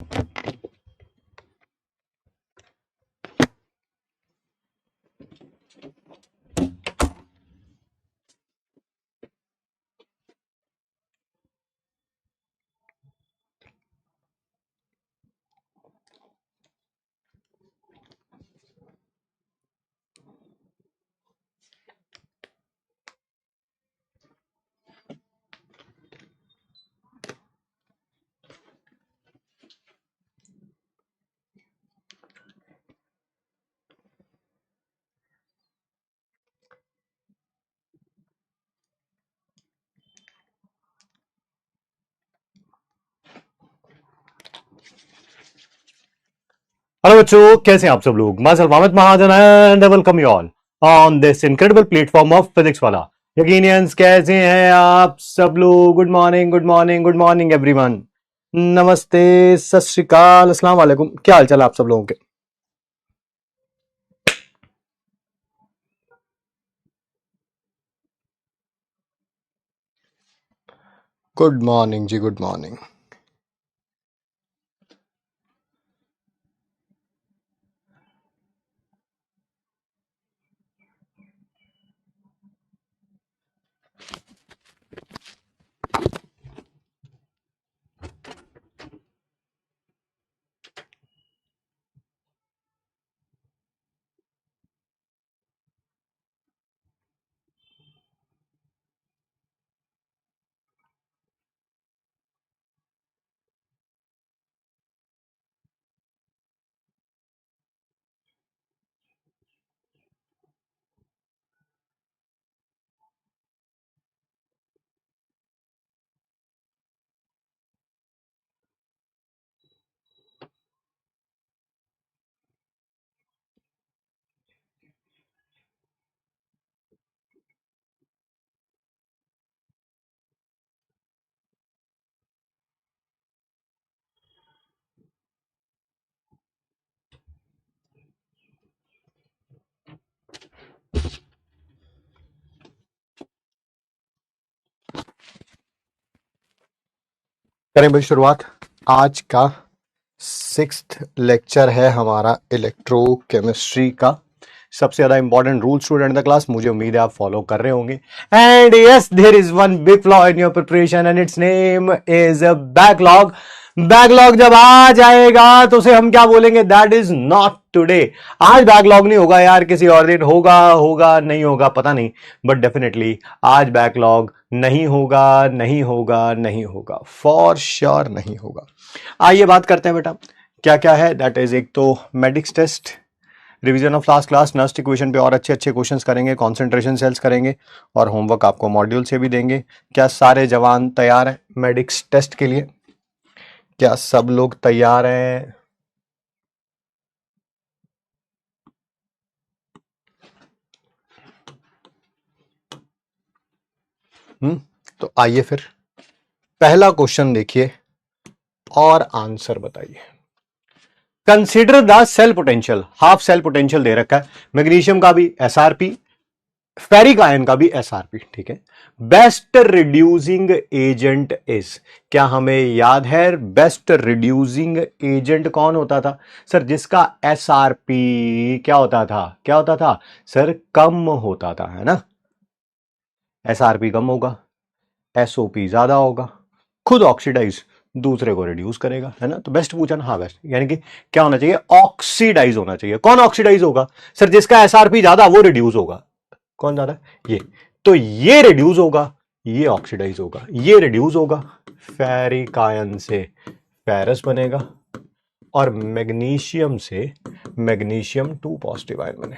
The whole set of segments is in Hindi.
हेलो बच्चों, कैसे हैं आप सब लोग। My self Amit Mahajan and welcome you all on this incredible platform of physics वाला। यकीनियंस कैसे हैं आप सब लोग। Good morning, good morning, good morning everyone. नमस्ते, सत श्री अकाल, अस्सलाम वालेकुम। क्या हाल चाल आप सब लोगों के। गुड मॉर्निंग जी, गुड मॉर्निंग। करें भाई शुरुआत। आज का 6th लेक्चर है हमारा इलेक्ट्रोकेमिस्ट्री का। सबसे ज्यादा important rule student the class, मुझे उम्मीद है आप फॉलो कर रहे होंगे। And yes, there is one big flaw in your preparation and its name is backlog. Backlog जब आ जाएगा तो उसे हम क्या बोलेंगे, दैट इज नॉट टुडे। आज बैकलॉग नहीं होगा यार, किसी और दिन होगा, होगा नहीं होगा पता नहीं, बट डेफिनेटली आज बैकलॉग नहीं होगा, नहीं होगा, नहीं होगा, फॉर श्योर नहीं होगा। आइए बात करते हैं बेटा, क्या क्या है। दैट इज एक तो medics test, revision of last class, Nernst equation पे और अच्छे अच्छे क्वेश्चंस करेंगे, कंसंट्रेशन सेल्स करेंगे और होमवर्क आपको मॉड्यूल से भी देंगे। क्या सारे जवान तैयार हैं मेडिक्स टेस्ट के लिए? क्या सब लोग तैयार हैं? तो आइए फिर पहला क्वेश्चन देखिए और आंसर बताइए। Consider the cell potential, half cell potential दे रखा है, मैग्नीशियम का भी एसआरपी, फेरिक आयन का भी एसआरपी, ठीक है। बेस्ट रिड्यूसिंग एजेंट इज, क्या हमें याद है बेस्ट रिड्यूसिंग एजेंट कौन होता था सर? जिसका एसआरपी क्या होता था, क्या होता था सर? कम होता था, है ना। एसआरपी कम होगा, एसओपी ज्यादा होगा, खुद ऑक्सीडाइज दूसरे को रिड्यूस करेगा, है ना। तो बेस्ट पूछा ना, हाँ बेस्ट, यानी कि क्या होना चाहिए, ऑक्सीडाइज होना चाहिए। कौन ऑक्सीडाइज होगा सर? जिसका एसआरपी ज्यादा वो रिड्यूस होगा। कौन ज्यादा? ये। तो ये रिड्यूस होगा, ये ऑक्सीडाइज होगा, ये रिड्यूस होगा, फेरिक आयन से फेरस बनेगा और मैग्नीशियम से मैग्नीशियम 2 पॉजिटिव आयन बने।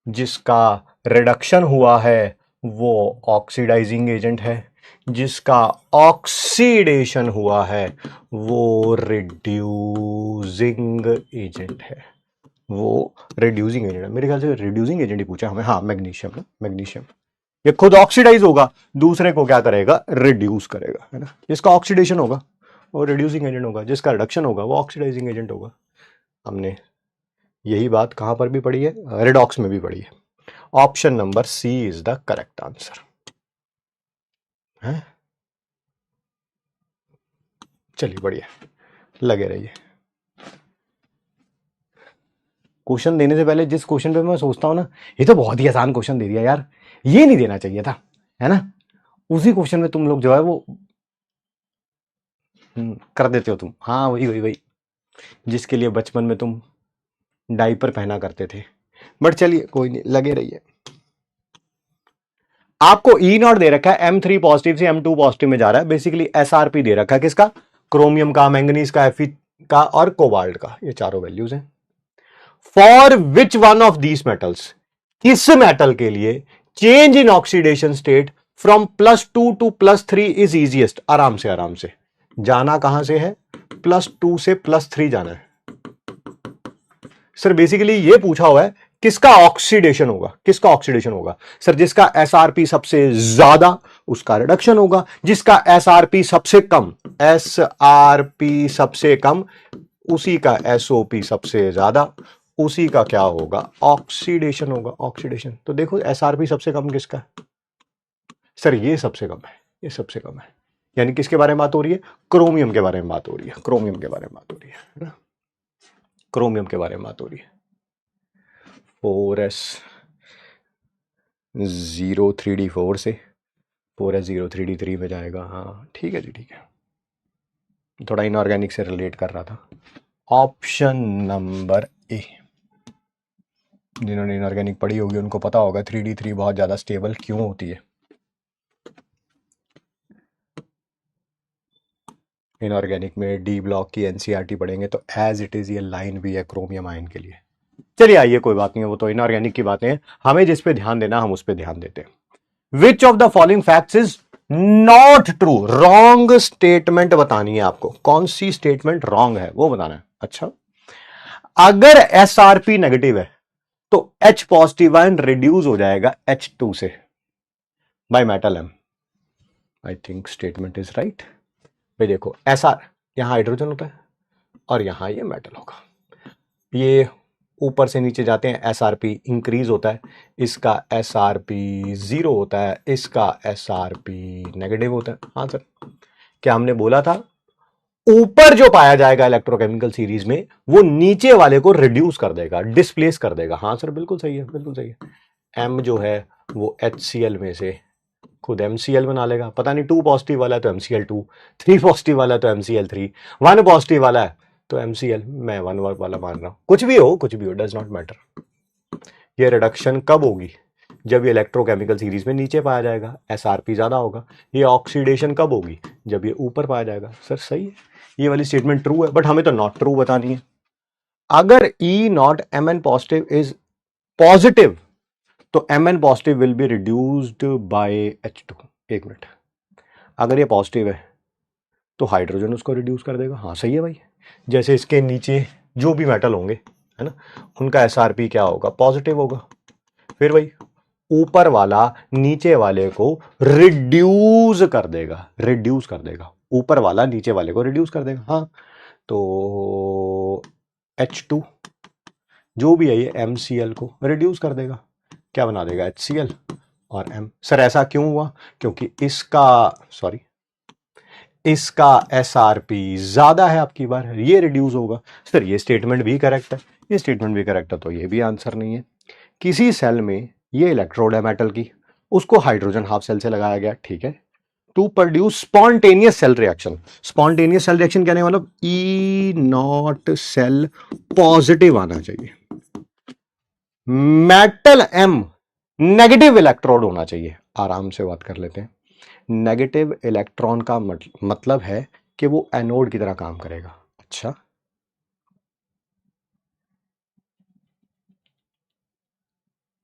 जिसका रिडक्शन हुआ है वो ऑक्सीडाइजिंग एजेंट है, जिसका ऑक्सीडेशन हुआ है वो रिड्यूसिंग एजेंट है। वो रिड्यूसिंग एजेंट है, मेरे ख्याल से रिड्यूसिंग एजेंट ही पूछा हमें। हाँ मैग्नीशियम ना, मैग्नीशियम। ये खुद ऑक्सीडाइज होगा, दूसरे को क्या करेगा, रिड्यूस करेगा, है ना। जिसका ऑक्सीडेशन होगा वो रिड्यूसिंग एजेंट होगा, जिसका रिडक्शन होगा वो ऑक्सीडाइजिंग एजेंट होगा। हमने यही बात कहां पर भी पढ़ी है, रेडॉक्स में भी पढ़ी है। Option number C is the correct answer है। चलिए बढ़िया। लगे रहिए। क्वेश्चन देने से पहले जिस क्वेश्चन पे मैं सोचता हूं ना, ये तो बहुत ही आसान क्वेश्चन दे दिया यार, ये नहीं देना चाहिए था, है ना, उसी क्वेश्चन में तुम लोग जो है वो कर देते हो तुम। हाँ वही वही वही, जिसके लिए बचपन में तुम डाइपर पहना करते थे। बट चलिए कोई नहीं, लगे रहिए। आपको ई नॉट दे रखा है, M3 पॉजिटिव से M2 पॉजिटिव में जा रहा है। बेसिकली SRP दे रखा है, किसका? क्रोमियम का, मैंगनीज का, Fe का और कोबाल्ट का, ये चारों वैल्यूज हैं। For which one of these metals, किस मेटल के लिए change in oxidation state from +2 to +3 is easiest? आराम से जाना कहां से है? +2 से +3 जाना है। सर बेसिकली ये पूछा हुआ है किसका ऑक्सीडेशन होगा, किसका ऑक्सीडेशन होगा? सर जिसका SRP सबसे ज्यादा उसका रिडक्शन होगा, जिसका SRP सबसे कम, SRP सबसे कम, उसी का SOP सबसे ज्यादा, उसी का क्या होगा? ऑक्सीडेशन होगा, ऑक्सीडेशन। तो देखो SRP सबसे कम किसका है? सर ये सबसे कम है, ये सबसे कम है। यानी किसके बारे में बात हो रही है? क्रोमियम के बारे में बात हो रही है, क्रोमियम के बारे में बात हो रही है ना, क्रोमियम के बारे में बात हो रही है। 4s03d4 से 4s03d3 में जाएगा। हाँ ठीक है जी, ठीक है, थोड़ा इनऑर्गेनिक से रिलेट कर रहा था। ऑप्शन नंबर ए, जिन्होंने इनऑर्गेनिक पढ़ी होगी उनको पता होगा 3d3 बहुत ज्यादा स्टेबल क्यों होती है। इनऑर्गेनिक में डी ब्लॉक की एनसीईआरटी पढ़ेंगे तो एज इट इज ये लाइन भी है क्रोमियम आयन के लिए। चलिए आइए, कोई बात नहीं है, वो तो इनऑर्गेनिक की बातें हैं, हमें जिस पे ध्यान देना हम उस पे ध्यान देते हैं। Which of the following facts is not true? Wrong statement बतानी है आपको, कौन सी स्टेटमेंट रॉन्ग है वो बताना है। अच्छा, अगर SRP नेगेटिव है तो H पॉजिटिव आयन रिड्यूस हो जाएगा H2 से by metal M। I think statement is right. भाई देखो SR, यहां हाइड्रोजन होता है और यहां ये मेटल होगा, ये ऊपर से नीचे जाते हैं, SRP इंक्रीज होता है, इसका SRP 0 होता है, इसका SRP नेगेटिव होता है। हाँ सर, क्या हमने बोला था ऊपर जो पाया जाएगा इलेक्ट्रोकेमिकल सीरीज में वो नीचे वाले को रिड्यूस कर देगा, डिस्प्लेस कर देगा। हाँ सर बिल्कुल सही है, बिल्कुल सही है। M जो है वो HCl में से खुद MCl बना लेगा। पता नहीं 2 पॉजिटिव वाला है तो MCl2, 3 पॉजिटिव वाला है तो MCl3, 1 पॉजिटिव वाला है तो MCl, मैं 1 वाला मान रहा हूं, कुछ भी हो डज नॉट मैटर। ये रिडक्शन कब होगी? जब ये इलेक्ट्रोकेमिकल सीरीज में नीचे पाया जाएगा, SRP ज्यादा होगा। ये ऑक्सीडेशन कब होगी? जब ये ऊपर पाया जाएगा। सर सही है, ये वाली स्टेटमेंट ट्रू है, बट हमें तो नॉट ट्रू बतानी है। अगर E0 Mn positive is positive तो Mn positive will be reduced by H2। एक मिनट, अगर ये पॉजिटिव है तो हाइड्रोजन उसको रिड्यूस कर देगा। हाँ सही है भाई, जैसे इसके नीचे जो भी मेटल होंगे, है ना, उनका SRP क्या होगा? पॉजिटिव होगा। फिर भाई ऊपर वाला नीचे वाले को रिड्यूस कर देगा, रिड्यूस कर देगा, ऊपर वाला नीचे वाले को रिड्यूस कर देगा। हाँ तो H2 जो भी है ये MCl को रिड्यूस कर देगा, क्या बना देगा? HCl और M। सर ऐसा क्यों हुआ? क्योंकि इसका SRP ज्यादा है, आपकी बार ये रिड्यूस होगा। सर ये स्टेटमेंट भी करेक्ट है, ये स्टेटमेंट भी करेक्ट है, तो ये भी आंसर नहीं है। किसी सेल में ये इलेक्ट्रोड है मेटल की, उसको हाइड्रोजन हाफ सेल से लगाया गया, ठीक है, to produce spontaneous cell reaction. Spontaneous cell reaction कहने मतलब E0 सेल पॉजिटिव आना चाहिए, मेटल M नेगेटिव इलेक्ट्रोड होना चाहिए। आराम से बात कर लेते हैं। नेगेटिव इलेक्ट्रॉन का मतलब है कि वो एनोड की तरह काम करेगा। अच्छा,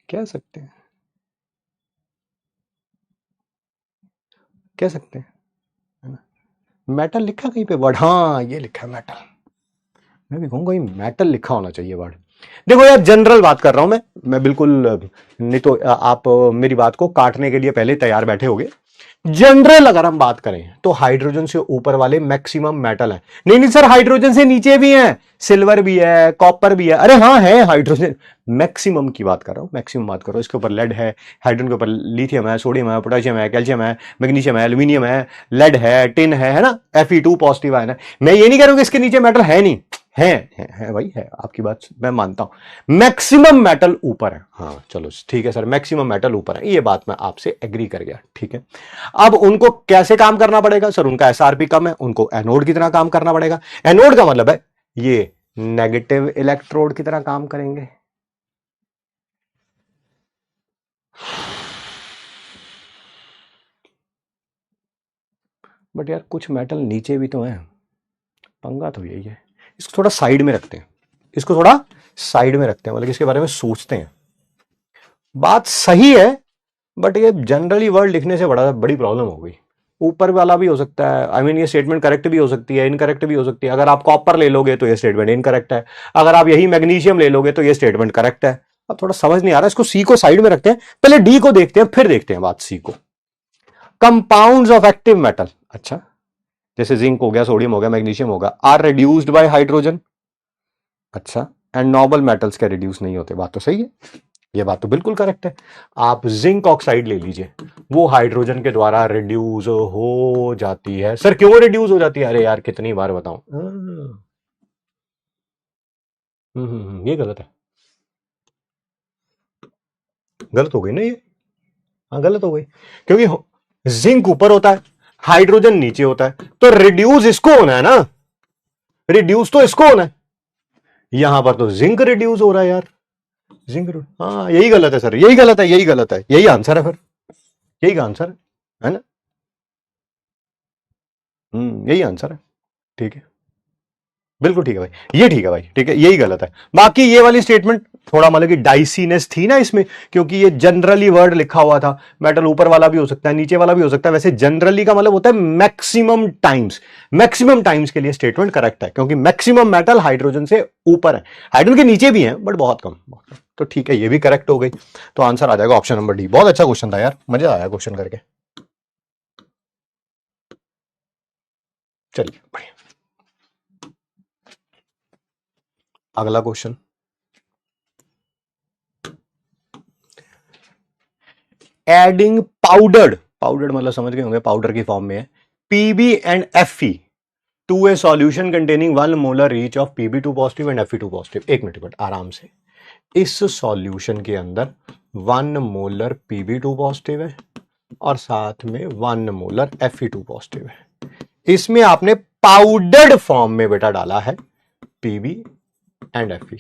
कह सकते हैं, कह सकते हैं, है ना। मेटल लिखा कहीं पे वर्ड? हाँ ये लिखा है मेटल, मैं भी कहूंगा मेटल लिखा होना चाहिए वर्ड। देखो यार जनरल बात कर रहा हूं मैं बिल्कुल, नहीं तो आप मेरी बात को काटने के लिए पहले तैयार बैठे होगे। जनरल अगर हम बात करें तो हाइड्रोजन से ऊपर वाले मैक्सिमम मेटल है। नहीं नहीं सर, हाइड्रोजन से नीचे भी है, सिल्वर भी है, कॉपर भी है। अरे हाँ है, हाइड्रोजन मैक्सिमम की बात कर रहा हूं, मैक्सिमम बात कर रहा हूं। इसके ऊपर लेड है, हाइड्रोजन के ऊपर लिथियम है, सोडियम है, पोटेशियम है, कैल्शियम है, मैग्नीशियम है, एल्यूमिनियम है, लेड है, टिन है ना, Fe2 पॉजिटिव आयन है। मैं ये नहीं कह रहा हूं कि इसके नीचे मेटल है नहीं, है भाई, है, आपकी बात मैं मानता हूं। मैक्सिमम मेटल ऊपर है, हाँ चलो ठीक है सर, मैक्सिमम मेटल ऊपर है, ये बात मैं आपसे एग्री कर गया, ठीक है। अब उनको कैसे काम करना पड़ेगा सर, उनका एसआरपी कम है, उनको एनोड की तरह काम करना पड़ेगा। एनोड का मतलब है ये नेगेटिव इलेक्ट्रोड की तरह काम करेंगे। बट यार कुछ मेटल नीचे भी तो है, पंगा तो यही है। इसको थोड़ा साइड में रखते हैं, इसको थोड़ा साइड में रखते हैं, मतलब इसके बारे में सोचते हैं। बात सही है, बट ये जनरली वर्ड लिखने से बड़ी प्रॉब्लम हो गई। ऊपर वाला भी हो सकता है, आई मीन ये स्टेटमेंट करेक्ट भी हो सकती है, इनकरेक्ट भी हो सकती है। अगर आप कॉपर ले लोगे तो ये स्टेटमेंट इनकरेक्ट है, अगर आप यही मैग्नीशियम ले लोगे तो ये स्टेटमेंट करेक्ट है। अब थोड़ा समझ नहीं आ रहा, इसको सी को साइड में रखते हैं, पहले डी को देखते हैं, फिर देखते हैं बात सी को। कंपाउंड्स ऑफ एक्टिव मेटल, अच्छा जैसे जिंक हो गया, सोडियम हो गया, मैग्नीशियम होगा, आर रिड्यूस्ड बाय हाइड्रोजन। अच्छा, एंड नोबल मेटल्स क्या रिड्यूस नहीं होते? बात तो सही है, ये बात तो बिल्कुल करेक्ट है। आप जिंक ऑक्साइड ले लीजिए, वो हाइड्रोजन के द्वारा रिड्यूस हो जाती है। सर क्यों रिड्यूस हो जाती है? अरे यार कितनी बार बताऊं, ये गलत है, गलत हो गई ना ये, हाँ गलत हो गई, क्योंकि जिंक ऊपर होता है, हाइड्रोजन नीचे होता है, तो रिड्यूस इसको होना है ना, रिड्यूस तो इसको होना है। यहां पर तो जिंक रिड्यूस हो रहा है यार, जिंक, हाँ यही गलत है सर, यही गलत है, यही गलत है, यही आंसर है फिर, यही आंसर है ना, यही आंसर है, ठीक है, बिल्कुल ठीक है भाई, ये ठीक है भाई, ठीक है, यही गलत है। बाकी ये वाली स्टेटमेंट थोड़ा मतलब कि डाइसीनेस थी ना इसमें, क्योंकि ये जनरली वर्ड लिखा हुआ था, मेटल ऊपर वाला भी हो सकता है, नीचे वाला भी हो सकता है। वैसे जनरली का मतलब होता है मैक्सिमम टाइम्स, मैक्सिमम टाइम्स के लिए स्टेटमेंट करेक्ट है, क्योंकि मैक्सिमम मेटल हाइड्रोजन से ऊपर है, हाइड्रोजन के नीचे भी है बट बहुत कम। तो ठीक है, ये भी करेक्ट हो गई, तो आंसर आ जाएगा ऑप्शन नंबर डी। बहुत अच्छा क्वेश्चन था यार, मजा आया क्वेश्चन करके। चलिए बढ़िया, अगला क्वेश्चन, एडिंग पाउडर्ड मतलब समझ गए होंगे, पाउडर की फॉर्म में है, PB and Fe to a solution containing 1 molar each of Pb2 positive and Fe2 positive. एक मिनट आराम से, इस सॉल्यूशन के अंदर 1 मोलर Pb2 पॉजिटिव है और साथ में 1 मोलर Fe2 पॉजिटिव है। इसमें आपने पाउडर्ड फॉर्म में बेटा डाला है Pb एंड Fe,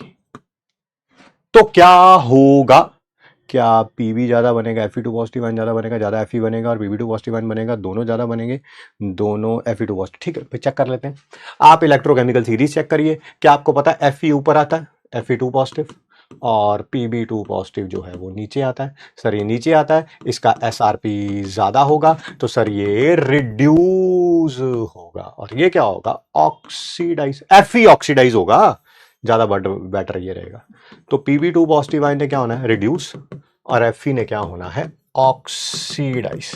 तो क्या होगा? क्या Pb ज्यादा बनेगा, Fe2 पॉजिटिव आयन ज्यादा बनेगा, ज्यादा Fe बनेगा, और Pb2 पॉजिटिव आयन बनेगा, दोनों ज्यादा बनेंगे, दोनों Fe2 पॉजिटिव। ठीक है, फिर चेक कर लेते हैं। आप इलेक्ट्रोकेमिकल सीरीज चेक करिए, क्या आपको पता है Fe ऊपर आता है, Fe2 पॉजिटिव, और Pb2 पॉजिटिव जो है वो नीचे आता है। सर ये नीचे आता है, इसका SRP ज्यादा होगा, तो सर ये रिड्यूस होगा, और ये क्या होगा? ऑक्सीडाइज, Fe ऑक्सीडाइज होगा, ज्यादा बेटर ये रहेगा। तो Pb2 पॉजिटिव आयन ने क्या होना है? रिड्यूस, और Fe ने क्या होना है? ऑक्सीडाइज।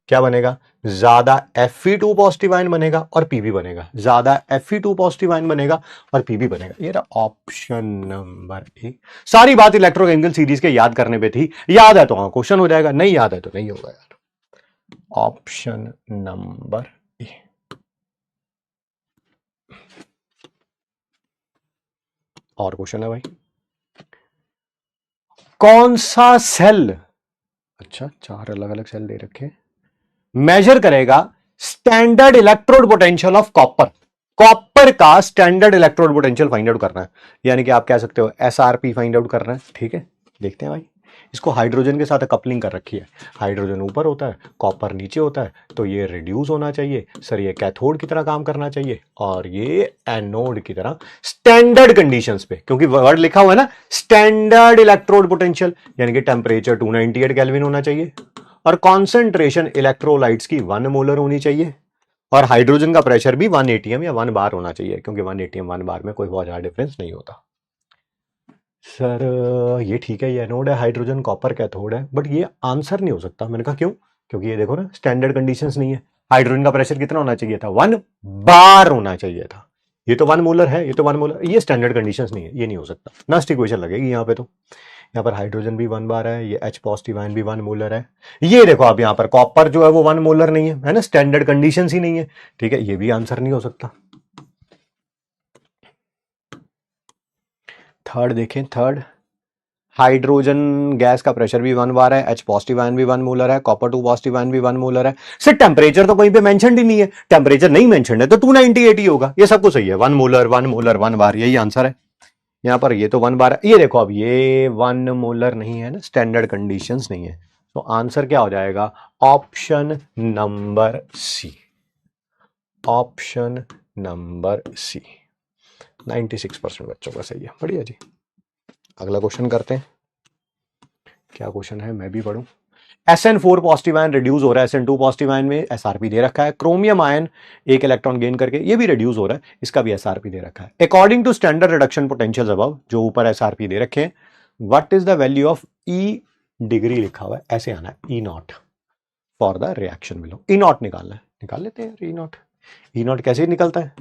क्या बनेगा? ज्यादा Fe2 पॉजिटिव आयन बनेगा और Pb बनेगा, ज्यादा Fe2 पॉजिटिव आयन बनेगा और Pb बनेगा। ये रहा ऑप्शन नंबर ए। सारी बात इलेक्ट्रोकेमिकल सीरीज के याद करने पे थी, याद है तो हाँ क्वेश्चन हो जाएगा, नहीं याद है तो नहीं होगा यार। Option number A. और क्वेश्चन है भाई, कौन सा सेल, अच्छा 4 अलग अलग सेल दे रखे, मेजर करेगा standard electrode potential of copper? Copper का standard electrode potential find out करना है, यानी कि आप कह सकते हो SRP फाइंड आउट करना है। ठीक है, देखते हैं भाई, इसको हाइड्रोजन के साथ कपलिंग कर रखी है, हाइड्रोजन ऊपर होता है, कॉपर नीचे होता है, तो ये रिड्यूस होना चाहिए। सर ये कैथोड की तरह काम करना चाहिए, और ये एनोड की तरह, स्टैंडर्ड कंडीशंस पे, क्योंकि वर्ड लिखा हुआ है ना स्टैंडर्ड इलेक्ट्रोड पोटेंशियल, यानी कि टेम्परेचर 298 केल्विन होना चाहिए, और कॉन्सेंट्रेशन इलेक्ट्रोलाइट्स की 1 मोलर होनी चाहिए, और हाइड्रोजन का प्रेशर भी 1 atm या 1 बार होना चाहिए, क्योंकि 1 atm 1 बार में कोई बहुत ज्यादा डिफरेंस नहीं होता। सर ये ठीक है, ये एनोड है, हाइड्रोजन कॉपर कैथोड है, बट ये आंसर नहीं हो सकता। मैंने कहा क्यों? क्योंकि ये देखो ना स्टैंडर्ड कंडीशंस नहीं है। हाइड्रोजन का प्रेशर कितना होना चाहिए था, 1 बार होना चाहिए था। ये तो 1 मोलर है, ये तो 1 मोलर, ये स्टैंडर्ड कंडीशंस नहीं है, ये नहीं हो सकता, नस्ट इक्वेशन लगेगी यहाँ पे। तो यहाँ पर हाइड्रोजन भी 1 बार है, ये H पॉजिटिव आयन भी 1 मोलर है। ये देखो आप यहाँ पर कॉपर जो है वो 1 मोलर नहीं है ना, स्टैंडर्ड कंडीशंस ही नहीं है, ठीक है, ये भी आंसर नहीं हो सकता। थर्ड देखें, थर्ड हाइड्रोजन गैस का प्रेशर भी 1 बार है, H पॉजिटिव आयन भी 1 मोलर है, कॉपर 2 पॉजिटिव आयन भी 1 मोलर है। सिर्फ टेम्परेचर तो कहीं पे मेंशन ही नहीं है, टेम्परेचर नहीं मेंशन है तो 298 ही होगा। ये सब कुछ सही है, 1 मोलर 1 मोलर 1 बार, यही आंसर है यहाँ पर। ये तो 1 बार है, ये देखो अब ये 1 मोलर नहीं है ना, स्टैंडर्ड कंडीशंस नहीं है। तो आंसर क्या हो जाएगा, option number C, option number C. 96% बच्चों का सही है, बढ़िया जी। अगला क्वेश्चन करते हैं, क्या क्वेश्चन है मैं भी पढ़ूं। SN4 पॉजिटिव आयन रिड्यूस हो रहा है, SN2 पॉजिटिव आयन में SRP दे रखा है, क्रोमियम आयन एक इलेक्ट्रॉन गेन करके ये भी रिड्यूस हो रहा है, इसका भी SRP दे रखा है। According to standard reduction potential above, जो ऊपर SRP दे रखे हैं, what is the value of E degree लिखा हुआ है, ऐसे आना है E nought for the reaction below. E nought निकालना है, निकाल लेते हैं ई नॉट। ई नॉट कैसे निकलता है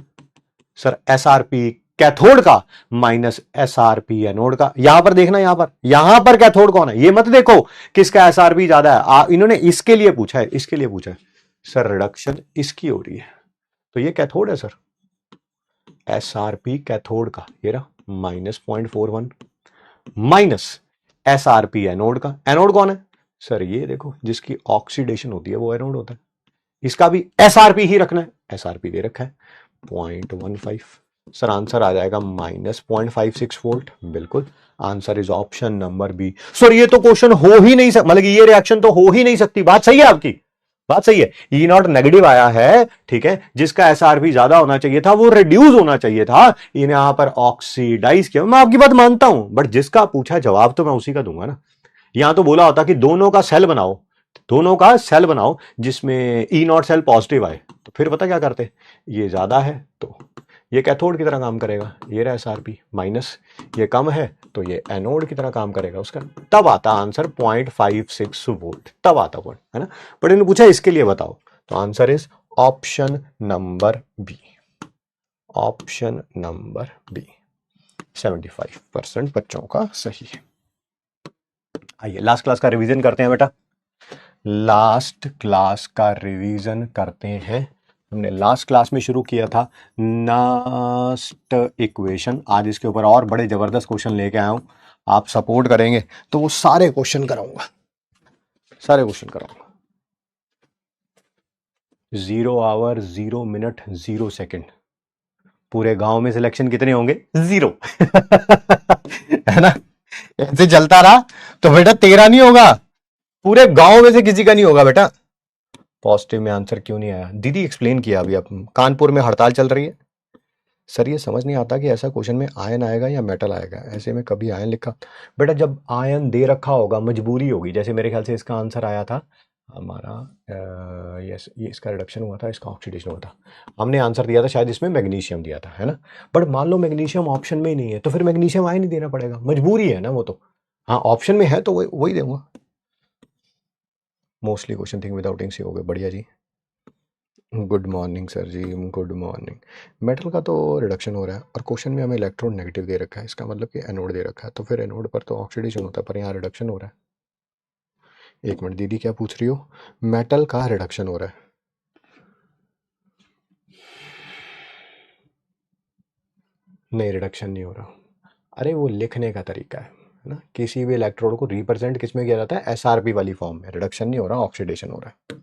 सर, SRP कैथोड का माइनस SRP एनोड का। यहां पर देखना, यहां पर कैथोड कौन है, ये मत देखो किसका SRP ज्यादा है, इन्होंने इसके लिए पूछा है, इसके लिए पूछा है सर, रिडक्शन इसकी हो रही है तो ये कैथोड है सर, SRP कैथोड का ये रहा -0.41 माइनस SRP एनोड का। एनोड कौन है सर, ये देखो जिसकी ऑक्सीडेशन होती है वो एनोड होता है, इसका भी SRP ही रखना है, SRP दे रखा है 0.15। सर आंसर आ जाएगा -0.56 वोल्ट, बिल्कुल answer is option number B. Sir ये तो क्वेश्चन हो ही नहीं सकता, मतलब ये रिएक्शन तो हो ही नहीं सकती, बात सही है आपकी, बात सही है। ई नॉट नेगेटिव आया है, ठीक है, जिसका SRP ज्यादा होना चाहिए था वो रिड्यूस होना चाहिए था, यहां पर ऑक्सीडाइज किया। मैं आपकी बात मानता हूं, बट जिसका पूछा जवाब तो मैं उसी का दूंगा ना। यहां तो बोला होता कि दोनों का सेल बनाओ, दोनों का सेल बनाओ जिसमें ई नॉट सेल पॉजिटिव आए, तो फिर पता क्या करते, ये ज्यादा है तो ये कैथोड की तरह काम करेगा, ये रहा SRP माइनस, ये कम है तो ये एनोड की तरह काम करेगा उसका, तब आता आंसर 0.56 वोल्ट, तब आता पॉइंट है ना। बट इन्होंने पूछा इसके लिए बताओ, तो answer is option number B, option number B. 75% बच्चों का सही है। आइए लास्ट क्लास का रिवीजन करते हैं बेटा, लास्ट क्लास का रिवीजन करते हैं। हमने लास्ट क्लास में शुरू किया था नास्ट इक्वेशन, आज इसके ऊपर और बड़े जबरदस्त क्वेश्चन लेके आया हूं, आप सपोर्ट करेंगे तो वो सारे क्वेश्चन कराऊंगा, सारे क्वेश्चन कराऊंगा। 0 आवर 0 मिनट 0 सेकेंड, पूरे गांव में सिलेक्शन कितने होंगे, 0 है ना, ऐसे चलता रहा तो बेटा तेरा नहीं होगा, पूरे गांव में से किसी का नहीं होगा बेटा। पॉजिटिव में आंसर क्यों नहीं आया, दीदी एक्सप्लेन किया अभी, अब कानपुर में हड़ताल चल रही है। सर ये समझ नहीं आता कि ऐसा क्वेश्चन में आयन आएगा या मेटल आएगा, ऐसे में कभी आयन लिखा, बेटा जब आयन दे रखा होगा मजबूरी होगी, जैसे मेरे ख्याल से इसका आंसर आया था हमारा, यस ये इसका रिडक्शन हुआ था, इसका ऑक्सीडेशन हुआ था, हमने आंसर दिया था शायद इसमें मैग्नीशियम दिया था, है ना। बट मान लो मैग्नीशियम ऑप्शन में ही नहीं है तो फिर मैग्नीशियम आयन ही देना पड़ेगा, मजबूरी है ना वो तो। हाँ ऑप्शन में है तो वही दूंगा। Mostly question think without ink से हो गए, बढ़िया जी। गुड मॉर्निंग सर जी, गुड मॉर्निंग। मेटल का तो रिडक्शन हो रहा है और क्वेश्चन में हमें इलेक्ट्रोड नेगेटिव दे रखा है, इसका मतलब कि एनोड दे रखा है, तो फिर एनोड पर तो ऑक्सीडेशन होता है, पर यहाँ रिडक्शन हो रहा है। एक मिनट दीदी क्या पूछ रही हो, मेटल का रिडक्शन हो रहा है, नहीं रिडक्शन नहीं हो रहा, अरे वो लिखने का तरीका है ना, किसी भी इलेक्ट्रोड को रिप्रेजेंट किस में किया जाता है, SRP वाली फॉर्म में, रिडक्शन नहीं हो रहा, ऑक्सीडेशन हो रहा है।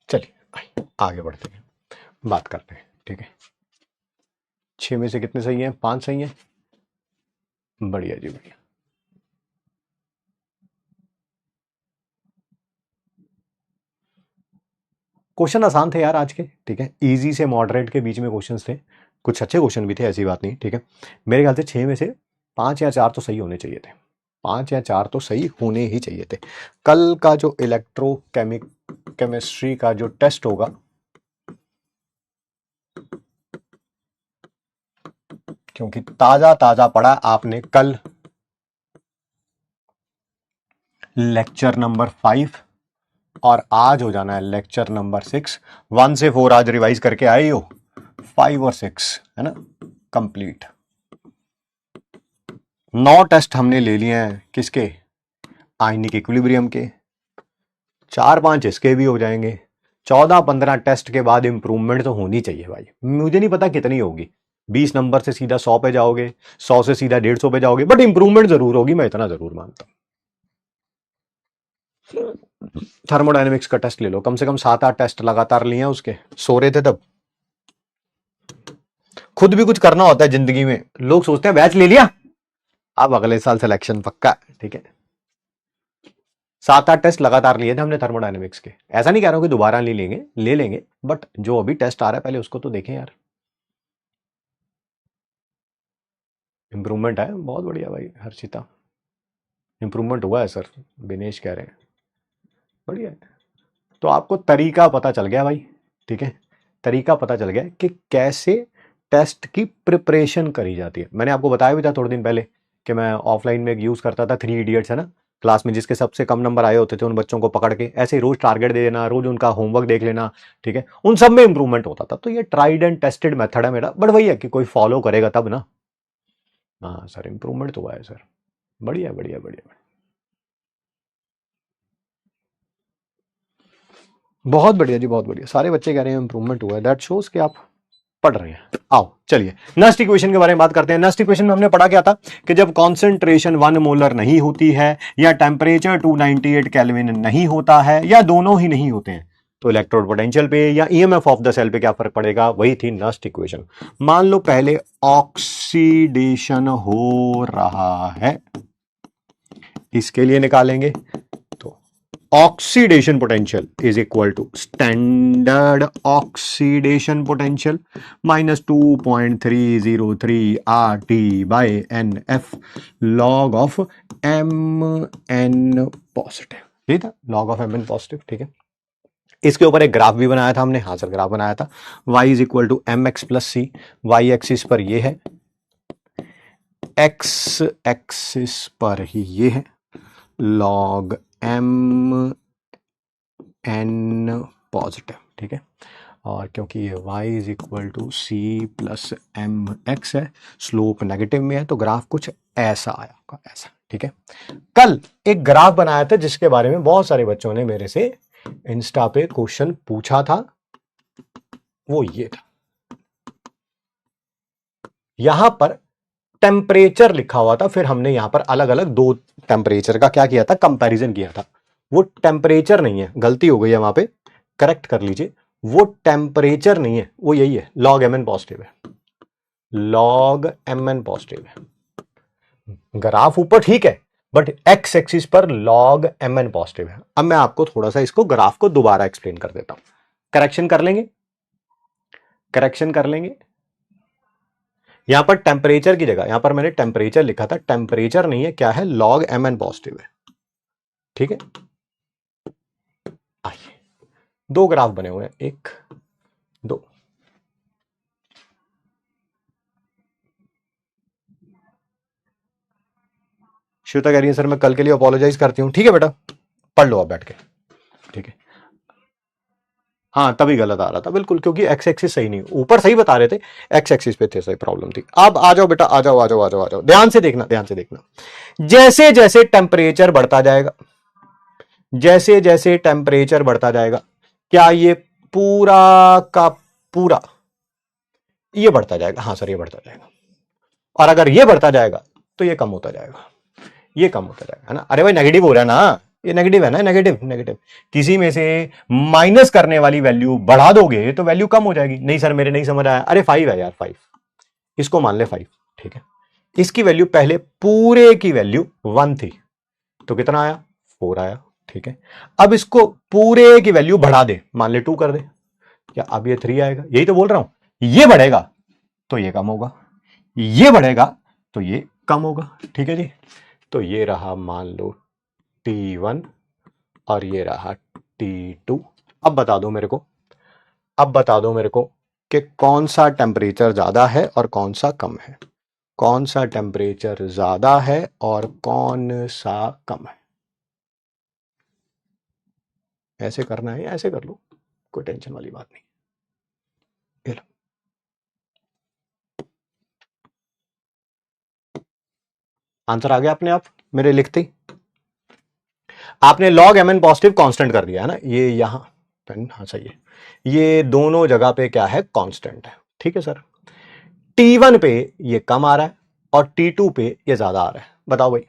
चलिए आगे बढ़ते हैं, बात करते हैं, ठीक है। 6 में से कितने सही हैं, 5 सही हैं, बढ़िया जी बढ़िया। क्वेश्चन आसान थे यार आज के, ठीक है, इजी से मॉडरेट के बीच में क्वेश्चंस थे, कुछ अच्छे क्वेश्चन भी थे, ऐसी बात नहीं, ठीक है। मेरे ख्याल से 6 में से 5 या 4 तो सही होने चाहिए थे, 5 या 4 तो सही होने ही चाहिए थे। कल का जो केमिस्ट्री का जो टेस्ट होगा, क्योंकि ताजा ताजा पढ़ा आपने कल, लेक्चर नंबर 5 और आज हो जाना है लेक्चर नंबर 6। 1 से 4 आज रिवाइज करके आए हो, 5 और 6 है ना कंप्लीट। 9 टेस्ट हमने ले लिए हैं किसके, आयनिक इक्विलिब्रियम के, 4-5 इसके भी हो जाएंगे। 14-15 टेस्ट के बाद इंप्रूवमेंट तो होनी चाहिए भाई, मुझे नहीं पता कितनी होगी। 20 नंबर से सीधा 100 पे जाओगे, 100 से सीधा 150 पे जाओगे, बट इंप्रूवमेंट जरूर होगी, मैं इतना जरूर मानता हूं। थर्मोडायनेमिक्स का टेस्ट ले लो, कम से कम 7-8 टेस्ट लगातार लिए हैं उसके, सो रहे थे तब। खुद भी कुछ करना होता है जिंदगी में, लोग सोचते हैं बैच ले लिया अब अगले साल सिलेक्शन पक्का, ठीक है। 7-8 टेस्ट लगातार लिए थे हमने थर्मोडायनेमिक्स के, ऐसा नहीं कह रहा हूं कि दोबारा नहीं लेंगे, ले लेंगे, बट जो अभी टेस्ट आ रहा है पहले उसको तो देखें यार। इंप्रूवमेंट है बहुत बढ़िया भाई, हर्षिता इंप्रूवमेंट हुआ है सर, दिनेश कह रहे हैं बढ़िया है। तो आपको तरीका पता चल गया भाई, ठीक है, तरीका पता चल गया कि कैसे टेस्ट की प्रिपरेशन करी जाती है। मैंने आपको बताया भी था थोड़े दिन पहले कि मैं ऑफलाइन में यूज करता था 3 इडियट्स, है ना, क्लास में जिसके सबसे कम नंबर आए होते थे उन बच्चों को पकड़ के ऐसे रोज टारगेट दे देना, रोज उनका होमवर्क देख लेना, ठीक है, उन सब में इंप्रूवमेंट होता था। तो ये ट्राइड एंड टेस्टेड मेथड है मेरा, बट वही है कि कोई फॉलो करेगा तब ना। हाँ सर इंप्रूवमेंट तो हुआ है सर, बढ़िया बढ़िया बढ़िया, बहुत बढ़िया जी, बहुत बढ़िया। सारे बच्चे कह रहे हैं इंप्रूवमेंट हुआ है, दैट शोज कि आप पढ़ रहे हैं। आओ चलिए नेक्स्ट इक्वेशन के बारे में बात करते हैं। नेक्स्ट इक्वेशन में हमने पढ़ा क्या था कि जब कॉन्सेंट्रेशन 1 मोलर नहीं होती है या टेम्परेचर 298 केल्विन नहीं होता है या दोनों ही नहीं होते हैं तो इलेक्ट्रोड पोटेंशियल पे या ईएमएफ ऑफ द सेल पे क्या फर्क पड़ेगा, वही थी नेक्स्ट इक्वेशन। मान लो पहले ऑक्सीडेशन हो रहा है, इसके लिए निकालेंगे तो oxidation potential is equal to standard oxidation potential minus 2.303 RT by NF log of MN positive, ठीक है, लॉग ऑफ MN पॉजिटिव, ठीक है। इसके ऊपर एक ग्राफ भी बनाया था हमने, हाँ सर ग्राफ बनाया था, y is equal to mx plus C, Y axis पर ये है, x एक्सिस पर ही ये है, लॉग M N पॉजिटिव, ठीक है। और क्योंकि ये y is equal to C plus M X है, स्लोप नेगेटिव में है, तो ग्राफ कुछ ऐसा आया होगा, ऐसा, ठीक है। कल एक ग्राफ बनाया था जिसके बारे में बहुत सारे बच्चों ने मेरे से इंस्टा पे क्वेश्चन पूछा था, वो ये था, यहां पर टेम्परेचर लिखा हुआ था, फिर हमने यहां पर अलग अलग 2 टेम्परेचर का क्या किया था, कंपैरिजन किया था। वो टेम्परेचर नहीं है, गलती हो गई है वहां पे, करेक्ट कर लीजिए, वो टेम्परेचर नहीं है, वो यही है, लॉग MN पॉजिटिव है, लॉग MN पॉजिटिव है। ग्राफ ऊपर ठीक है, बट एक्स एक्सिस पर लॉग MN पॉजिटिव है। अब मैं आपको थोड़ा सा इसको ग्राफ को दोबारा एक्सप्लेन कर देता हूं, करेक्शन कर लेंगे, करेक्शन कर लेंगे। यहां पर टेम्परेचर की जगह यहां पर मैंने टेम्परेचर लिखा था, टेम्परेचर नहीं है, क्या है, लॉग MN पॉजिटिव है, ठीक है। आइए 2 ग्राफ बने हुए हैं, 1 2, श्वेता कह रही है सर मैं कल के लिए अपोलोजाइज करती हूं, ठीक है बेटा, पढ़ लो आप बैठ के, ठीक है। हाँ तभी गलत आ रहा था बिल्कुल, क्योंकि एक्स एक्सिस सही नहीं, ऊपर सही बता रहे थे, एक्स एक्सिस पे थे, सही प्रॉब्लम थी। अब आ जाओ बेटा, आ जाओ आ जाओ आ जाओ आ जाओ, ध्यान से देखना, ध्यान से देखना। जैसे जैसे टेम्परेचर बढ़ता जाएगा, जैसे जैसे टेम्परेचर बढ़ता जाएगा, क्या ये पूरा का पूरा ये बढ़ता जाएगा, हाँ सर ये बढ़ता जाएगा, और अगर ये बढ़ता जाएगा तो ये कम होता जाएगा, ये कम होता जाएगा, है ना। अरे भाई नेगेटिव हो रहा है ना, ये नेगेटिव है ना, नेगेटिव नेगेटिव, किसी में से माइनस करने वाली वैल्यू बढ़ा दोगे तो वैल्यू कम हो जाएगी। नहीं सर मेरे नहीं समझ आया, अरे 5 है यार, 5, इसको मान ले 5, ठीक है। इसकी वैल्यू पहले पूरे की वैल्यू 1 थी, तो कितना आया, 4 आया, ठीक है। अब इसको पूरे की वैल्यू बढ़ा दे, मान ले 2 कर दे, क्या अब ये 3 आएगा, यही तो बोल रहा हूं, ये बढ़ेगा तो ये कम होगा, ये बढ़ेगा तो ये कम होगा, ठीक है जी। तो ये रहा मान लो T1 और ये रहा T2। अब बता दो मेरे को, अब बता दो मेरे को कि कौन सा टेम्परेचर ज्यादा है और कौन सा कम है, कौन सा टेम्परेचर ज्यादा है और कौन सा कम है। ऐसे करना है, ऐसे कर लो, कोई टेंशन वाली बात नहीं। ये लो, आंसर आ गया अपने आप मेरे लिखते ही। आपने log mn पॉजिटिव कांस्टेंट कर दिया है ना, ये यहां, हाँ सही है, ये दोनों जगह पे क्या है, कांस्टेंट है। ठीक है सर, T1 पे ये कम आ रहा है और T2 पे ये ज्यादा आ रहा है, बताओ भाई।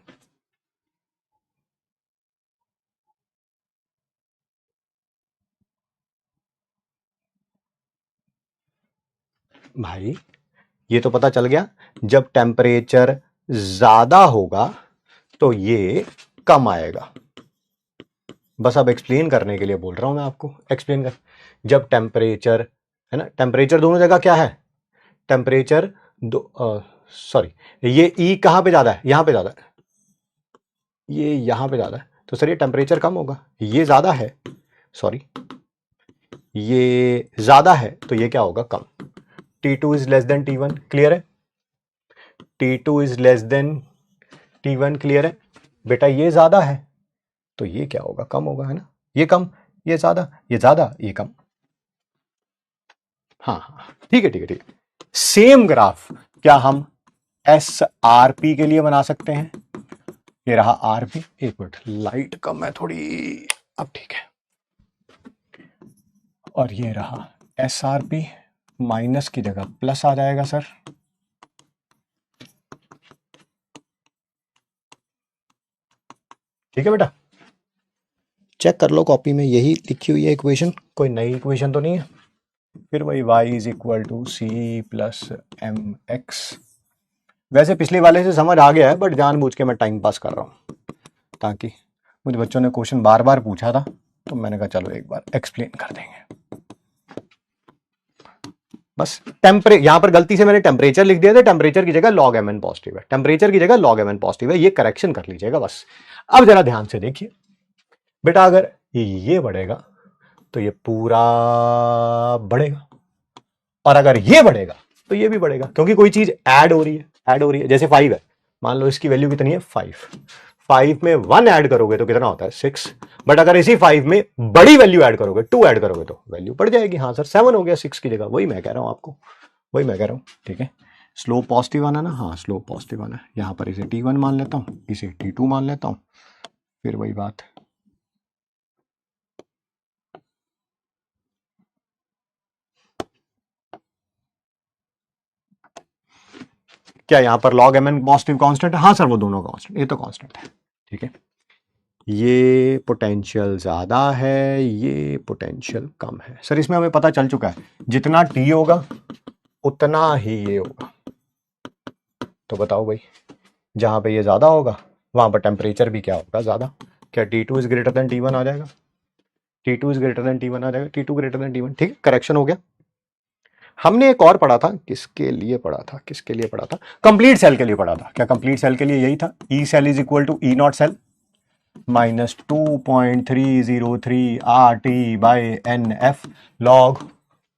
भाई ये तो पता चल गया, जब टेम्परेचर ज्यादा होगा तो ये कम आएगा। बस अब एक्सप्लेन करने के लिए बोल रहा हूं मैं आपको, एक्सप्लेन कर। जब टेम्परेचर है ना, टेम्परेचर दोनों जगह क्या है, टेम्परेचर दो, सॉरी, ये ई कहां पे ज्यादा है, यहां पे ज्यादा है, ये यहां पे ज्यादा है, तो सर ये टेम्परेचर कम होगा। ये ज्यादा है, सॉरी, ये ज्यादा है, तो ये क्या होगा, कम। T2 is less than T1, clear है, T2 is less than T1, clear है बेटा। ये ज्यादा है तो ये क्या होगा, कम होगा, है ना, ये कम, ये ज्यादा, ये ज्यादा, ये कम। हाँ हाँ ठीक है, ठीक है, ठीक है। सेम ग्राफ क्या हम एस आर पी के लिए बना सकते हैं, ये रहा आर पी, एक मिनट लाइट कम है थोड़ी, अब ठीक है, और ये रहा एस आर पी, माइनस की जगह प्लस आ जाएगा सर। ठीक है बेटा, चेक कर लो कॉपी में, यही लिखी हुई है इक्वेशन, कोई नई इक्वेशन तो नहीं है। फिर वही y is equal to C plus M X. वैसे पिछले वाले से समझ आ गया है, बट जानबूझ के मैं टाइम पास कर रहा हूँ, ताकि मुझे बच्चों ने क्वेश्चन बार बार पूछा था, तो मैंने कहा चलो एक बार एक्सप्लेन कर देंगे। बस यहां पर गलती से मैंने टेम्परेचर लिख दिया था, टेम्परेचर की जगह log mn पॉजिटिव है, टेम्परेचर की जगह log mn पॉजिटिव है, ये करेक्शन कर लीजिएगा बस। अब जरा ध्यान से देखिए बेटा, अगर ये बढ़ेगा तो ये पूरा बढ़ेगा, और अगर ये बढ़ेगा तो ये भी बढ़ेगा, क्योंकि कोई चीज ऐड हो रही है, ऐड हो रही है। जैसे 5 है, मान लो इसकी वैल्यू कितनी है, 5, 5 में 1 ऐड करोगे तो कितना होता है, 6। बट अगर इसी 5 में बड़ी वैल्यू ऐड करोगे, 2 ऐड करोगे, तो वैल्यू बढ़ जाएगी। हाँ सर 7 हो गया 6 की जगह, वही मैं कह रहा हूं आपको, वही मैं कह रहा हूं। ठीक है, स्लोप पॉजिटिव आना ना, हाँ स्लोप पॉजिटिव आना, यहां पर इसे T1 मान लेता हूं, इसे T2 मान लेता हूं, फिर वही बात। क्या यहां पर log mn पॉजिटिव कांस्टेंट है, हाँ सर वो दोनों कांस्टेंट, ये तो कांस्टेंट है। ठीक है, ये पोटेंशियल ज्यादा है, ये पोटेंशियल कम है। सर इसमें हमें पता चल चुका है, जितना T होगा उतना ही ये होगा। तो बताओ भाई, जहां पे ये ज्यादा होगा वहां पर टेम्परेचर भी क्या होगा, ज्यादा। क्या T2 is greater than T1 आ जाएगा, T2 is greater than T1 आ जाएगा, T2 ग्रेटर देन T1। ठीक है, करेक्शन हो गया। हमने एक और पढ़ा था, किसके लिए पढ़ा था, किसके लिए पढ़ा था, कंप्लीट सेल के लिए पढ़ा था। क्या कंप्लीट सेल के लिए यही था, E cell is equal to E not cell minus 2.303 R T by N F log,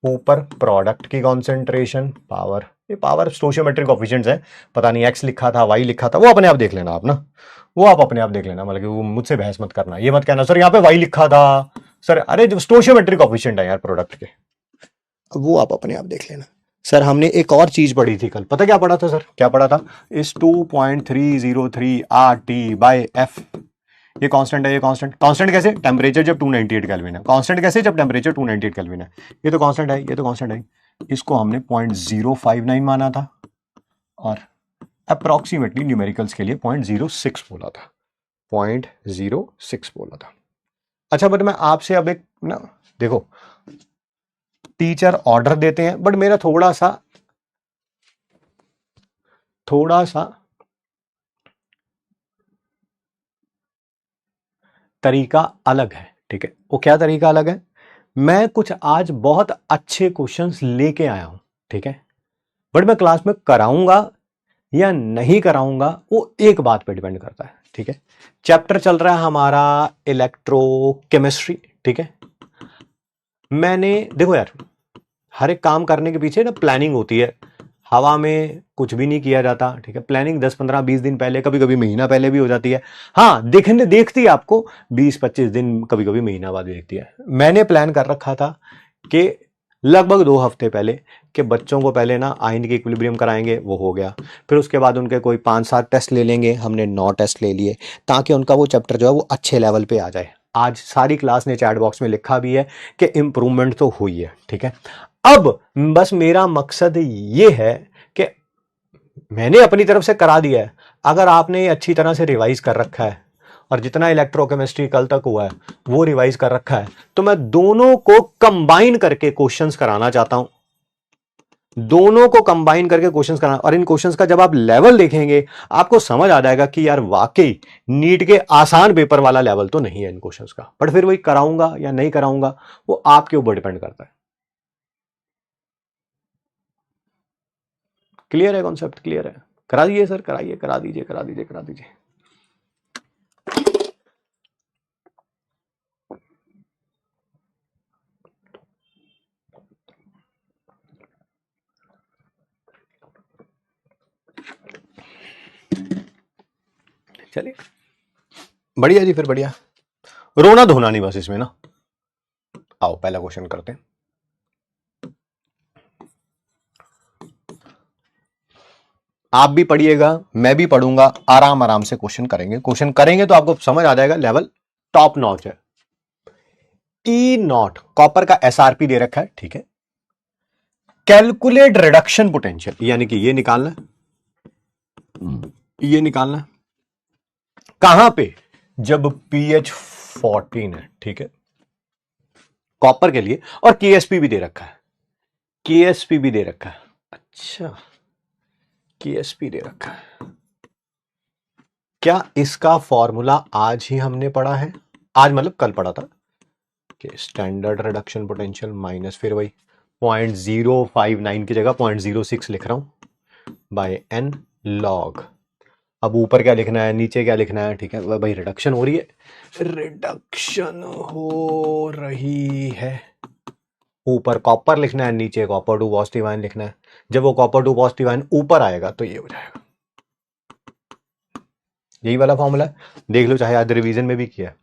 ऊपर प्रोडक्ट की कॉन्सेंट्रेशन, पावर, ये पावर स्टोशियोमेट्रिक कोफिशिएंट्स है, पता नहीं एक्स लिखा था वाई लिखा था, वो अपने आप देख लेना आप ना, वो आप अपने आप देख लेना, मतलब कि वो मुझसे बहस मत करना, ये मत कहना सर यहाँ पे वाई लिखा था सर, अरे जो स्टोशियोमेट्रिक कोफिशिएंट है यार प्रोडक्ट के, वो आप अपने आप देख लेना। सर हमने एक और चीज पढ़ी थी कल, पता क्या पढ़ा था सर, क्या पढ़ा था, इस 2.303 आर टी बाई एफ, ये कांस्टेंट है, ये कांस्टेंट, कांस्टेंट कैसे, टेम्परेचर जब 298 केल्विन है, कांस्टेंट कैसे, जब टेम्परेचर 298 केल्विन है, ये तो कांस्टेंट है, ये तो कांस्टेंट है। इसको हमने 0.059 माना था, और अप्रोक्सीमेटली न्यूमेरिकल्स के लिए 0.06 बोला था, 0.06 बोला था। अच्छा बट मैं आपसे अब एक ना, देखो टीचर ऑर्डर देते हैं, बट मेरा थोड़ा सा तरीका अलग है। ठीक है, वो क्या तरीका अलग है, मैं कुछ आज बहुत अच्छे क्वेश्चंस लेके आया हूं, ठीक है, बट मैं क्लास में कराऊंगा या नहीं कराऊंगा वो एक बात पे डिपेंड करता है। ठीक है, चैप्टर चल रहा है हमारा इलेक्ट्रोकेमिस्ट्री। ठीक है, मैंने देखो यार, हर एक काम करने के पीछे ना प्लानिंग होती है, हवा में कुछ भी नहीं किया जाता, ठीक है। प्लानिंग 10 15 20 दिन पहले, कभी कभी महीना पहले भी हो जाती है। हाँ, देखती है आपको 20 25 दिन, कभी कभी महीना बाद भी देखती है। मैंने प्लान कर रखा था कि लगभग 2 हफ्ते पहले कि बच्चों को पहले ना आयन की इक्विलिब्रियम कराएंगे, वो हो गया। फिर उसके बाद उनके कोई 5-7 टेस्ट ले लेंगे, हमने 9 टेस्ट ले लिए, ताकि उनका वो चैप्टर जो है वो अच्छे लेवल पे आ जाए। आज सारी क्लास ने चैट बॉक्स में लिखा भी है कि इंप्रूवमेंट तो हुई है, ठीक है। अब बस मेरा मकसद ये है कि मैंने अपनी तरफ से करा दिया है, अगर आपने अच्छी तरह से रिवाइज कर रखा है और जितना इलेक्ट्रोकेमिस्ट्री कल तक हुआ है वो रिवाइज कर रखा है, तो मैं दोनों को कंबाइन करके क्वेश्चंस कराना चाहता हूं। दोनों को कंबाइन करके क्वेश्चंस कराना, और इन क्वेश्चंस का जब आप लेवल देखेंगे आपको समझ आ जाएगा कि यार वाकई नीट के आसान पेपर वाला लेवल तो नहीं है इन क्वेश्चंस का। बट फिर वही कराऊंगा या नहीं कराऊंगा वो आपके ऊपर डिपेंड करता है। क्लियर है? कॉन्सेप्ट क्लियर है? करा दीजिए सर, कराइए, करा दीजिए, करा दीजिए, करा दीजिए। चलिए, बढ़िया जी, फिर बढ़िया। रोना धोना नहीं बस इसमें ना। आओ पहला क्वेश्चन करते हैं। आप भी पढ़िएगा, मैं भी पढ़ूंगा, आराम आराम से क्वेश्चन करेंगे। क्वेश्चन करेंगे तो आपको समझ आ जाएगा, लेवल टॉप नॉच है। ई नॉट कॉपर का एसआरपी दे रखा है, ठीक है। कैलकुलेट रिडक्शन पोटेंशियल, यानी कि ये निकालना है, ये निकालना है कहां पे, जब पीएच 14 है, ठीक है, कॉपर के लिए। और केएसपी भी दे रखा है, केएसपी भी दे रखा है। अच्छा, केएसपी दे रखा है। क्या इसका फॉर्मूला आज ही हमने पढ़ा है? आज मतलब कल पढ़ा था कि स्टैंडर्ड रिडक्शन पोटेंशियल माइनस, फिर वही 0.059 की जगह 0.06 लिख रहा हूं बाय एन लॉग। अब ऊपर क्या लिखना है, नीचे क्या लिखना है, ठीक है भाई, रिडक्शन हो रही है, रिडक्शन हो रही है। ऊपर कॉपर लिखना है, नीचे कॉपर टू पॉजिटिव आयन लिखना है। जब वो कॉपर टू पॉजिटिव आयन ऊपर आएगा तो ये हो जाएगा, यही वाला फॉर्मूला है। देख लो, चाहे आज रिवीजन में भी किया है,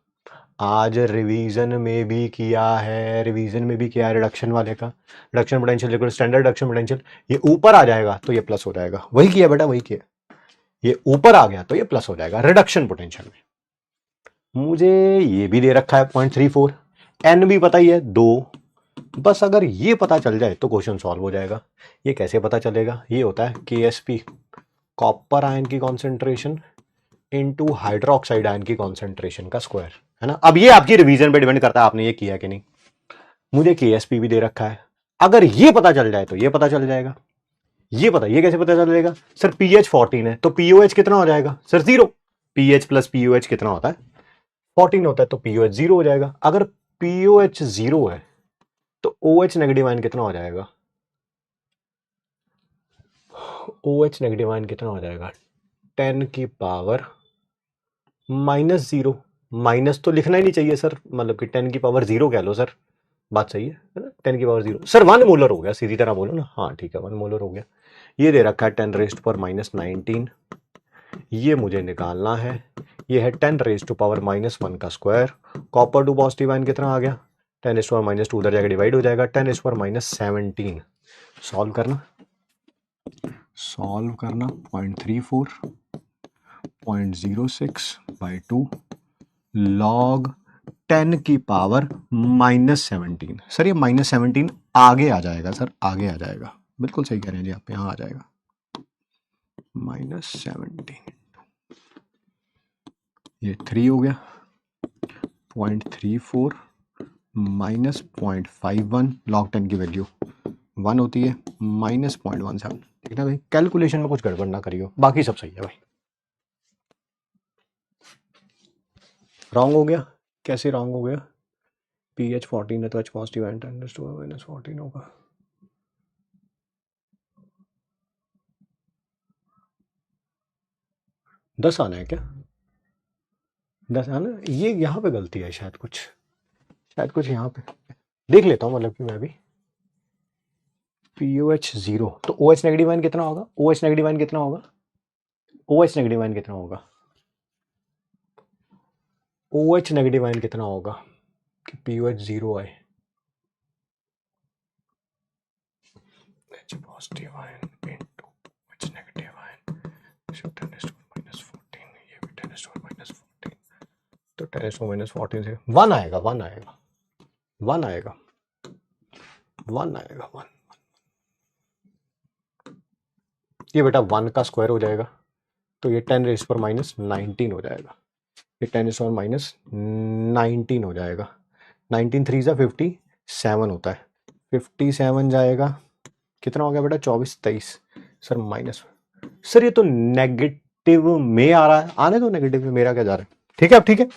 आज रिवीजन में भी किया है, रिवीजन में भी किया है रिडक्शन वाले का। Reduction potential liquid standard reduction potential, ये ऊपर आ जाएगा तो ये प्लस हो जाएगा। वही किया बेटा, वही किया। ये ऊपर आ गया तो ये प्लस हो जाएगा रिडक्शन पोटेंशियल में। मुझे ये भी दे रखा है 0.34, एन भी पता ही है 2। बस अगर ये पता चल जाए तो क्वेश्चन सॉल्व हो जाएगा। ये कैसे पता चलेगा? ये होता है केएसपी, कॉपर आयन की कॉन्सेंट्रेशन इनटू हाइड्रोक्साइड आयन की कॉन्सेंट्रेशन का स्क्वायर, है ना। अब ये आपकी रिवीजन पे डिपेंड करता है आपने ये किया कि नहीं। मुझे केएसपी भी दे रखा है, अगर ये पता चल जाए तो ये पता चल जाएगा। ये कैसे पता चलेगा सर? पीएच 14 है तो पीओएच कितना हो जाएगा सर? 0। पीएच प्लस पीओएच कितना होता है? 14 होता है, तो पीओएच 0 हो जाएगा। अगर पीओएच 0 है तो ओएच नेगेटिव आयन कितना हो जाएगा? ओएच नेगेटिव आयन कितना हो जाएगा? 10 की पावर -0। माइनस तो लिखना ही नहीं चाहिए सर, मतलब कि 10 की पावर 0 कह लो सर, बात सही है ना। 10 की पावर 0 सर 1 मोलर हो गया, सीधी तरह बोलो ना। हाँ ठीक है, 1 मोलर हो गया। ये दे रखा है 10 रेस्ट पर -19, ये मुझे निकालना है। ये है 10 रेस्ट टू पावर -1 का square. Copper to positive ion कितना आ गया? 10 रेस्ट पर -2 उधर जाकर डिवाइड हो जाएगा, 10 रेस्ट पर -17। सॉल्व करना, सॉल्व करना 0.34 0.06/2 लॉग 10 की पावर -17। सर ये -17 आगे आ जाएगा सर, आगे आ जाएगा, बिल्कुल सही कह रहे हैं जी आप, यहां आ जाएगा -17। ये 3 हो गया, 0.34 -0.51, लॉग 10 की वैल्यू 1 होती है, -0.17। ठीक है भाई, कैलकुलेशन में कुछ गड़बड़ ना करियो, बाकी सब सही है भाई। रॉन्ग हो गया? कैसे रॉन्ग हो गया? पीएच 14 है तो एच पॉजिटिव एंड -14 होगा। दस आना है क्या? 10 आना, ये यहाँ पे गलती है शायद कुछ, यहाँ पे देख लेता हूँ, मतलब कि मैं भी POH 0, तो OH नेगेटिव आयन कितना होगा? OH नेगेटिव आयन कितना होगा? OH नेगेटिव आयन कितना होगा? OH नेगेटिव आयन कितना होगा कि POH 0 आए? H positive ion into OH negative ion, 10⁻14, ये भी 10⁻14, तो 10⁻14 से 1 आएगा, 1 आएगा, 1 आएगा, 1 आएगा, 1। ये बेटा 1 का स्क्वायर हो जाएगा, तो ये 10⁻⁻19 हो जाएगा, ये 10⁻⁻19 हो जाएगा। 19 3 सा 57 होता है, 57 जाएगा, कितना हो गया बेटा? 24 23। सर माइनस, सर ये तो नेगेटिव में आ रहा है, आने दो नेगेटिव में, मेरा क्या जा रहा है? ठीक है, अब ठीक है,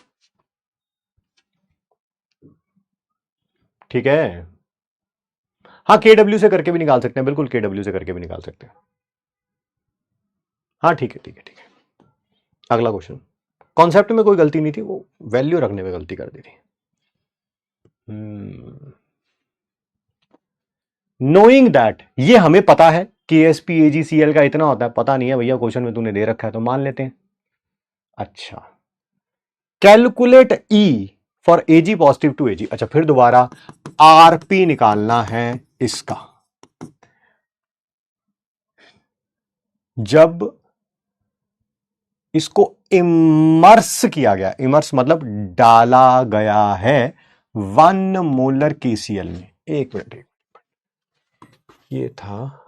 ठीक है। हाँ, KW से करके भी निकाल सकते हैं, बिल्कुल KW से करके भी निकाल सकते हैं। हाँ ठीक है, ठीक है, ठीक है। अगला क्वेश्चन, कॉन्सेप्ट में कोई गलती नहीं थी, वो वैल्यू रखने में गलती कर दी थी। नोइंग दैट, ये हमें पता है कि KSPAgCl का इतना होता है, पता नहीं है भैया, क्वेश्चन में तूने दे रखा है तो मान लेते हैं। अच्छा, calculate E for Ag positive to Ag। अच्छा, फिर दोबारा Rp निकालना है इसका। जब इसको इमर्स किया गया, इमर्स मतलब डाला गया है 1 मोलर KCl में, एक मिनट, ये था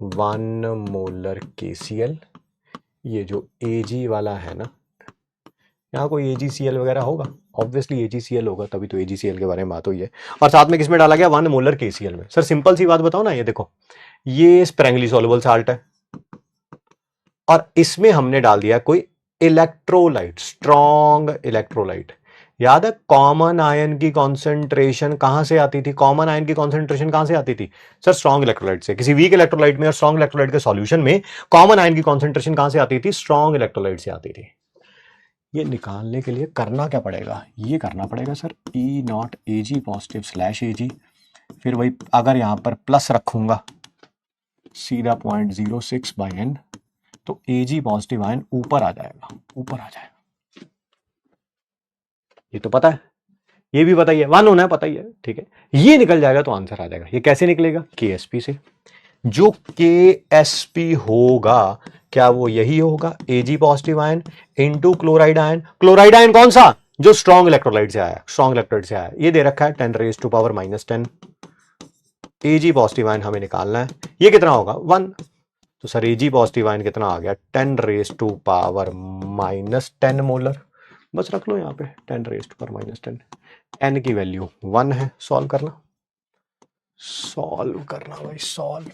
1 मोलर KCl, ये जो Ag वाला है ना, यहाँ कोई AgCl वगैरह होगा, ऑब्वियसली AgCl होगा, तभी तो AgCl के बारे में बात हुई है। और साथ में किसमें डाला गया? 1 मोलर KCl में। सर सिंपल सी बात बताओ ना, ये देखो, ये स्प्रेंगली सॉल्युबल साल्ट है और इसमें हमने डाल दिया कोई इलेक्ट्रोलाइट, स्ट्रॉन्ग इलेक्ट्रोलाइट। याद है कॉमन आयन की कॉन्सेंट्रेशन कहां से आती थी? कॉमन आयन की कॉन्सेंट्रेशन कहां से आती थी? सर स्ट्रॉन्ग इलेक्ट्रोलाइट से। किसी वीक इलेक्ट्रोलाइट में और स्ट्रॉन्ग इलेक्ट्रोलाइट के सॉल्यूशन में कॉमन आयन की कॉन्सेंट्रेशन कहां से आती थी? स्ट्रॉन्ग इलेक्ट्रोलाइट से आती थी। ये निकालने के लिए करना क्या पड़ेगा? ये करना पड़ेगा sir E0 Ag positive slash Ag, फिर वही अगर यहां पर प्लस रखूंगा सीधा 0.06/n, तो Ag पॉजिटिव आयन ऊपर आ जाएगा, ऊपर आ जाएगा। ये तो पता है, ये भी पता ही है, 1 होना है, पता ही है, ठीक है। ये निकल जाएगा तो आंसर आ जाएगा। ये कैसे निकलेगा? KSP से। जो KSP होगा क्या वो यही होगा? Ag positive ion into chloride ion. Chloride ion कौन सा? जो स्ट्रॉन्ग इलेक्ट्रोलाइट से आया, स्ट्रॉन्ग इलेक्ट्रोलाइट से आया। ये दे रखा है 10⁻⁻10। Ag पॉजिटिव आयन हमें निकालना है, ये कितना होगा? 1। तो सर Ag पॉजिटिव आयन कितना आ गया? 10⁻⁻10 मोलर। बस रख लो यहाँ पे 10⁻⁻10। n की वैल्यू 1 है। सॉल्व करना, सॉल्व करना भाई, सॉल्व।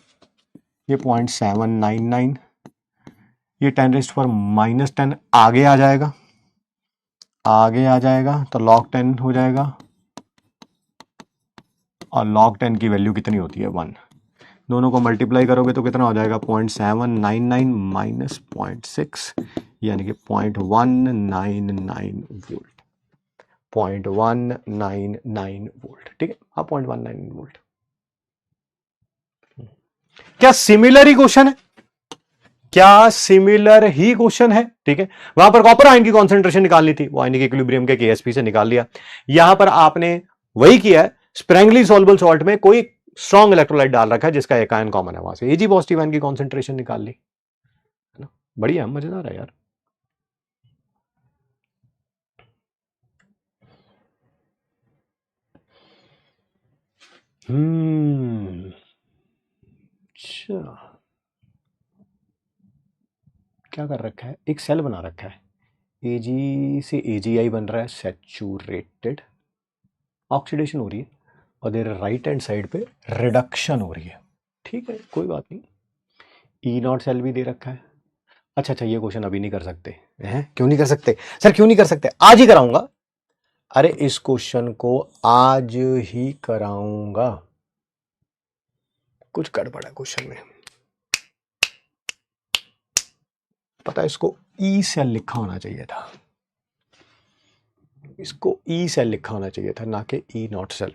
ये 0.799, ये 10⁻⁻10 आगे आ जाएगा, आगे आ जाएगा तो log 10 हो जाएगा, और log 10 की वैल्यू कितनी होती है? 1। दोनों को मल्टीप्लाई करोगे तो कितना हो जाएगा? 0.799 माइनस 0.6, यानी कि 0.199 वोल्ट, 0.199 वोल्ट, ठीक है। हाँ 0.199 वोल्ट। क्या सिमिलर ही क्वेश्चन है? क्या सिमिलर ही क्वेश्चन है? ठीक है, वहां पर कॉपर आयन की कॉन्सेंट्रेशन निकालनी थी, वो आयनिक इक्विलिब्रियम के KSP से निकाल लिया। यहां पर आपने वही किया है, स्प्रेंगली सॉल्युबल सॉल्ट में कोई स्ट्रॉन्ग इलेक्ट्रोलाइट डाल रखा है जिसका एक आयन कॉमन है, वहां से Ag पॉजिटिव आयन की कॉन्सेंट्रेशन निकाल ली, है ना। बढ़िया, मजेदार है यार। अच्छा, क्या कर रखा है? एक सेल बना रखा है, Ag से AgI बन रहा है, सैचुरेटेड, ऑक्सीडेशन हो रही है, और देर राइट हैंड साइड पे रिडक्शन हो रही है, ठीक है, कोई बात नहीं। E0 सेल भी दे रखा है। अच्छा अच्छा, ये क्वेश्चन अभी नहीं कर सकते हैं? क्यों नहीं कर सकते सर? क्यों नहीं कर सकते? आज ही कराऊंगा। अरे इस क्वेश्चन को आज ही कराऊंगा, कुछ गड़बड़ है क्वेश्चन में, पता है। इसको ई सेल लिखा होना चाहिए था, इसको ई सेल लिखा होना चाहिए था, ना कि E0 सेल।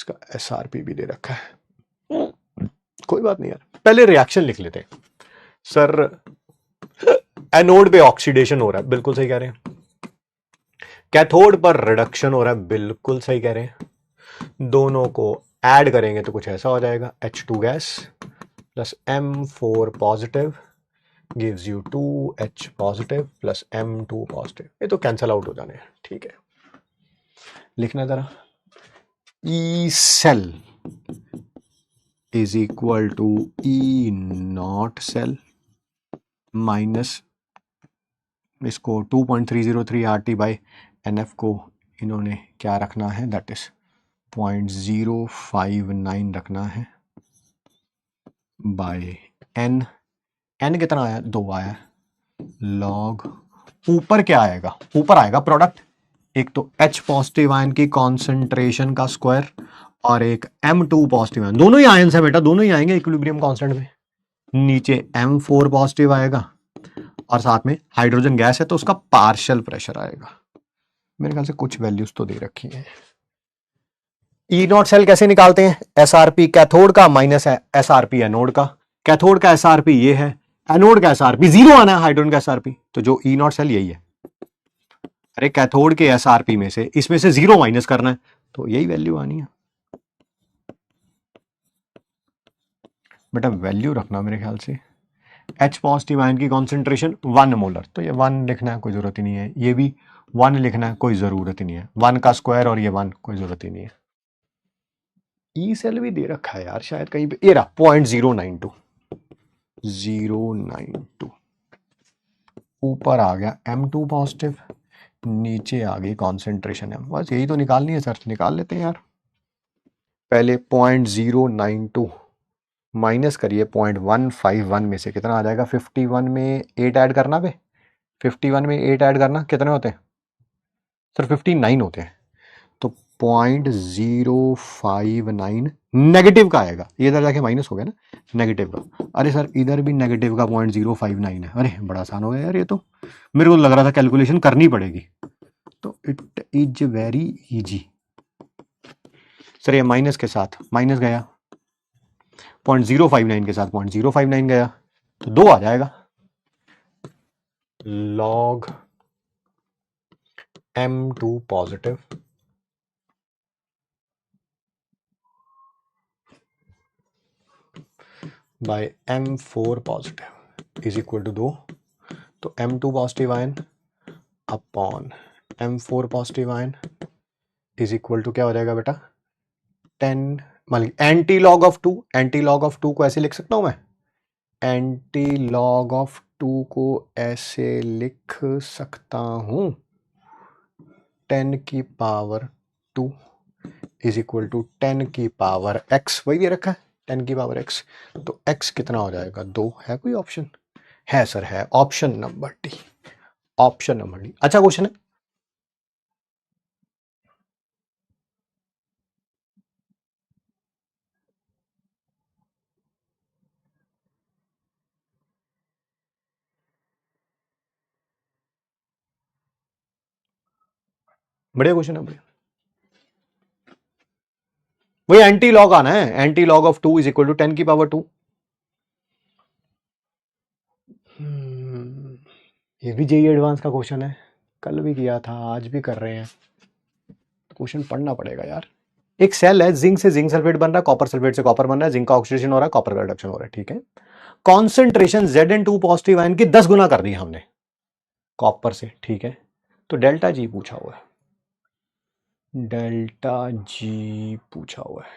इसका SRP भी दे रखा है, कोई बात नहीं यार, पहले रिएक्शन लिख लेते हैं। सर एनोड पे ऑक्सीडेशन हो रहा है, बिल्कुल सही कह रहे हैं। कैथोड पर रिडक्शन हो रहा है, बिल्कुल सही कह रहे हैं। दोनों को ऐड करेंगे तो कुछ ऐसा हो जाएगा, H2 gas plus M4 positive gives you 2H positive plus M2 positive. ये तो कैंसल आउट हो जाने हैं, ठीक है। लिखना जरा, E cell is equal to E not cell minus, इसको 2.303 RT बाई NF को इन्होंने क्या रखना है, दैट इज 0.059 रखना है बाय N। N कितना आया, 2 आया, लॉग ऊपर क्या आएगा, ऊपर आएगा प्रोडक्ट, एक तो H पॉजिटिव आयन की कॉन्सेंट्रेशन का स्क्वायर और एक M2 पॉजिटिव आयन, दोनों ही आयन है बेटा, दोनों ही आएंगे इक्विलिब्रियम कांस्टेंट में। नीचे M4 पॉजिटिव आएगा और साथ में हाइड्रोजन गैस है तो उसका पार्शियल प्रेशर आएगा। मेरे ख्याल से कुछ वैल्यूज तो दे रखी हैं। ई नॉट सेल कैसे निकालते हैं, SRP कैथोड का माइनस है SRP एनोड का, कैथोड का SRP ये है, एनोड का SRP 0 आना है, हाइड्रोजन का SRP, तो जो ई नॉट सेल यही है। अरे कैथोड के SRP में से इसमें से 0 माइनस करना है तो यही वैल्यू आनी है बेटा, वैल्यू रखना मेरे ख्याल से। H पॉजिटिव आयन की कॉन्सेंट्रेशन 1 मोलर, तो ये 1 लिखना है, कोई जरूरत ही नहीं है। ये भी 1 लिखना है, कोई जरूरत ही नहीं है। 1 का स्क्वायर और ये 1, कोई जरूरत ही नहीं है। ई सेल भी दे रखा है यार शायद कहीं पे, ये रहा 0.092 092, ऊपर आ गया M2 पॉजिटिव, नीचे आ गई कॉन्सेंट्रेशन है, बस यही तो निकालनी है सर, निकाल लेते हैं यार। पहले 0.092 माइनस करिए 0.151 में से कितना आ जाएगा, 51 में 8 ऐड करना पे, 51 में 8 ऐड करना कितने होते हैं सर, 59 होते हैं। तो 0.059 नेगेटिव का आएगा, ये इधर जाके माइनस हो गया ना नेगेटिव का। अरे सर इधर भी नेगेटिव का 0.059 है। अरे बड़ा आसान हो गया यार, ये तो मेरे को लग रहा था कैलकुलेशन करनी पड़ेगी। तो it is very easy sir. ये माइनस के साथ माइनस गया, 0.059 के साथ 0.059 गया, तो 2 आ जाएगा। log m2 positive by m4 positive is equal to 2। तो m2 positive ion upon m4 positive ion is equal to क्या हो जाएगा बेटा 10। मान antilog of 2, antilog of 2 को ऐसे लिख सकता हूं मैं, एंटी लॉग ऑफ 2 को ऐसे लिख सकता हूं 10 की पावर 2 इज इक्वल टू 10 की पावर x, वही दे रखा है 10 की पावर x। तो x कितना हो जाएगा 2। है कोई ऑप्शन? है सर, है option number D, option number D. अच्छा क्वेश्चन है। बढ़िया क्वेश्चन है, बढ़िया। वही एंटी लॉग आना है, antilog of 2 is equal to 10 की पावर 2। ये भी जेई एडवांस का क्वेश्चन है, कल भी किया था आज भी कर रहे हैं। क्वेश्चन पढ़ना पड़ेगा यार। एक सेल है, जिंक से जिंक सल्फेट बन रहा है, कॉपर सल्फेट से कॉपर बन रहा है, जिंक का ऑक्सीडेशन हो रहा है, कॉपर का रिडक्शन हो रहा है, ठीक है। कॉन्सेंट्रेशन Zn2 पॉजिटिव आयन की 10 गुना कर दी हमने कॉपर से, ठीक है। तो डेल्टा जी पूछा हुआ है, डेल्टा जी पूछा हुआ है,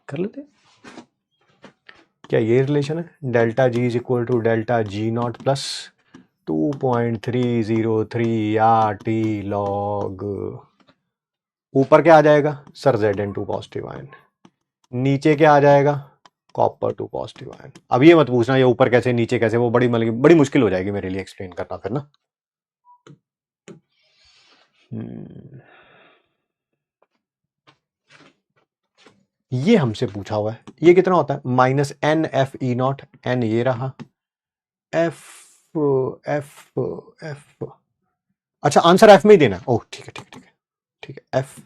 कर लेते। क्या ये रिलेशन है, delta G is equal to delta G not plus 2.303 R T log. ऊपर क्या आ जाएगा सर Zn2 पॉजिटिव आयन, नीचे क्या आ जाएगा कॉपर 2 पॉजिटिव आयन। अब ये मत पूछना ये ऊपर कैसे नीचे कैसे, वो बड़ी मुश्किल हो जाएगी मेरे लिए एक्सप्लेन करना फिर ना। ये हमसे पूछा हुआ है, ये कितना होता है -NFE0, n ये रहा, f f f। अच्छा आंसर f में ही देना है, ओह ठीक है ठीक है ठीक है ठीक है। f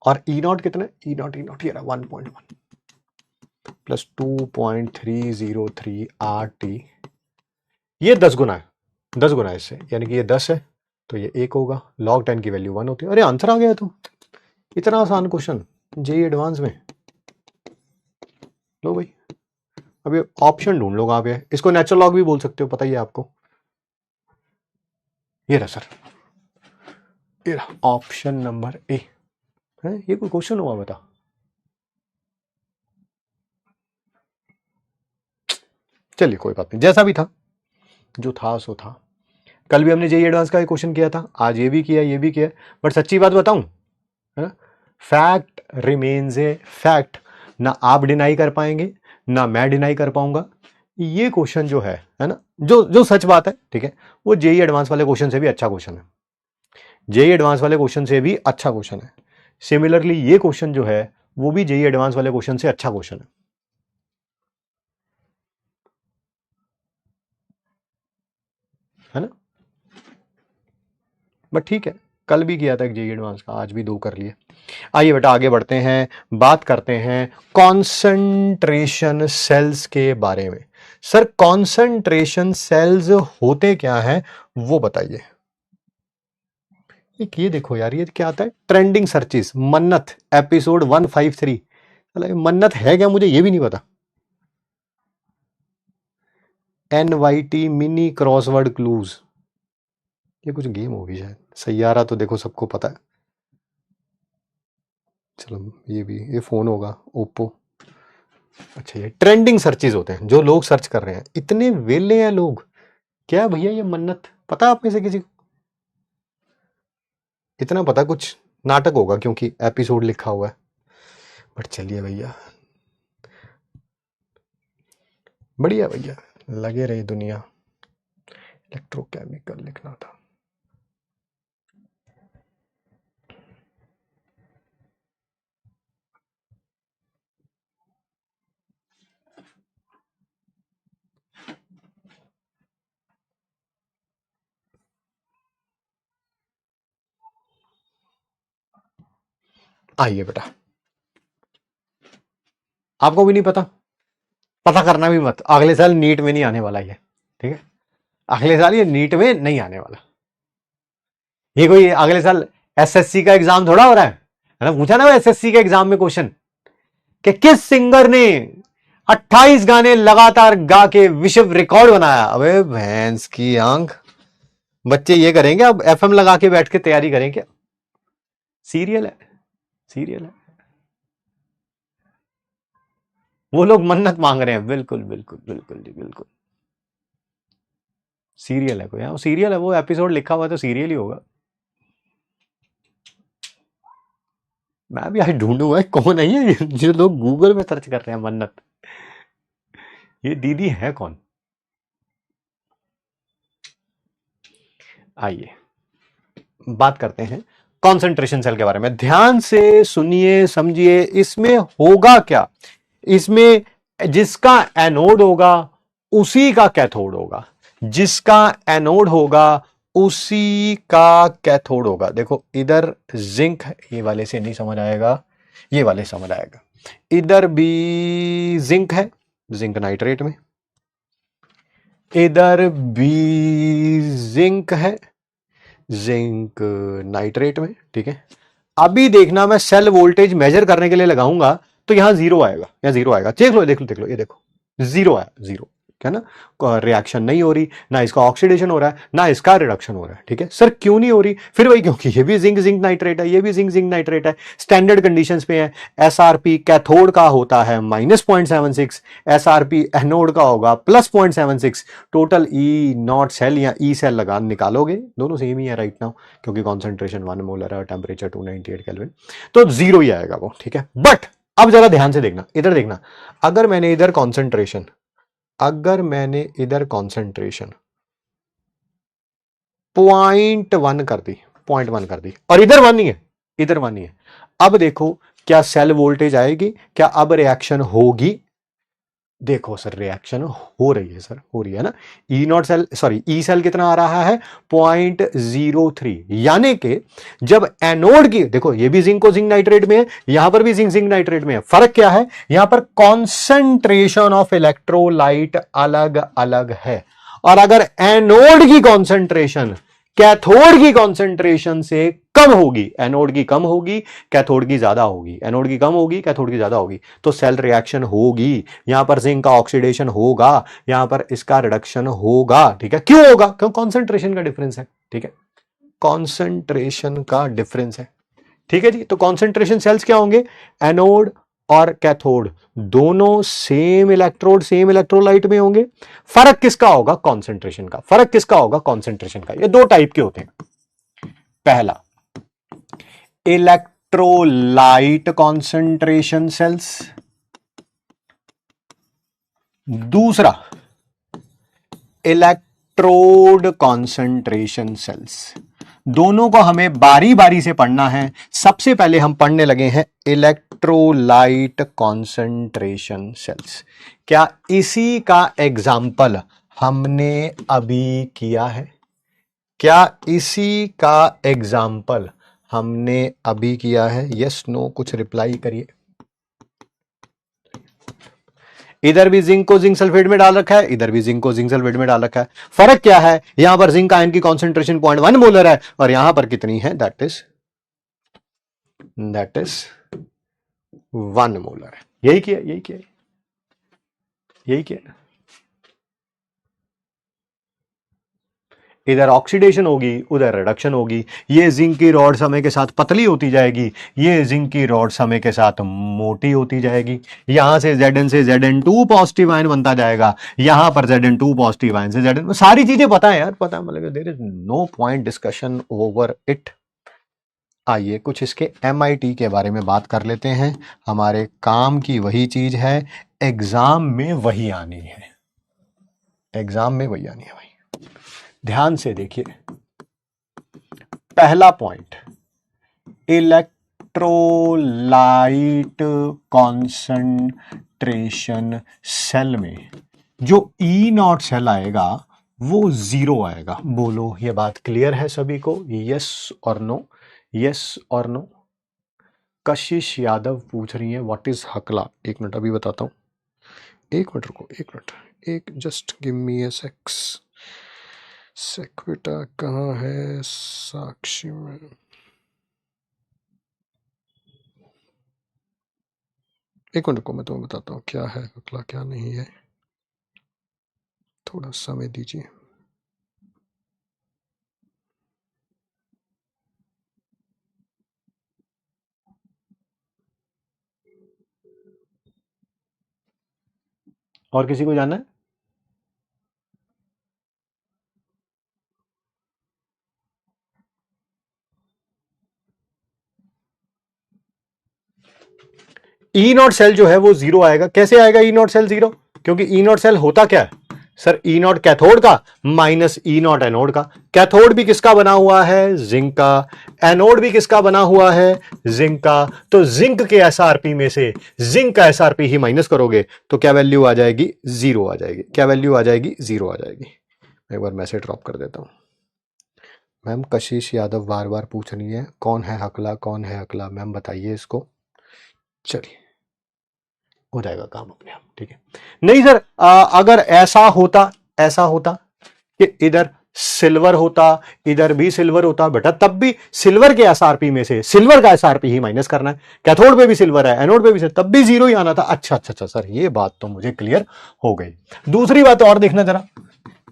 और E0 कितना, E0 ये रहा 1.1 प्लस 2.303 RT। ये 10 गुना है, 10 गुना है इससे, यानी कि ये 10 है तो ये 1 होगा, log 10 की वैल्यू 1 होती है। अरे आंसर आ गया तो, इतना आसान क्वेश्चन जेई एडवांस में। लो भाई, अब ये ऑप्शन ढूंढ लो कहां पे है, इसको नेचुरल लॉग भी बोल सकते हो, पता ही है आपको। ये रहा सर, ये रहा ऑप्शन नंबर ए है। ये कोई क्वेश्चन हुआ बता, चलिए कोई बात नहीं, जैसा भी था जो था सो था। कल भी हमने जेई एडवांस का क्वेश्चन किया था, आज ये भी किया ये भी किया, बट सच्ची बात बताऊं है ना, फैक्ट रिमेन्स ए फैक्ट। ना आप डिनाई कर पाएंगे ना मैं डिनाई कर पाऊंगा। ये क्वेश्चन जो है ना, जो जो सच बात है ठीक है, वो जेई एडवांस वाले क्वेश्चन से भी अच्छा क्वेश्चन है, जेई एडवांस वाले क्वेश्चन से भी अच्छा क्वेश्चन है। सिमिलरली ये क्वेश्चन जो है वो भी जेई एडवांस वाले क्वेश्चन से अच्छा क्वेश्चन है ना। बट ठीक है, कल भी किया था एक जेई एडवांस का, आज भी 2 कर लिए। आइए बेटा आगे बढ़ते हैं, बात करते हैं कॉन्सेंट्रेशन सेल्स के बारे में। सर कॉन्सेंट्रेशन सेल्स होते क्या हैं वो बताइए। एक ये देखो यार, ये क्या आता है ट्रेंडिंग सर्चिस, मन्नत एपिसोड 153। मन्नत है क्या मुझे ये भी नहीं पता। NYT मिनी क्रॉसवर्ड क्लूज, ये कुछ गेम होगी शायद। सैयारा तो देखो सबको पता है, चलो ये भी, ये फोन होगा ओप्पो। अच्छा ये ट्रेंडिंग सर्चेज होते हैं, जो लोग सर्च कर रहे हैं, इतने वेले हैं लोग। क्या भैया ये मन्नत पता आप में से किसी को? इतना पता कुछ नाटक होगा क्योंकि एपिसोड लिखा हुआ है, बट चलिए भैया, बढ़िया भैया, लगे रही दुनिया। इलेक्ट्रोकेमिकल लिखना था। आइए बेटा, आपको भी नहीं पता, पता करना भी मत, अगले साल नीट में नहीं आने वाला ये, ठीक है, अगले साल ये नीट में नहीं आने वाला। ये कोई अगले साल एसएससी का एग्जाम थोड़ा हो रहा है ना, पूछा ना एसएससी के एग्जाम में क्वेश्चन कि किस सिंगर ने 28 गाने लगातार गा के विश्व रिकॉर्ड बनाया। अबे भैंस की आंख, बच्चे ये करेंगे अब, एफएम लगा के बैठ के तैयारी करेंगे, सीरियल है, सीरियल है। वो लोग मन्नत मांग रहे हैं, बिल्कुल बिल्कुल बिल्कुल जी बिल्कुल, सीरियल है, कोई हाँ सीरियल है, वो एपिसोड लिखा हुआ तो सीरियल ही होगा। मैं भी आज ढूंढूंगा कौन है ये जो लोग गूगल में सर्च कर रहे हैं मन्नत, ये दीदी है कौन। आइए बात करते हैं कंसंट्रेशन सेल के बारे में, ध्यान से सुनिए समझिए, इसमें होगा क्या, इसमें जिसका एनोड होगा उसी का कैथोड होगा, जिसका एनोड होगा उसी का कैथोड होगा। देखो इधर जिंक, ये वाले से नहीं समझ आएगा, ये वाले समझ आएगा, इधर भी जिंक है, जिंक नाइट्रेट में, इधर भी जिंक है, जिंक नाइट्रेट में, ठीक है। अभी देखना, मैं सेल वोल्टेज मेजर करने के लिए लगाऊंगा तो यहां जीरो आएगा, यहां जीरो आएगा, देख लो देख लो देख लो, ये देखो जीरो आया, जीरो, है ना, रिएक्शन नहीं हो रही, ना इसका ऑक्सीडेशन हो रहा है ना इसका रिडक्शन हो रहा है, ठीक है। सर क्यों नहीं हो रही, फिर वही, क्योंकि ये भी जिंक जिंक नाइट्रेट है, ये भी जिंक जिंक नाइट्रेट है, स्टैंडर्ड कंडीशंस पे है। एसआरपी कैथोड का होता है -0.76, एसआरपी एनोड का होगा +0.76, टोटल ई नॉट सेल या ई सेल लगा निकालोगे, दोनों सेम ही है राइट नाउ, क्योंकि कॉन्सेंट्रेशन 1 मोलर है और टेम्परेचर 298 केल्विन, तो जीरो ही आएगा वो, ठीक है। बट अब जरा ध्यान से देखना, इधर देखना, अगर मैंने इधर कॉन्सेंट्रेशन, अगर मैंने इधर कॉन्सेंट्रेशन 0.1 कर दी, 0.1 कर दी, और इधर 1 ही है, इधर 1 ही है, अब देखो क्या सेल वोल्टेज आएगी, क्या अब रिएक्शन होगी। देखो सर रिएक्शन हो रही है सर, हो रही है ना, E not cell, sorry E cell कितना आ रहा है 0.03, यानी कि जब एनोड की, देखो ये भी जिंक को जिंक नाइट्रेट में है, यहां पर भी जिंक जिंक नाइट्रेट में है, फर्क क्या है, यहां पर कॉन्सेंट्रेशन ऑफ इलेक्ट्रोलाइट अलग अलग है, और अगर एनोड की कॉन्सेंट्रेशन कैथोड की कॉन्सेंट्रेशन से कम होगी, एनोड की कम होगी कैथोड की ज्यादा होगी, एनोड की कम होगी कैथोड की ज्यादा होगी, तो सेल रिएक्शन होगी, यहां पर जिंक का ऑक्सीडेशन होगा, यहां पर इसका रिडक्शन होगा, ठीक है। क्यों होगा, क्यों, कॉन्सेंट्रेशन का डिफरेंस है, ठीक है, कॉन्सेंट्रेशन का डिफरेंस है, ठीक है जी। तो कॉन्सेंट्रेशन सेल्स क्या होंगे, एनोड और कैथोड दोनों सेम इलेक्ट्रोड सेम इलेक्ट्रोलाइट में होंगे, फर्क किसका होगा, कॉन्सेंट्रेशन का, फर्क किसका होगा, कॉन्सेंट्रेशन का। ये दो टाइप के होते हैं, पहला इलेक्ट्रोलाइट कॉन्सेंट्रेशन सेल्स, दूसरा इलेक्ट्रोड कॉन्सेंट्रेशन सेल्स। दोनों को हमें बारी बारी से पढ़ना है। सबसे पहले हम पढ़ने लगे हैं इलेक्ट्रोलाइट कॉन्सेंट्रेशन सेल्स। क्या इसी का एग्जाम्पल हमने अभी किया है, क्या इसी का एग्जाम्पल हमने अभी किया है, यस नो कुछ रिप्लाई करिए। इधर भी जिंक को जिंक सल्फेट में डाल रखा है, इधर भी जिंक को जिंक सल्फेट में डाल रखा है, फर्क क्या है, यहां पर जिंक आयन की कॉन्सेंट्रेशन 0.1 मोलर है और यहां पर कितनी है, दैट इज 1 मोलर है। यही किया, यही किया, यही किया। इधर ऑक्सीडेशन होगी उधर रिडक्शन होगी, ये जिंक की रॉड समय के साथ पतली होती जाएगी, ये जिंक की रॉड समय के साथ मोटी होती जाएगी, यहां से Zn से Zn2 पॉजिटिव आयन बनता जाएगा, यहां पर Zn2 पॉजिटिव आयन से Zn, सारी चीजें पता है यार, पता है, मतलब there is no point discussion over it. आइए कुछ इसके MIT के बारे में बात कर लेते हैं, हमारे काम की वही चीज है, एग्जाम में वही आनी है, एग्जाम में वही आनी है भाई। ध्यान से देखिए, पहला पॉइंट, इलेक्ट्रोलाइट कॉन्सेंट्रेशन सेल में जो ई नॉट सेल आएगा वो जीरो आएगा। बोलो ये बात क्लियर है सभी को, यस और नो, यस और नो। कशिश यादव पूछ रही हैं व्हाट इज हकला। एक मिनट अभी बताता हूँ, एक मिनट रुको, एक मिनट, एक जस्ट गिव मी ए सेक बेटा, कहाँ है साक्षी में। एक मिनट रुको, मैं तुम्हें बताता हूँ क्या है हकला क्या नहीं है, थोड़ा समय दीजिए। और किसी को जानना है? ई नॉट सेल जो है वो जीरो आएगा। कैसे आएगा ई नॉट सेल जीरो? क्योंकि ई नॉट सेल होता क्या है सर, ई नॉट कैथोड का माइनस ई नॉट एनोड का। कैथोड भी किसका बना हुआ है? जिंक का। एनोड भी किसका बना हुआ है? जिंक का। तो जिंक के एसआरपी में से जिंक का एसआरपी ही माइनस करोगे तो क्या वैल्यू आ जाएगी? जीरो आ जाएगी। क्या वैल्यू आ जाएगी? जीरो आ जाएगी। एक बार मैसेज ड्रॉप कर देता हूं। मैम कशिश यादव बार बार पूछ रही है कौन है हकला, कौन है हकला, मैम बताइए इसको। चलिए हो जाएगा काम अपने आप, ठीक है। नहीं सर, अगर ऐसा होता कि इधर सिल्वर होता, इधर भी सिल्वर होता बेटा, तब भी सिल्वर के एसआरपी में से सिल्वर का एसआरपी ही माइनस करना है। कैथोड पे भी सिल्वर है, एनोड पे भी सिल्वर, तब भी जीरो ही आना था। अच्छा अच्छा अच्छा सर, ये बात तो मुझे क्लियर हो गई। दूसरी बात और देखना जरा,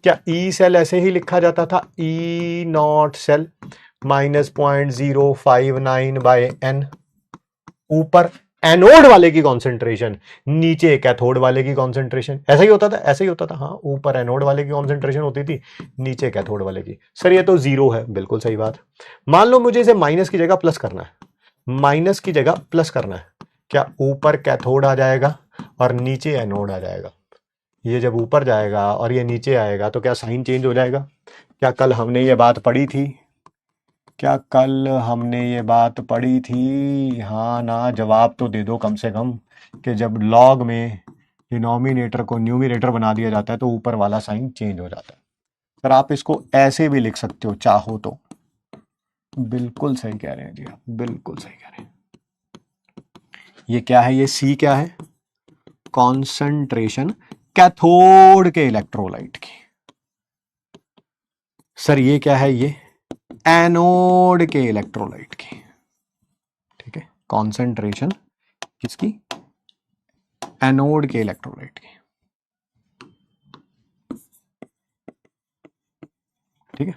क्या ई सेल ऐसे ही लिखा जाता था? E not cell minus 0.059 by n, ऊपर एनोड वाले की कॉन्सेंट्रेशन, नीचे कैथोड वाले की कॉन्सेंट्रेशन। ऐसा ही होता था, ऐसा ही होता था। हाँ, ऊपर एनोड वाले की कॉन्सेंट्रेशन होती थी, नीचे कैथोड वाले की। सर ये तो जीरो है, बिल्कुल सही बात। मान लो मुझे इसे माइनस की जगह प्लस करना है, माइनस की जगह प्लस करना है, क्या ऊपर कैथोड आ जाएगा और नीचे एनोड आ जाएगा? ये जब ऊपर जाएगा और ये नीचे आएगा तो क्या साइन चेंज हो जाएगा? क्या कल हमने ये बात पढ़ी थी? क्या कल हमने ये बात पढ़ी थी? हाँ ना, जवाब तो दे दो कम से कम, कि जब लॉग में डिनोमिनेटर को न्यूमिनेटर बना दिया जाता है तो ऊपर वाला साइन चेंज हो जाता है। सर आप इसको ऐसे भी लिख सकते हो चाहो तो। बिल्कुल सही कह रहे हैं जी आप, बिल्कुल सही कह रहे हैं। ये क्या है? ये सी क्या है? कॉन्सेंट्रेशन कैथोड के इलेक्ट्रोलाइट की। सर ये क्या है? ये एनोड के इलेक्ट्रोलाइट की। ठीक है, कॉन्सेंट्रेशन किसकी? एनोड के इलेक्ट्रोलाइट की। ठीक है,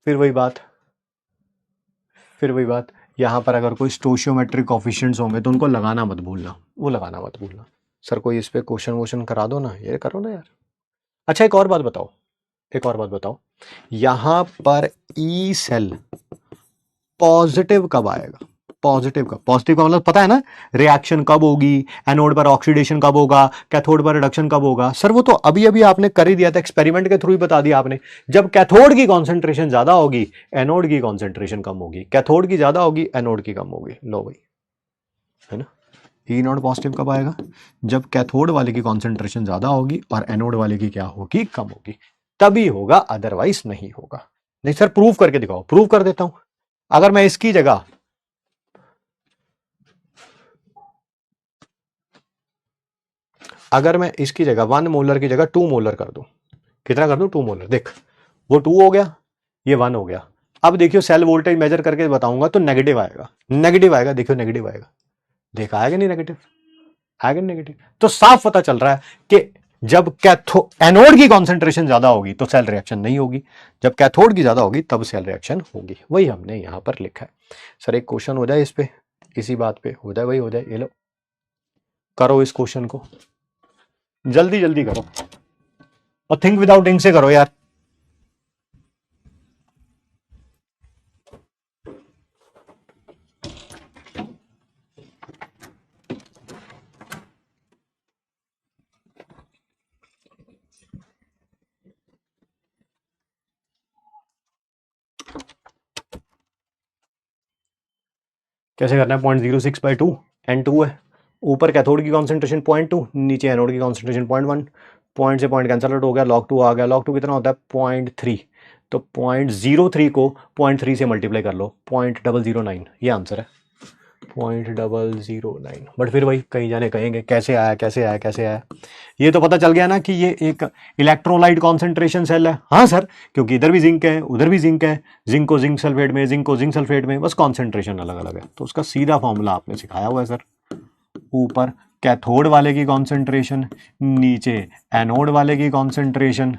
फिर वही बात, यहां पर अगर कोई स्टोशियोमेट्रिक कोफिशिएंट्स होंगे तो उनको लगाना मत भूलना, वो लगाना मत भूलना। सर कोई इस पे क्वेश्चन वोश्चन करा दो ना, ये करो ना यार। अच्छा एक और बात बताओ, यहां पर ई सेल पॉजिटिव कब आएगा? पॉजिटिव का मतलब पता है ना, रिएक्शन कब होगी, एनोड पर ऑक्सीडेशन कब होगा, कैथोड पर रिडक्शन कब होगा। सर वो तो अभी अभी आपने कर ही दिया था, एक्सपेरिमेंट के थ्रू ही बता दिया आपने। जब कैथोड की कॉन्सेंट्रेशन ज्यादा होगी, एनोड की कॉन्सेंट्रेशन कम होगी, कैथोड की ज्यादा होगी, एनोड की कम होगी। लो भाई, है ना। ई नॉट पॉजिटिव कब आएगा? जब कैथोड वाले की कॉन्सेंट्रेशन ज्यादा होगी और एनोड वाले की क्या होगी? कम होगी, तभी होगा, अदरवाइज नहीं होगा। नहीं सर प्रूव करके दिखाओ। प्रूव कर देता हूं। अगर मैं इसकी जगह वन मोलर की जगह 2 मोलर कर दूं, कितना कर दूं? 2 मोलर। देख वो 2 हो गया, ये 1 हो गया। अब देखियो सेल वोल्टेज मेजर करके बताऊंगा तो नेगेटिव आएगा, नेगेटिव आएगा। देखियो नेगेटिव आएगा, देखा आएगा नहीं? नेगेटिव आएगा, नेगेटिव। तो साफ पता चल रहा है कि जब एनोड की कॉन्सेंट्रेशन ज्यादा होगी तो सेल रिएक्शन नहीं होगी, जब कैथोड की ज्यादा होगी तब सेल रिएक्शन होगी। वही हमने यहां पर लिखा है। सर एक क्वेश्चन हो जाए इस पे, इसी बात पे हो जाए, वही हो जाए। ये लो करो इस क्वेश्चन को, जल्दी जल्दी करो और थिंक विदाउट इंक से करो यार। कैसे करना है? 0.06/2 N2 है, ऊपर कैथोड की कॉन्सेंट्रेशन 0.2, नीचे एनोड की कॉन्सेंट्रेशन 0.1। पॉइंट से पॉइंट कैंसल आउट हो गया, log 2 आ गया। log 2 कितना होता है? 0.3। तो 0.03 को 0.3 से मल्टीप्लाई कर लो, 0.009, ये आंसर है 0.009। बट फिर वही कहीं जाने कहेंगे कैसे आया कैसे आया कैसे आया। ये तो पता चल गया ना कि ये एक इलेक्ट्रोलाइट कॉन्सेंट्रेशन सेल है। हाँ सर, क्योंकि इधर भी जिंक है उधर भी जिंक है, जिंक को जिंक सल्फेट में, जिंक को जिंक सल्फेट में, बस कॉन्सेंट्रेशन अलग अलग है। तो उसका सीधा फॉर्मूला आपने सिखाया हुआ है सर। ऊपर कैथोड वाले की कॉन्सेंट्रेशन, नीचे एनोड वाले की कॉन्सेंट्रेशन,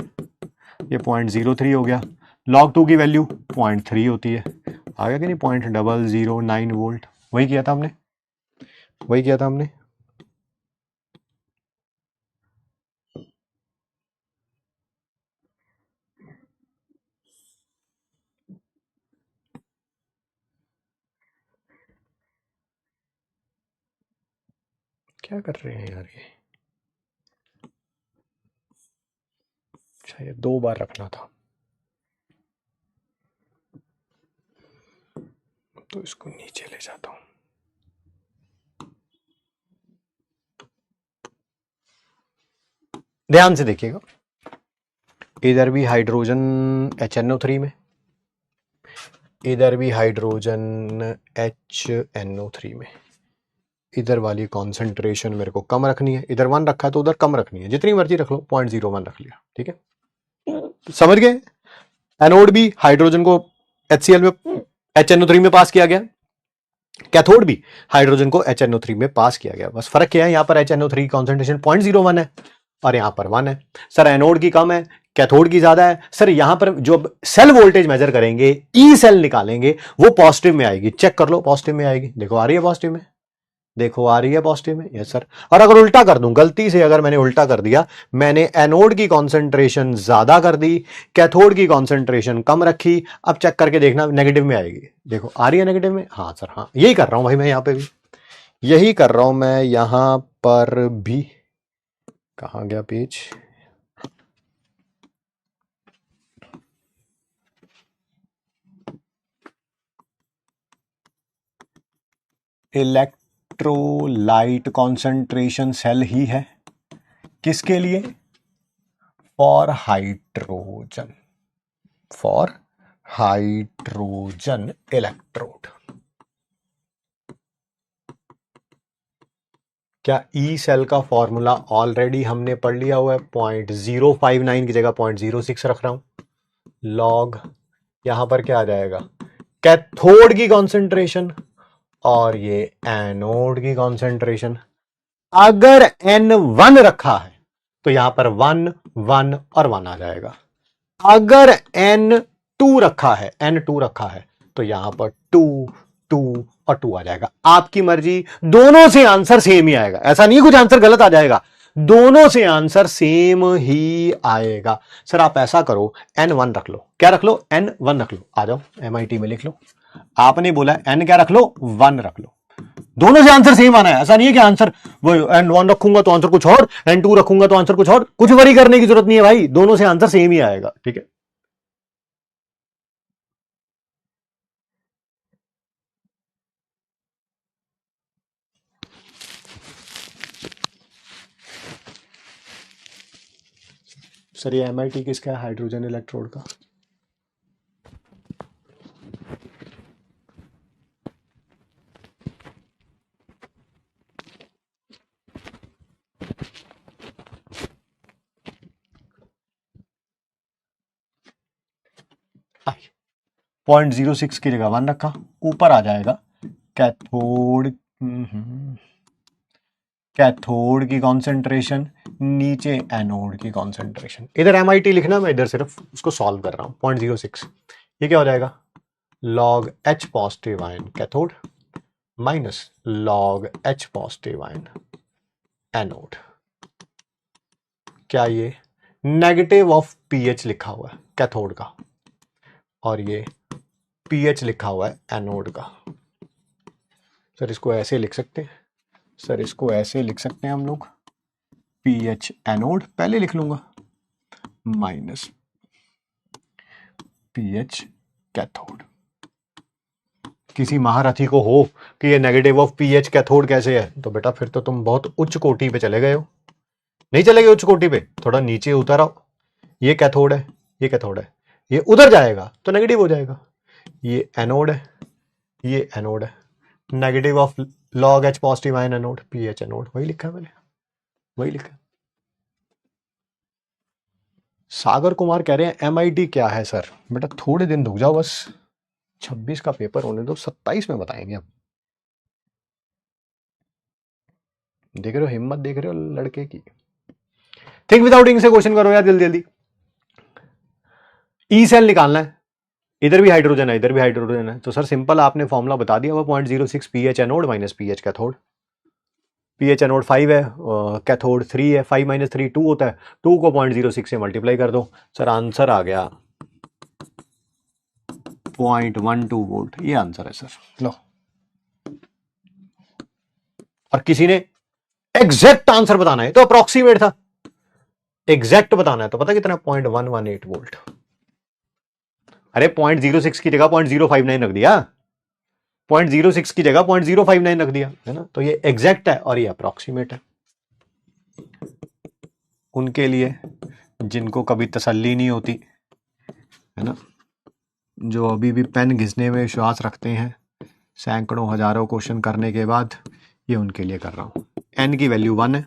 ये 0.03 हो गया। log 2 की वैल्यू 0.3 होती है, आ गया कि नहीं, 0.009 वोल्ट। वही किया था हमने, वही किया था हमने। क्या कर रहे हैं यार ये? अच्छा, ये 2 बार रखना था, तो इसको नीचे ले जाता हूं। ध्यान से देखिएगा, इधर भी हाइड्रोजन HNO3 में, इधर भी हाइड्रोजन HNO3 में। इधर वाली कॉन्सेंट्रेशन मेरे को कम रखनी है, इधर 1 रखा है तो उधर कम रखनी है, जितनी मर्जी रख लो, 0.01 रख लिया, ठीक है, समझ गए। एनोड भी हाइड्रोजन को HCl में HNO3 में पास किया गया, कैथोड भी हाइड्रोजन को HNO3 में पास किया गया। बस फर्क क्या है, यहां पर HNO3 कॉन्सेंट्रेशन 0.01 है और यहां पर 1 है। सर एनोड की कम है, कैथोड की ज्यादा है। सर यहां पर जो सेल वोल्टेज मेजर करेंगे, ई सेल निकालेंगे, वो पॉजिटिव में आएगी, चेक कर लो, पॉजिटिव में आएगी। देखो आ रही है पॉजिटिव में, देखो आ रही है पॉजिटिव में, यस सर। और अगर उल्टा कर दूं, गलती से अगर मैंने उल्टा कर दिया, मैंने एनोड की कॉन्सेंट्रेशन ज्यादा कर दी, कैथोड की कॉन्सेंट्रेशन कम रखी, अब चेक करके देखना नेगेटिव में आएगी। देखो आ रही है नेगेटिव में, हाँ सर हाँ, यही कर रहा हूं भाई मैं यहां पे भी, यही कर रहा हूं मैं यहां पर भी। कहां गया पेज? इलेक्ट्रोलाइट कॉन्सेंट्रेशन सेल ही है, किसके लिए? For hydrogen, for hydrogen electrode. क्या ई सेल का फॉर्मूला ऑलरेडी हमने पढ़ लिया हुआ है? 0.059 की जगह 0.06 रख रहा हूं। लॉग यहां पर क्या आ जाएगा, कैथोड की कॉन्सेंट्रेशन और ये एनोड की कॉन्सेंट्रेशन। अगर N1 रखा है तो यहां पर 1 1 और 1 आ जाएगा। अगर N2 रखा है, N2 रखा है तो यहां पर 2 2 और 2 आ जाएगा। आपकी मर्जी, दोनों से आंसर सेम ही आएगा, ऐसा नहीं कुछ आंसर गलत आ जाएगा, दोनों से आंसर सेम ही आएगा। सर आप ऐसा करो, N1 रख लो। क्या रख लो? N1 रख लो। आ जाओ MIT में लिख लो, आपने बोला N क्या रख लो? 1 रख लो। दोनों से आंसर सेम आना है, ऐसा नहीं है कि आंसर वो N1 रखूंगा तो आंसर कुछ और, N2 रखूंगा तो आंसर कुछ और। कुछ वरी करने की जरूरत नहीं है भाई, दोनों से आंसर सेम ही आएगा, ठीक है। सर ये MIT किसका है? हाइड्रोजन इलेक्ट्रोड का। आई 0.06 की जगह 1 रखा, ऊपर आ जाएगा कैथोड, कैथोड की कॉन्सेंट्रेशन, नीचे एनोड की कॉन्सेंट्रेशन। इधर MIT लिखना, मैं इधर सिर्फ उसको सॉल्व कर रहा हूं। 0.06 ये क्या हो जाएगा? log H positive ion cathode minus log H positive ion anode. क्या ये नेगेटिव ऑफ pH लिखा हुआ है कैथोड का, और ये pH लिखा हुआ है एनोड का। सर इसको ऐसे लिख सकते हैं, सर इसको ऐसे लिख सकते हैं हम लोग, pH एनोड पहले लिख लूंगा, माइनस pH कैथोड। किसी महारथी को हो कि ये नेगेटिव ऑफ pH कैथोड कैसे है, तो बेटा फिर तो तुम बहुत उच्च कोटि पे चले गए हो। नहीं चले गए उच्च कोटि पे, थोड़ा नीचे उतर आओ। ये कैथोड है, ये कैथोड है, ये उधर जाएगा तो नेगेटिव हो जाएगा। ये एनोड है, ये एनोड है, negative of log H positive ion anode, P H anode, वही लिखा है मैंने, वही लिखा है। सागर कुमार कह रहे हैं MIT क्या है सर? बेटा थोड़े दिन रुक जाओ, बस 26 का पेपर होने दो, 27 में बताएंगे हम। देख रहे हो हिम्मत, देख रहे हो लड़के की। थिंक विदाउट इंक से क्वेश्चन करो यार जल्दी जल्दी। ई सेल निकालना है, इधर भी हाइड्रोजन है, इधर भी हाइड्रोजन है, तो सर सिंपल आपने फॉर्मूला बता दिया, वो 0.06 pH anode minus pH cathode. PH anode 5 है, कैथोड 3 है, 5 - 3 2 होता है, 2 को 0.06 से मल्टीप्लाई कर दो, सर आंसर आ गया 0.12 वोल्ट, ये आंसर है सर। लो, और किसी ने एग्जैक्ट आंसर बताना है, तो अप्रोक्सीमेट था, एग्जैक्ट बताना है तो पता कितना, 0.118 वोल्ट। अरे 0.06 की जगह 0.059 रख दिया, 0.06 की जगह 0.059 रख दिया, है ना। तो ये एग्जैक्ट है और ये अप्रोक्सीमेट है। उनके लिए जिनको कभी तसल्ली नहीं होती, है ना, जो अभी भी पेन घिसने में विश्वास रखते हैं सैकड़ों हजारों क्वेश्चन करने के बाद, ये उनके लिए कर रहा हूं। एन की वैल्यू 1 है,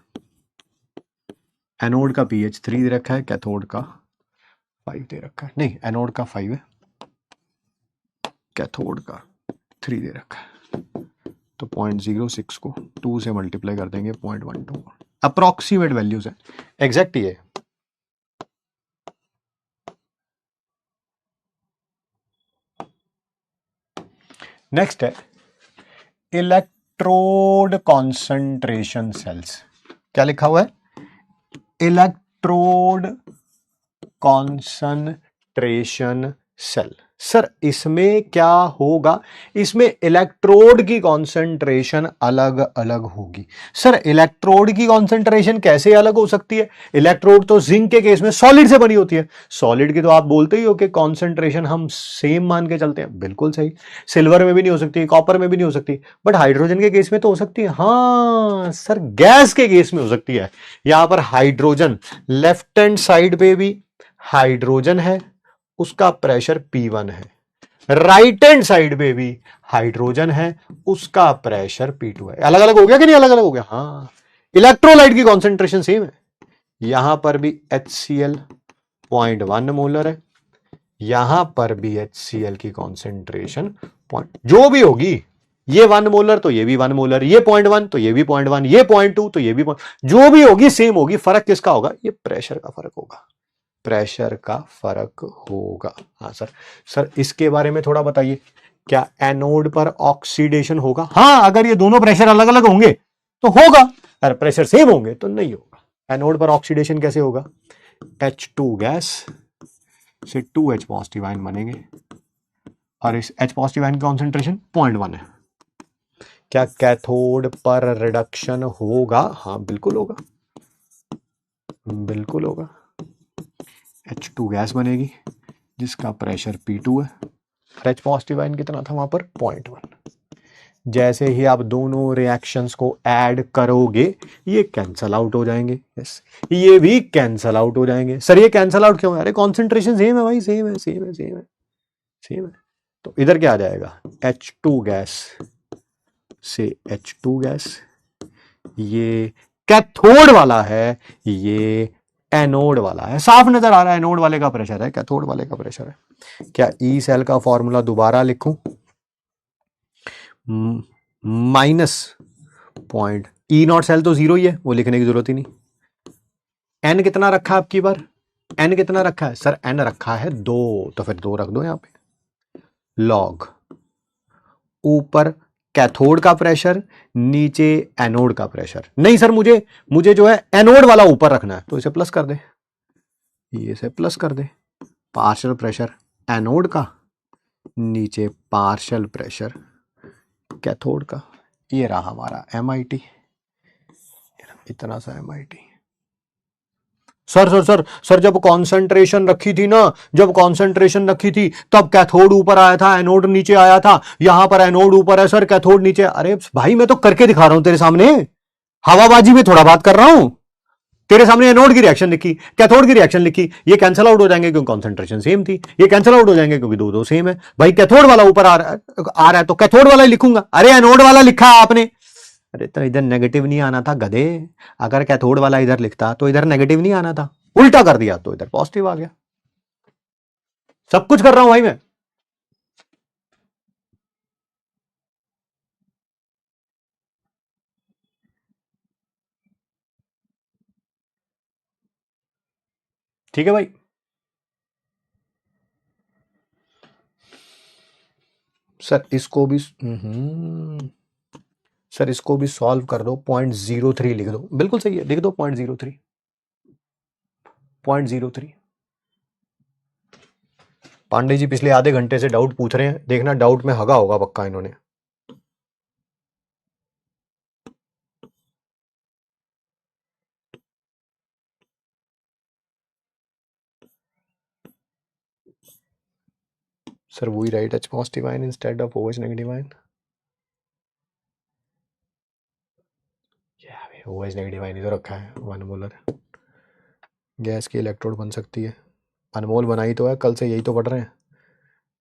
एनोड का पीएच 3 दे रखा है, कैथोड का 5 दे रखा है, नहीं एनोड का 5 है, कैथोड का 3 दे रखा है, तो 0.06 को 2 से मल्टीप्लाई कर देंगे 0.12, अप्रोक्सीमेट वैल्यूज है, एग्जैक्ट ये। नेक्स्ट है इलेक्ट्रोड कॉन्सेंट्रेशन सेल्स। क्या लिखा हुआ है? Electrode concentration cell. सर इसमें क्या होगा? इसमें इलेक्ट्रोड की कॉन्सेंट्रेशन अलग अलग होगी। सर इलेक्ट्रोड की कॉन्सेंट्रेशन कैसे अलग हो सकती है? इलेक्ट्रोड तो जिंक के केस में सॉलिड से बनी होती है, सॉलिड की तो आप बोलते ही हो कि कॉन्सेंट्रेशन हम सेम मान के चलते हैं, बिल्कुल सही। सिल्वर में भी नहीं हो सकती, कॉपर में भी नहीं हो सकती, बट हाइड्रोजन के केस में तो हो सकती है। हाँ सर, गैस के केस में हो सकती है। यहां पर हाइड्रोजन, लेफ्ट हैंड साइड पे भी हाइड्रोजन है, उसका प्रेशर P1 है, राइट हैंड साइड पे भी हाइड्रोजन है, उसका प्रेशर P2 है। अलग अलग हो गया कि नहीं? अलग अलग हो गया। हाँ, इलेक्ट्रोलाइट की कॉन्सेंट्रेशन सेम है, यहां पर भी HCl 0.1 मोलर है, यहां पर भी HCl की कॉन्सेंट्रेशन जो भी होगी, ये 1 मोलर तो ये भी 1 मोलर, ये 0.1 तो ये भी 0.1, ये 0.2 तो ये भी जो भी होगी सेम होगी। फर्क किसका होगा? ये प्रेशर का फर्क होगा, प्रेशर का फर्क होगा। हाँ सर, सर इसके बारे में थोड़ा बताइए, क्या एनोड पर ऑक्सीडेशन होगा? हाँ, अगर ये दोनों प्रेशर अलग अलग होंगे तो होगा, अगर प्रेशर सेम होंगे तो नहीं होगा। एनोड पर ऑक्सीडेशन कैसे होगा? H2 गैस से 2H पॉजिटिव आयन बनेंगे और इस H पॉजिटिव आयन की कॉन्सेंट्रेशन 0.1 है। क्या कैथोड पर रिडक्शन होगा? हाँ बिल्कुल होगा, बिल्कुल होगा। H2 गैस बनेगी जिसका प्रेशर P2 है, H पॉजिटिव आयन कितना था वहां पर? 0.1। जैसे ही आप दोनों रिएक्शंस को ऐड करोगे ये कैंसल आउट हो जाएंगे, यस, ये भी कैंसल आउट हो जाएंगे। सर ये कैंसल आउट क्यों है? अरे कॉन्सेंट्रेशन सेम है भाई, सेम है, सेम है, सेम है, सेम है। तो इधर क्या आ जाएगा? H2 गैस से H2 गैस, ये कैथोड वाला है, ये एनोड वाला है। साफ नजर आ रहा है, एनोड वाले का प्रेशर है, कैथोड वाले का प्रेशर है। क्या ई सेल का फॉर्मूला दोबारा लिखूं? -. ई नॉट सेल तो 0 ही है, वो लिखने की जरूरत ही नहीं। एन कितना रखा है आपकी बार? एन कितना रखा है? सर एन रखा है 2, तो फिर 2 रख दो यहां पे। लॉग ऊपर कैथोड का प्रेशर, नीचे एनोड का प्रेशर। नहीं सर मुझे जो है एनोड वाला ऊपर रखना है, तो इसे प्लस कर दे, ये से प्लस कर दे। पार्शियल प्रेशर एनोड का, नीचे पार्शियल प्रेशर कैथोड का। ये रहा हमारा MIT, इतना सा MIT। सर जब कॉन्सेंट्रेशन रखी थी ना, जब कॉन्सेंट्रेशन रखी थी तब कैथोड ऊपर आया था, एनोड नीचे आया था। यहां पर एनोड ऊपर है सर, कैथोड नीचे। अरे भाई मैं तो करके दिखा रहा हूं तेरे सामने, हवाबाजी में थोड़ा बात कर रहा हूं। तेरे सामने एनोड की रिएक्शन लिखी, कैथोड की रिएक्शन लिखी, ये कैंसिल आउट हो जाएंगे क्योंकि कॉन्सेंट्रेशन सेम थी, ये कैंसिल आउट हो जाएंगे क्योंकि दो दो सेम है। भाई कैथोड वाला ऊपर आ रहा है तो कैथोड वाला ही लिखूंगा। अरे एनोड वाला लिखा है आपने, अरे तो इधर नेगेटिव नहीं आना था गधे। अगर कैथोड वाला इधर लिखता तो इधर नेगेटिव नहीं आना था, उल्टा कर दिया तो इधर पॉजिटिव आ गया। सब कुछ कर रहा हूं भाई मैं। ठीक है भाई। सर इसको भी सर इसको भी सॉल्व कर दो, 0.03 लिख दो। बिल्कुल सही है, लिख दो 0.03। 0.03। पांडे जी पिछले आधे घंटे से डाउट पूछ रहे हैं, देखना डाउट में हगा होगा पक्का इन्होंने। सर वही right, H positive ion instead of OH negative ion. OH negative ion इधर रखा है, 1 मोलर गैस की इलेक्ट्रोड बन सकती है। अनमोल बनाई तो है, कल से यही तो पढ़ रहे हैं।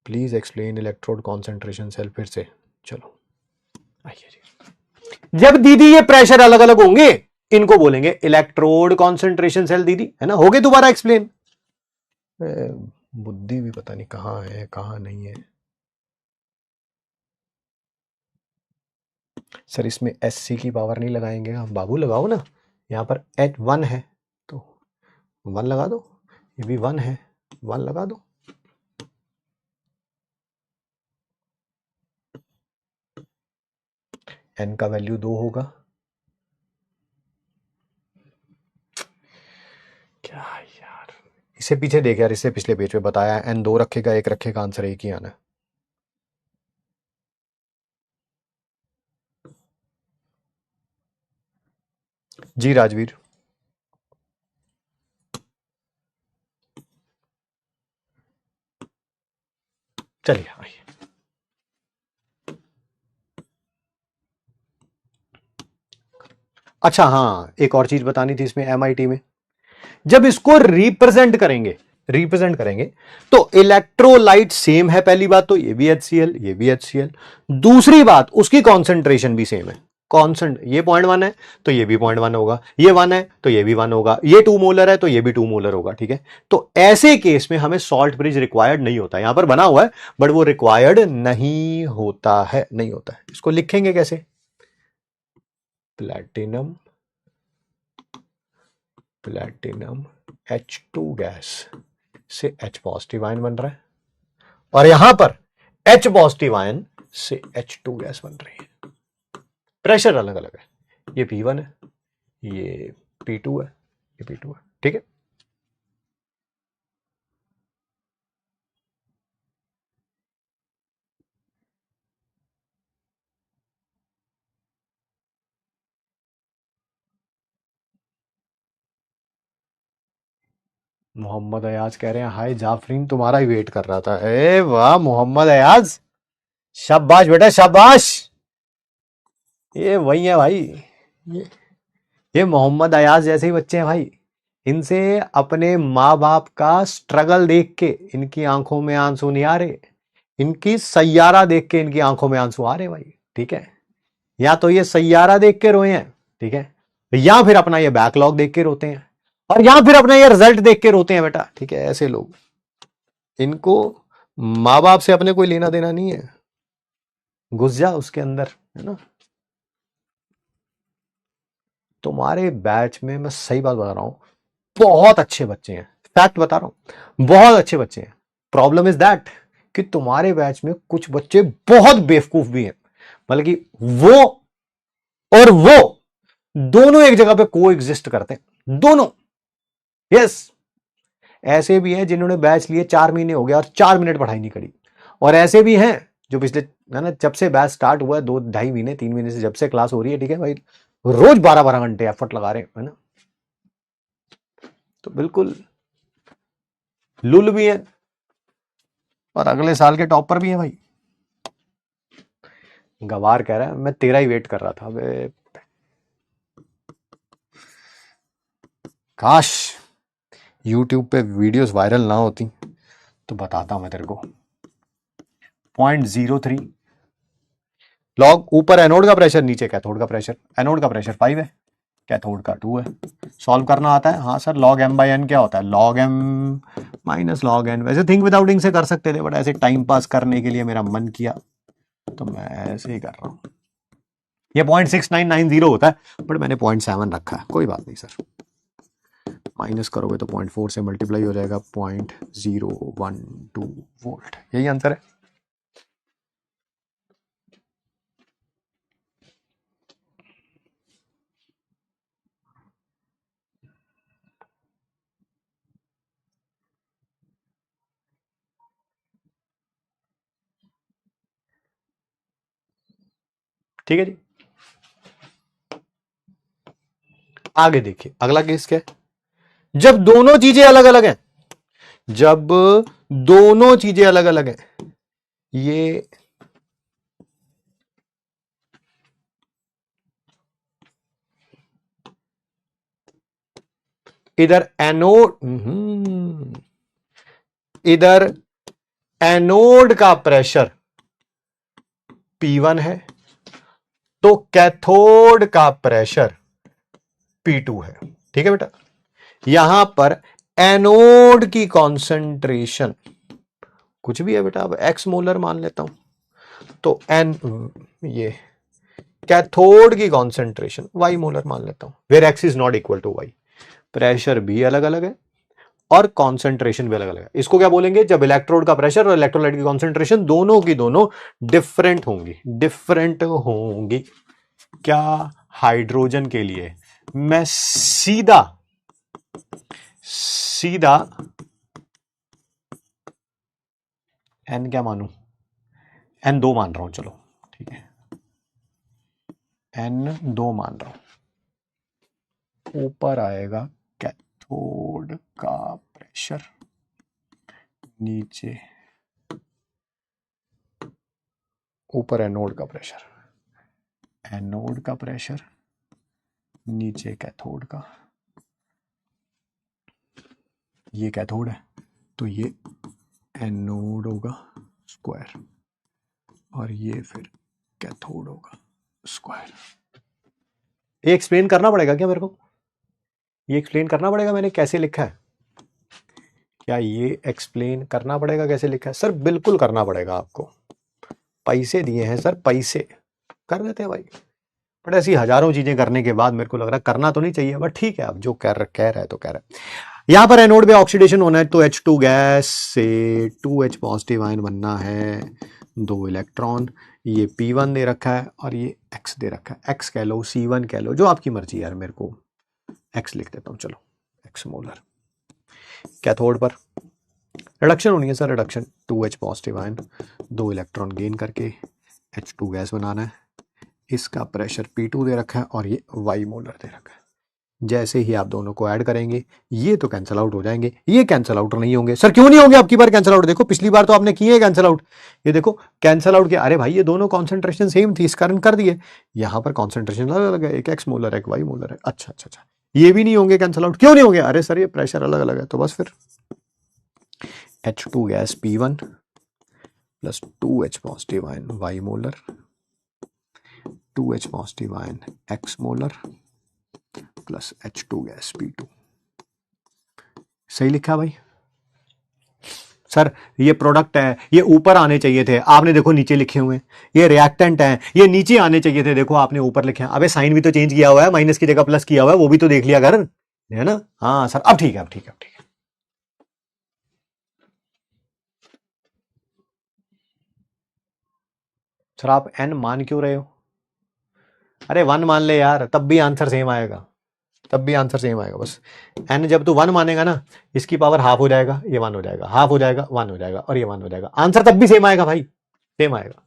Please explain electrode concentration cell. फिर से चलो आइए जी। जब दीदी ये प्रेशर अलग अलग होंगे इनको बोलेंगे इलेक्ट्रोड कॉन्सेंट्रेशन सेल दीदी, है ना। हो गए दोबारा एक्सप्लेन। बुद्धि भी पता नहीं कहाँ है कहाँ नहीं है। सर इसमें SC की पावर नहीं लगाएंगे हम, बाबू लगाओ ना। यहाँ पर H1 है तो 1 लगा दो, ये भी 1 है, 1 लगा दो। N का वैल्यू 2 होगा। क्या यार, इसे पीछे देख यार, इससे पिछले पेज पे बताया N 2 रखेगा 1 रखेगा, आंसर एक ही आना है। जी राजवीर। चलिए आइए। अच्छा हाँ, एक और चीज बतानी थी इसमें MIT में, जब इसको रिप्रेजेंट करेंगे तो इलेक्ट्रोलाइट सेम है। पहली बात तो ये भी HCl ये भी HCl। दूसरी बात उसकी कॉन्सेंट्रेशन भी सेम है। कॉन्सेंट ये 0.1 है तो ये भी 0.1 होगा, ये 1 है तो ये भी 1 होगा, ये 2 मोलर है तो ये भी 2 मोलर होगा। ठीक है, तो ऐसे केस में हमें सॉल्ट ब्रिज रिक्वायर्ड नहीं होता। यहां पर बना हुआ है बट वो रिक्वायर्ड नहीं होता है, नहीं होता है। इसको लिखेंगे कैसे? प्लैटिनम H2 गैस से H पॉजिटिव आयन बन रहा है और यहां पर H पॉजिटिव आयन से H2 गैस बन रही है। प्रेशर अलग अलग है, ये P1 है, ये P2 है, ये P2 है। ठीक है, मोहम्मद अयाज कह रहे हैं हाय जाफरीन, तुम्हारा ही वेट कर रहा था। ए वाह मोहम्मद अयाज, शाबाश बेटा शाबाश। ये वही है भाई, ये ये मोहम्मद अयाज जैसे ही बच्चे हैं भाई। इनसे अपने माँ बाप का स्ट्रगल देख के इनकी आंखों में आंसू नहीं आ रहे, इनकी सैयारा देख के इनकी आंखों में आंसू आ रहे भाई। ठीक है, या तो ये सैयारा देख के रोए हैं, ठीक है, या फिर अपना ये बैकलॉग देख के रोते हैं, और या फिर अपना ये रिजल्ट देख के रोते हैं बेटा। ठीक है, ऐसे लोग, इनको माँ बाप से अपने कोई लेना देना नहीं है। घुस जा उसके अंदर, है ना। तुम्हारे बैच में मैं सही बात बता रहा हूं, बहुत अच्छे बच्चे हैं, फैक्ट बता रहा हूं, बहुत अच्छे बच्चे हैं। प्रॉब्लम इज दैट कि तुम्हारे बैच में कुछ बच्चे बहुत बेवकूफ भी हैं, बल्कि वो और वो दोनों एक जगह पे को एग्जिस्ट करते हैं, दोनों। यस, ऐसे भी हैं जिन्होंने बैच लिए 4 महीने हो गया और 4 मिनट पढ़ाई नहीं करी, और ऐसे भी हैं जो पिछले, है ना, जब से बैच स्टार्ट हुआ है 2 ढाई महीने 3 महीने से, जब से क्लास हो रही है, ठीक है भाई, रोज 12-12 घंटे एफर्ट लगा रहे हैं, है ना। तो बिल्कुल लुल भी है और अगले साल के टॉपर भी है भाई। गवार कह रहा है मैं तेरा ही वेट कर रहा था। अबे काश YouTube पे वीडियोस वायरल ना होती तो बताता मैं तेरे को। 0.03 लॉग, ऊपर एनोड का प्रेशर, नीचे कैथोड का प्रेशर। एनोड का प्रेशर 5 है, कैथोड का 2 है। सॉल्व करना आता है? हाँ sir. Log M by N क्या होता है? Log M minus log N. वैसे थिंक विदाउट इंक से कर सकते थे, बट ऐसे टाइम पास करने के लिए मेरा मन किया तो मैं ऐसे ही कर रहा हूं। ये 0.6990 होता है, बट मैंने 0.7 रखा है। कोई बात नहीं सर। माइनस करोगे तो 0.4 से मल्टीप्लाई हो जाएगा, 0.012 वोल्ट। यही आंसर है। ठीक है जी। आगे देखिए, अगला केस क्या है? जब दोनों चीजें अलग अलग हैं, जब दोनों चीजें अलग अलग हैं, ये इधर एनोड, इधर एनोड का प्रेशर P1 है, तो कैथोड का प्रेशर P2 है। ठीक है बेटा। यहां पर एनोड की कॉन्सेंट्रेशन कुछ भी है बेटा, अब एक्स मोलर मान लेता हूं, तो एन, ये कैथोड की कॉन्सेंट्रेशन वाई मोलर मान लेता हूं, where X is not equal to Y. Pressure भी अलग अलग है और कॉन्सेंट्रेशन भी अलग अलग है। इसको क्या बोलेंगे? जब इलेक्ट्रोड का प्रेशर और इलेक्ट्रोलाइट की कॉन्सेंट्रेशन दोनों की दोनों डिफरेंट होंगी। डिफरेंट होंगी क्या? हाइड्रोजन के लिए मैं सीधा सीधा एन क्या मानू? एन 2 मान रहा हूं, चलो ठीक है, एन 2 मान रहा हूं। ऊपर आएगा कैथोड का प्रेशर, नीचे ऊपर एनोड का प्रेशर, एनोड का प्रेशर नीचे कैथोड का। ये कैथोड है तो ये एनोड होगा स्क्वायर, और ये फिर कैथोड होगा स्क्वायर। ये एक्सप्लेन करना पड़ेगा क्या मेरे को? ये एक्सप्लेन करना पड़ेगा मैंने कैसे लिखा है? क्या ये एक्सप्लेन करना पड़ेगा कैसे लिखा है? सर बिल्कुल करना पड़ेगा आपको। पैसे दिए हैं सर, पैसे कर देते हैं भाई। बट ऐसी हजारों चीजें करने के बाद मेरे को लग रहा है करना तो नहीं चाहिए, बट ठीक है, अब जो कह रहा है तो कह रहा है। यहां पर एनोड पे ऑक्सीडेशन होना है, तो H2 गैस से 2H पॉजिटिव आयन बनना है, 2 इलेक्ट्रॉन। ये P1 दे रखा है और ये X दे रखा है। X कह लो, C1 कह लो, जो आपकी मर्जी यार। मेरे को X लिख देता हूं, चलो X मोलर। कैथोड पर रिडक्शन होनी है sir, reduction. 2H positive ion, 2 electron gain करके H2 गैस बनाना है। इसका प्रेशर P2 दे रखा है और ये वाई मोलर दे रखा है। जैसे ही आप दोनों को ऐड करेंगे ये तो कैंसिल आउट हो जाएंगे, ये कैंसिल आउट नहीं होंगे। सर क्यों नहीं होंगे आपकी बार कैंसिल आउट? देखो पिछली बार तो आपने किए कैंसिल आउट, ये देखो कैंसिल आउट किया। अरे भाई ये दोनों कॉन्सेंट्रेशन सेम थी, इस कारण कर दिए। यहां पर कॉन्सेंट्रेशन अलग अलग है, एक एक्स मोलर है, एक वाई मोलर है। अच्छा अच्छा अच्छा, ये भी नहीं होंगे कैंसिल आउट। क्यों नहीं होंगे? अरे सर ये प्रेशर अलग अलग है। तो बस फिर H2 gas P1 plus 2H positive ion Y molar, 2H positive ion X molar plus H2 gas P2। सही लिखा भाई? सर ये प्रोडक्ट है, ये ऊपर आने चाहिए थे, आपने देखो नीचे लिखे हुए हैं। ये रिएक्टेंट है, ये नीचे आने चाहिए थे, देखो आपने ऊपर लिखे हैं। अबे साइन भी तो चेंज किया हुआ है, माइनस की जगह प्लस किया हुआ है, वो भी तो देख लिया कर, है ना? हाँ सर अब ठीक है, अब ठीक है, अब ठीक है। सर आप एन मान क्यों रहे हो? अरे 1 मान ले यार, तब भी आंसर सेम आएगा, तब भी आंसर सेम आएगा। बस एन जब तू 1 मानेगा ना, इसकी पावर हाफ हो जाएगा, ये 1 हो जाएगा, हाफ हो जाएगा, 1 हो जाएगा, और ये 1 हो जाएगा। आंसर तब भी सेम आएगा भाई, सेम आएगा।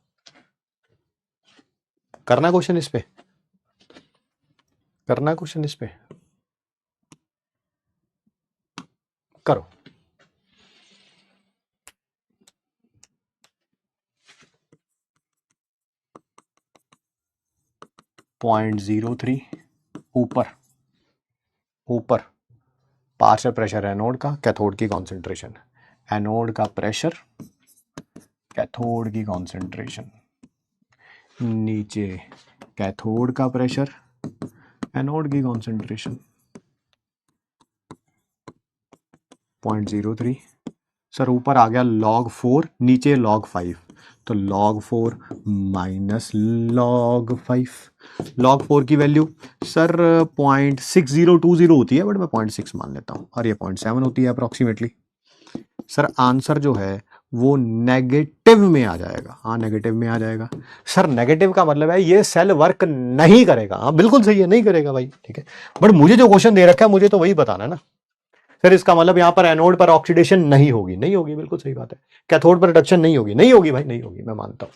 करना क्वेश्चन इस पे, करना क्वेश्चन इस पे करो। .03 ऊपर, ऊपर पार्शियल प्रेशर एनोड का, कैथोड की कॉन्सेंट्रेशन, एनोड का प्रेशर, कैथोड की कॉन्सेंट्रेशन, नीचे कैथोड का प्रेशर, एनोड की कॉन्सेंट्रेशन 0.03। सर ऊपर आ गया log 4, नीचे log 5, तो log 4 माइनस log 5। log 4 की वैल्यू सर 0.6020 होती है, बट मैं 0.6 मान लेता हूँ, और ये 0.7 होती है अप्रोक्सीमेटली। सर आंसर जो है वो नेगेटिव में आ जाएगा। हाँ नेगेटिव में आ जाएगा। सर नेगेटिव का मतलब है ये सेल वर्क नहीं करेगा। हाँ बिल्कुल सही है, नहीं करेगा भाई, ठीक है। बट मुझे जो क्वेश्चन दे रखा है मुझे तो वही बताना है ना। सर इसका मतलब यहां पर एनोड पर ऑक्सीडेशन नहीं होगी, नहीं होगी, बिल्कुल सही बात है। कैथोड पर रिडक्शन नहीं होगी, नहीं होगी भाई, नहीं होगी, मैं मानता हूं।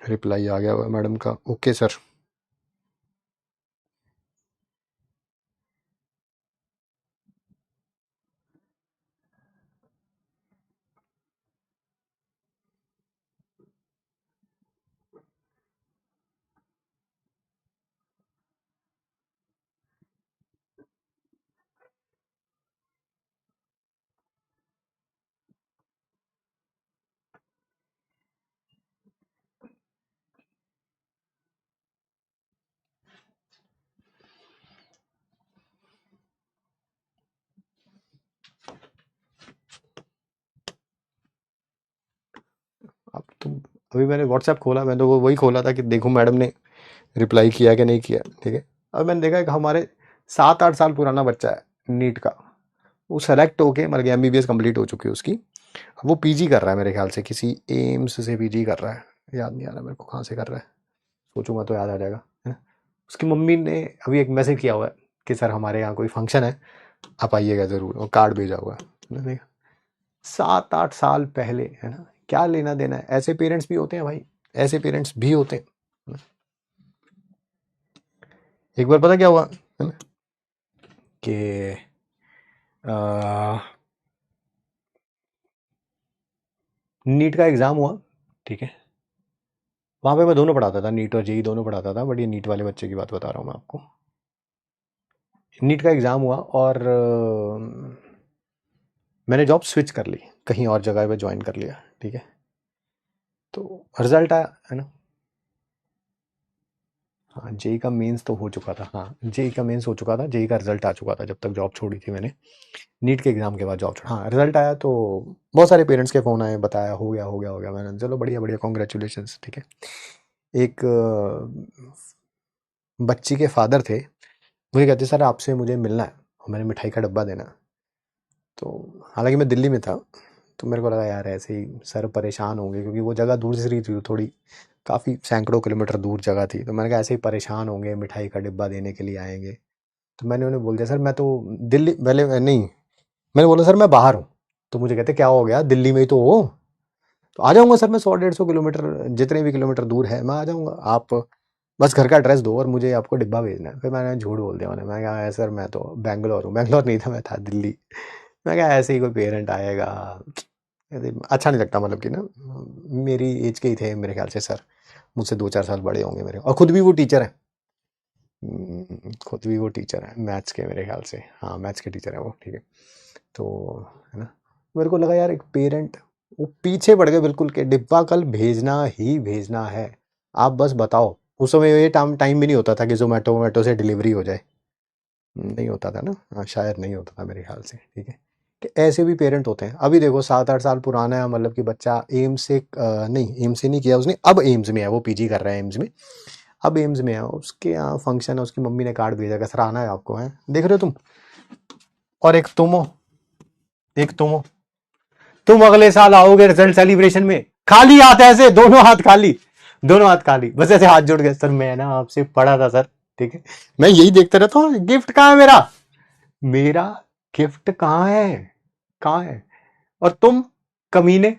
रिप्लाई आ गया मैडम का, ओके सर। अब तुम, अभी मैंने व्हाट्सएप खोला, मैंने तो वही खोला था कि देखो मैडम ने रिप्लाई किया कि नहीं किया, ठीक है। अब मैंने देखा कि हमारे 7-8 साल पुराना बच्चा है नीट का, वो सेलेक्ट होके मतलब एमबीबीएस कंप्लीट हो चुकी है उसकी, वो पीजी कर रहा है मेरे ख्याल से, किसी एम्स से पीजी कर रहा है, याद नहीं आ रहा मेरे को कहाँ से कर रहा है, सोचूंगा तो याद आ जाएगा, है ना। उसकी मम्मी ने अभी एक मैसेज किया हुआ है कि सर हमारे यहाँ कोई फंक्शन है, आप आइएगा ज़रूर, और कार्ड भेजा हुआ है। देखा 7-8 साल पहले, है ना, क्या लेना देना है। ऐसे पेरेंट्स भी होते हैं भाई, ऐसे पेरेंट्स भी होते हैं। एक बार पता क्या हुआ, है ना, कि नीट का एग्ज़ाम हुआ, ठीक है। वहाँ पे मैं दोनों पढ़ाता था, नीट और जेई दोनों पढ़ाता था, बट ये नीट वाले बच्चे की बात बता रहा हूँ मैं आपको। नीट का एग्ज़ाम हुआ और मैंने जॉब स्विच कर ली, कहीं और जगह पे ज्वाइन कर लिया, ठीक है। तो रिजल्ट आया, है ना। हाँ जेई का मेंस तो हो चुका था, हाँ जेई का मेंस हो चुका था, जेई का रिजल्ट आ चुका था जब तक जॉब छोड़ी थी मैंने। नीट के एग्ज़ाम के बाद जॉब छोड़ा, हाँ रिजल्ट आया तो बहुत सारे पेरेंट्स के फ़ोन आए, बताया हो गया हो गया हो गया, मैंने चलो बढ़िया बढ़िया कॉन्ग्रेचुलेशंस, ठीक है। एक बच्ची के फादर थे, मुझे कहते सर आपसे मुझे मिलना है और मैंने मिठाई का डब्बा देना। तो हालांकि मैं दिल्ली में था, तो मेरे को लगा यार ऐसे ही सर परेशान होंगे, क्योंकि वो जगह दूर से रही थी, थोड़ी काफ़ी सैकड़ों किलोमीटर दूर जगह थी, तो मैंने कहा ऐसे ही परेशान होंगे, मिठाई का डिब्बा देने के लिए आएंगे। तो मैंने उन्हें बोल दिया सर मैं तो दिल्ली, पहले नहीं, मैंने बोला सर मैं बाहर हूँ। तो मुझे कहते क्या हो गया, दिल्ली में ही तो हो, तो आ जाऊँगा सर मैं, 100-150 किलोमीटर जितने भी किलोमीटर दूर है मैं आ जाऊँगा, आप बस घर का एड्रेस दो और मुझे आपको डिब्बा भेजना है। फिर मैंने झूठ बोल दिया, मैंने कहा सर मैं तो बैंगलोर हूँ, बैंगलोर नहीं था, मैं था दिल्ली। मैं कहा ऐसे ही कोई पेरेंट आएगा, अच्छा नहीं लगता, मतलब कि ना मेरी एज के ही थे मेरे ख्याल से सर, मुझसे 2-4 साल बड़े होंगे मेरे, और खुद भी वो टीचर है, खुद भी वो टीचर है मैथ्स के मेरे ख्याल से, हाँ मैथ्स के टीचर है वो, ठीक है। तो है ना, मेरे को लगा यार एक पेरेंट, वो पीछे पड़ गए बिल्कुल के डिब्बा कल भेजना ही भेजना है, आप बस बताओ। उस समय ये टाइम भी नहीं होता था कि जोमेटो वोमेटो से डिलीवरी हो जाए, नहीं होता था ना, हाँ शायद नहीं होता था मेरे ख्याल से, ठीक है। कि ऐसे भी पेरेंट होते हैं। अभी देखो 7-8 साल पुराना है, मतलब कि बच्चा एम्स से नहीं, एम्स से नहीं किया उसने, अब एम्स में है, वो पीजी कर रहा है एम्स में, अब एम्स में है, उसके यहाँ फंक्शन है, उसकी मम्मी ने कार्ड भेजा कि सर आना है आपको, है देख रहे हो तुम, और एक तुम हो, एक तुम हो, तुम अगले साल आओगे रिजल्ट सेलिब्रेशन में खाली हाथ, ऐसे दोनों हाथ खाली, दोनों हाथ खाली, बस ऐसे हाथ जोड़ गए, सर मैं ना आपसे पढ़ा था सर, ठीक है। मैं यही देखता रहता हूँ, गिफ्ट कहाँ है मेरा, मेरा गिफ्ट कहाँ है, कहाँ है। और तुम कमीने,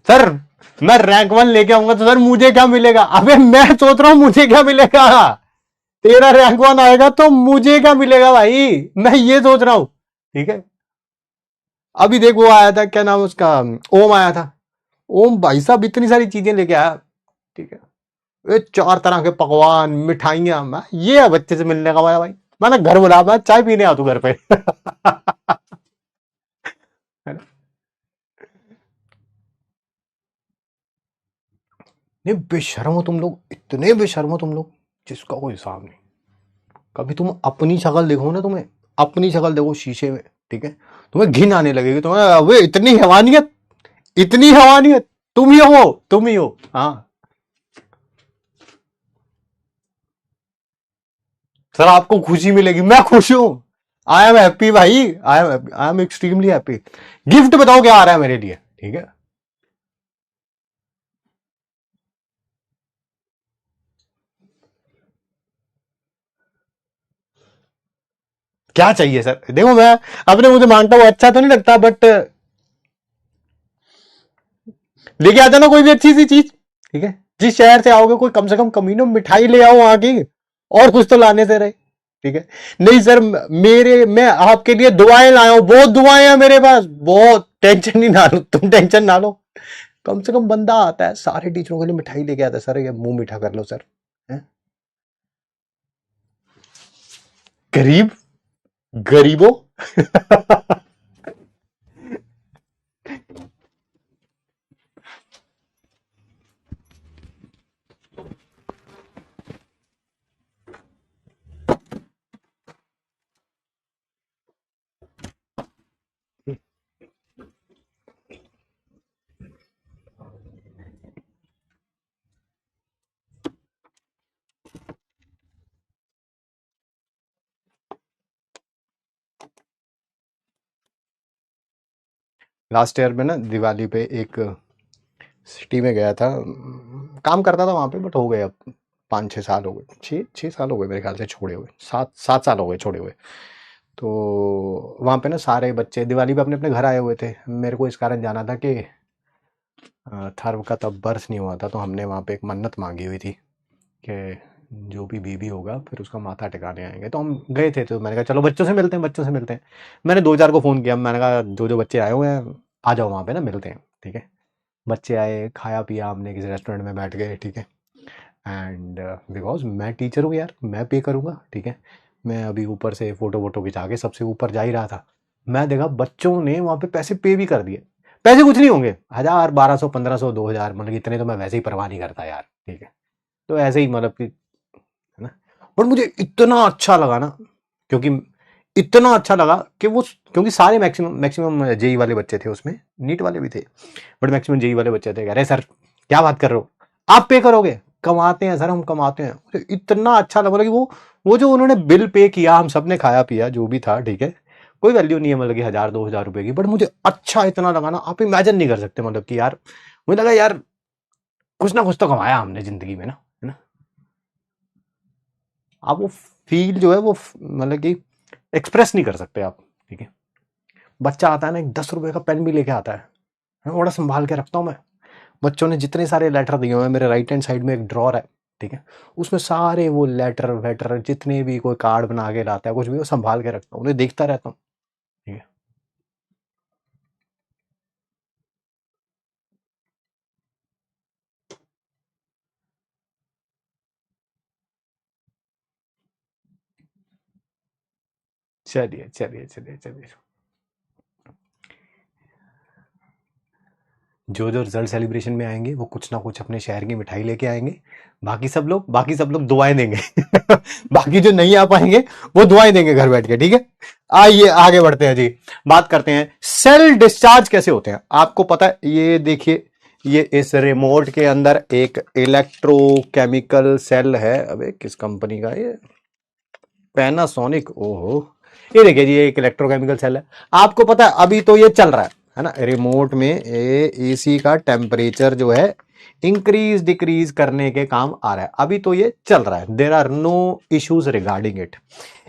सर मैं रैंक 1 लेके आऊंगा तो सर मुझे क्या मिलेगा, अबे मैं सोच रहा हूं मुझे क्या मिलेगा, तेरा रैंक 1 आएगा तो मुझे क्या मिलेगा भाई, मैं ये सोच रहा हूं, ठीक है। अभी देख वो आया था, क्या नाम उसका, ओम आया था। ओम भाई साहब इतनी सारी चीजें लेके आया, ठीक है, ये 4 तरह के पकवान, मिठाइयां। ये है बच्चे से मिलने का मजा भाई। मैंने घर बुला, मैं चाय पीने आ तू घर पे। है ना? नहीं बेशर्म हो तुम लोग, इतने बेशर्म हो तुम लोग, जिसका कोई हिसाब नहीं। कभी तुम अपनी शक्ल देखो ना, तुम्हें अपनी शक्ल देखो शीशे में, ठीक है, तुम्हें घिन आने लगेगी। तुम्हें अबे इतनी हैवानियत, इतनी हैवानियत, तुम ही हो, तुम ही हो। हाँ सर, आपको खुशी मिलेगी, मैं खुश हूं। आई एम हैप्पी भाई, I am extremely happy. Gift बताओ क्या आ रहा है मेरे लिए, ठीक है। क्या चाहिए सर, देखो मैं अपने मुझे मांगता हूं, अच्छा तो नहीं लगता, बट लेके आता ना कोई भी अच्छी सी चीज, ठीक है। जिस शहर से आओगे कोई कम से कम कमीनो मिठाई ले आओ वहां की, और कुछ तो लाने से रहे, ठीक है। नहीं सर, मेरे मैं आपके लिए दुआएं लाया हूं, बहुत दुआएं हैं मेरे पास, बहुत। टेंशन नहीं ना लो, तुम टेंशन ना लो। कम से कम बंदा आता है, सारे टीचरों के लिए मिठाई लेके आता है, सर ये मुंह मीठा कर लो सर। हैं? गरीब, गरीबों। लास्ट ईयर में ना दिवाली पे एक सिटी में गया था, काम करता था वहां पे, बट हो गए अब 5-6 साल हो गए, 6 6 साल हो गए मेरे ख्याल से छोड़े हुए, 7 7 साल हो गए छोड़े हुए। तो वहां पे ना सारे बच्चे दिवाली पे अपने अपने घर आए हुए थे। मेरे को इस कारण जाना था कि थर्व का तब बर्थ नहीं हुआ था, तो हमने वहाँ पे एक मन्नत मांगी हुई थी कि जो भी बेबी होगा फिर उसका माथा टिकाने आएंगे। तो हम गए थे, तो मैंने कहा चलो बच्चों से मिलते हैं, बच्चों से मिलते हैं। मैंने 2 4 को फ़ोन किया, मैंने कहा जो जो बच्चे आए हुए हैं आ जाओ वहाँ पे ना मिलते हैं, ठीक है। बच्चे आए, खाया पिया हमने, किसी रेस्टोरेंट में बैठ गए, ठीक है। एंड बिकॉज मैं टीचर हूँ यार, मैं पे करूँगा, ठीक है। मैं अभी ऊपर से फ़ोटो वोटो खिंचा के सबसे ऊपर जा ही रहा था, मैं देखा बच्चों ने वहाँ पे पैसे पे भी कर दिए। पैसे कुछ नहीं होंगे, 1000 1200 1500 2000, मतलब इतने तो मैं वैसे ही परवाह नहीं करता यार, ठीक है। तो ऐसे ही मतलब कि, है ना। बट मुझे इतना अच्छा लगा ना, क्योंकि इतना अच्छा लगा कि वो, क्योंकि सारे मैक्सिमम मैक्सिमम जेई वाले बच्चे थे उसमें, नीट वाले भी थे, बट मैक्सिमम जेई वाले बच्चे थे। कह रहे सर क्या बात कर रहे हो, आप पे करोगे, कमाते हैं सर हम, कमाते हैं। मुझे इतना अच्छा लगा कि वो जो उन्होंने बिल पे किया, हम सब ने खाया पिया जो भी था, ठीक है। कोई वैल्यू नहीं है मतलब कि 1000 2000 रुपए की, बट मुझे अच्छा इतना लगा ना, आप इमेजिन नहीं कर सकते, मतलब कि यार मुझे लगा यार कुछ ना कुछ तो कमाया हमने जिंदगी में ना, है ना। आप वो फील जो है वो मतलब कि एक्सप्रेस नहीं कर सकते आप, ठीक है। बच्चा आता है ना, एक 10 रुपए का पेन भी लेके आता है, मैं बड़ा संभाल के रखता हूँ मैं। बच्चों ने जितने सारे लेटर दिए हुए हैं, मेरे राइट हैंड साइड में एक ड्रॉर है, ठीक है। उसमें सारे वो लेटर वेटर जितने भी कोई कार्ड बना के लाता है कुछ भी, वो संभाल के रखता हूँ, उन्हें देखता रहता हूँ, ठीक है। चलिए चलिए चलिए चलिए, जो जो रिजल्ट सेलिब्रेशन में आएंगे वो कुछ ना कुछ अपने शहर की मिठाई लेके आएंगे। बाकी सब लोग दुआएं देंगे। बाकी जो नहीं आ पाएंगे वो दुआएं देंगे घर बैठ के, ठीक है। आइए आगे बढ़ते हैं जी, बात करते हैं सेल डिस्चार्ज कैसे होते हैं। आपको पता है, ये देखिए, ये इस रिमोट के अंदर एक इलेक्ट्रोकेमिकल सेल है। अबे किस कंपनी का ये, पैनासोनिक, ओहो। ये देखिए जी, ये एक इलेक्ट्रोकेमिकल सेल है। आपको पता है अभी तो ये चल रहा है ना, रिमोट में एसी का टेम्परेचर जो है इंक्रीज डिक्रीज करने के काम आ रहा है, अभी तो ये चल रहा है। There are no issues regarding it.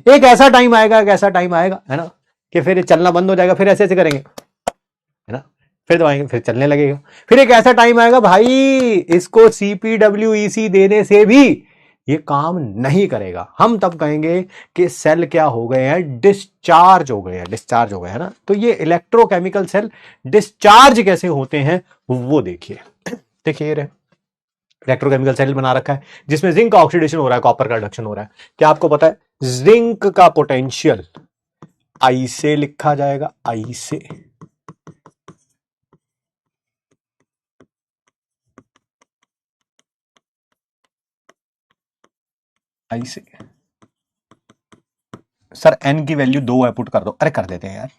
एक ऐसा टाइम आएगा, एक ऐसा टाइम आएगा, है ना, कि फिर ये चलना बंद हो जाएगा, फिर ऐसे ऐसे करेंगे, है ना, फिर दबाएंगे फिर चलने लगेगा। फिर एक ऐसा टाइम आएगा भाई, इसको सीपीडब्ल्यूईसी देने से भी ये काम नहीं करेगा। हम तब कहेंगे कि सेल क्या हो गए हैं, डिस्चार्ज हो गए हैं, डिस्चार्ज हो गए हैं ना। तो ये इलेक्ट्रोकेमिकल सेल डिस्चार्ज कैसे होते हैं वो देखिए। देखिए रहे इलेक्ट्रोकेमिकल सेल बना रखा है जिसमें जिंक का ऑक्सीडेशन हो रहा है, कॉपर का रिडक्शन हो रहा है। क्या आपको पता है जिंक का पोटेंशियल आई से लिखा जाएगा, आई से। आई से सर एन की वैल्यू 2 है, पुट कर दो। अरे कर देते हैं यार।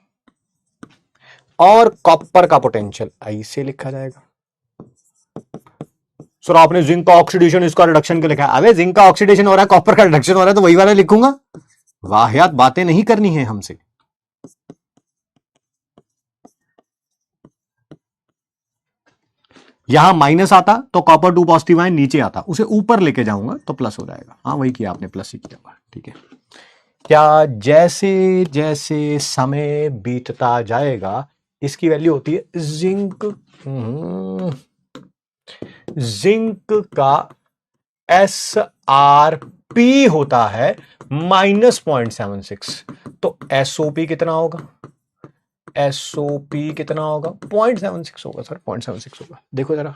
और कॉपर का पोटेंशियल आई से लिखा जाएगा। सर आपने जिंक का ऑक्सीडेशन इसका रिडक्शन क्यों लिखा है? अबे जिंक का ऑक्सीडेशन हो रहा है, कॉपर का रिडक्शन हो रहा है, तो वही वाला लिखूंगा। वाहियात बातें नहीं करनी है हमसे। यहां माइनस आता तो कॉपर 2 पॉजिटिव आयन नीचे आता, उसे ऊपर लेके जाऊंगा तो प्लस हो जाएगा। हाँ वही किया आपने, प्लस ही किया। ठीक है। क्या जैसे जैसे समय बीतता जाएगा इसकी वैल्यू होती है जिंक। जिंक का एस आर पी होता है -0.76। तो एसओपी कितना होगा? एसओपी कितना होगा? 0.76 होगा सर, 0.76 होगा। देखो जरा,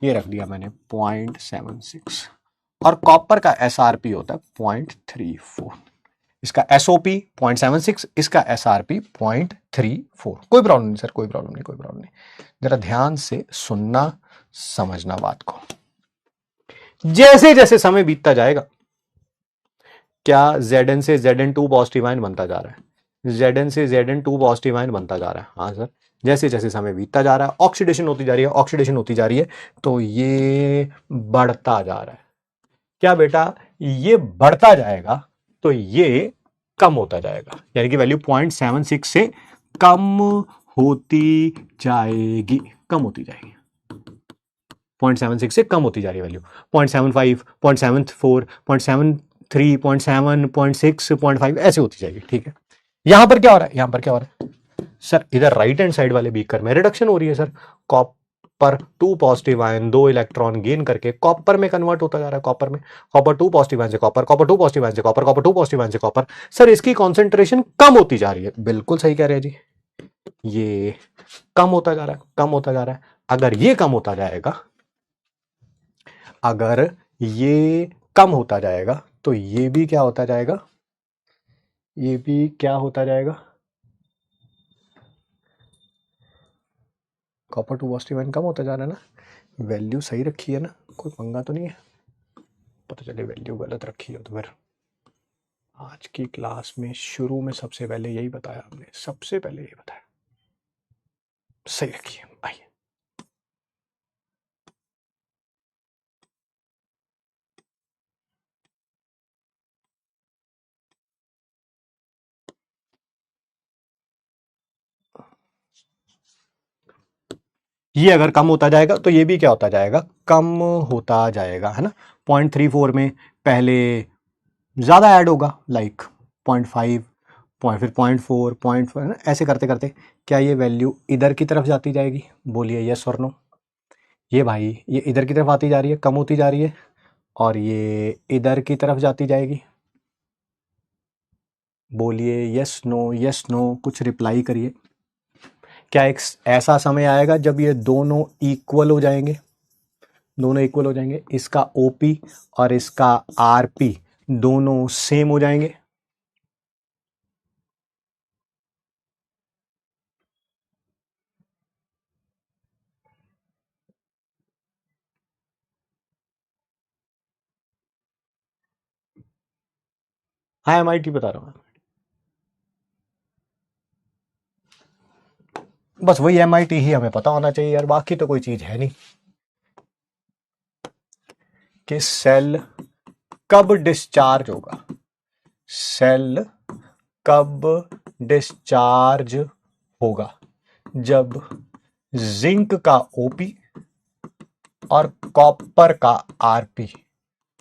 ये रख दिया मैंने 0.76। और कॉपर का एसआरपी होता है 0.34। इसका एसओपी 0.76, इसका एसआरपी 0.34। कोई प्रॉब्लम नहीं सर, कोई प्रॉब्लम नहीं, कोई प्रॉब्लम नहीं। जरा ध्यान से सुनना, समझना बात को। जैसे जैसे समय बीतता जाएगा, क्या Zn से Zn2 पॉजिटिव आयन बनता जा रहा है? Zn से Zn2 पॉजिटिव आयन बनता जा रहा है। हाँ सर, जैसे जैसे समय बीतता जा रहा है, ऑक्सीडेशन होती जा रही है, ऑक्सीडेशन होती जा रही है, तो ये बढ़ता जा रहा है। क्या बेटा, ये बढ़ता जाएगा तो ये कम होता जाएगा, यानी कि वैल्यू 0.76 से कम होती जाएगी, कम होती जाएगी। 0.76 से कम होती जा रही है वैल्यू, 0.75, 0.74, 0.73, 0.7, 0.6, 0.5 ऐसे होती जाएगी। ठीक है। यहां पर क्या हो रहा है? यहां पर क्या हो रहा है सर? इधर राइट हैंड साइड वाले बीकर में रिडक्शन हो रही है sir. Copper 2 positive ion 2 electron gain करके कॉपर में कन्वर्ट होता जा रहा है। कॉपर में, कॉपर 2 पॉजिटिव आयन से कॉपर, कॉपर 2 पॉजिटिव आयन से कॉपर, कॉपर 2 पॉजिटिव आयन से कॉपर। सर इसकी कॉन्सेंट्रेशन कम होती जा रही है। बिल्कुल सही कह रहे हैं जी, ये कम होता जा रहा है, कम होता जा रहा है। अगर ये कम होता जाएगा, अगर ये कम होता जाएगा तो ये भी क्या होता जाएगा? ये भी क्या होता जाएगा? कॉपर 2 पॉजिटिव आयन कम होता जा रहा है ना। वैल्यू सही रखी है ना, कोई पंगा तो नहीं है? पता चले वैल्यू गलत रखी हो तो फिर। आज की क्लास में शुरू में सबसे पहले यही बताया हमने, सबसे पहले यही बताया, सही रखिए। आइए, ये अगर कम होता जाएगा तो ये भी क्या होता जाएगा? कम होता जाएगा, है ना। 0.34 में पहले ज्यादा ऐड होगा, लाइक 0.5, फिर 0.4, 0.4, है ना। ऐसे करते करते क्या ये वैल्यू इधर की तरफ जाती जाएगी? बोलिए यस और नो। ये भाई ये इधर की तरफ आती जा रही है, कम होती जा रही है, और ये इधर की तरफ जाती जाएगी। बोलिए यस नो, यस नो, कुछ रिप्लाई करिए। क्या एक ऐसा समय आएगा जब ये दोनों इक्वल हो जाएंगे? दोनों इक्वल हो जाएंगे, इसका ओपी और इसका आरपी दोनों सेम हो जाएंगे। हाँ एमआईटी बता रहा हूं, बस वही एमआईटी ही हमें पता होना चाहिए यार, बाकी तो कोई चीज है नहीं। कि सेल कब डिस्चार्ज होगा? सेल कब डिस्चार्ज होगा? जब जिंक का ओपी और कॉपर का आरपी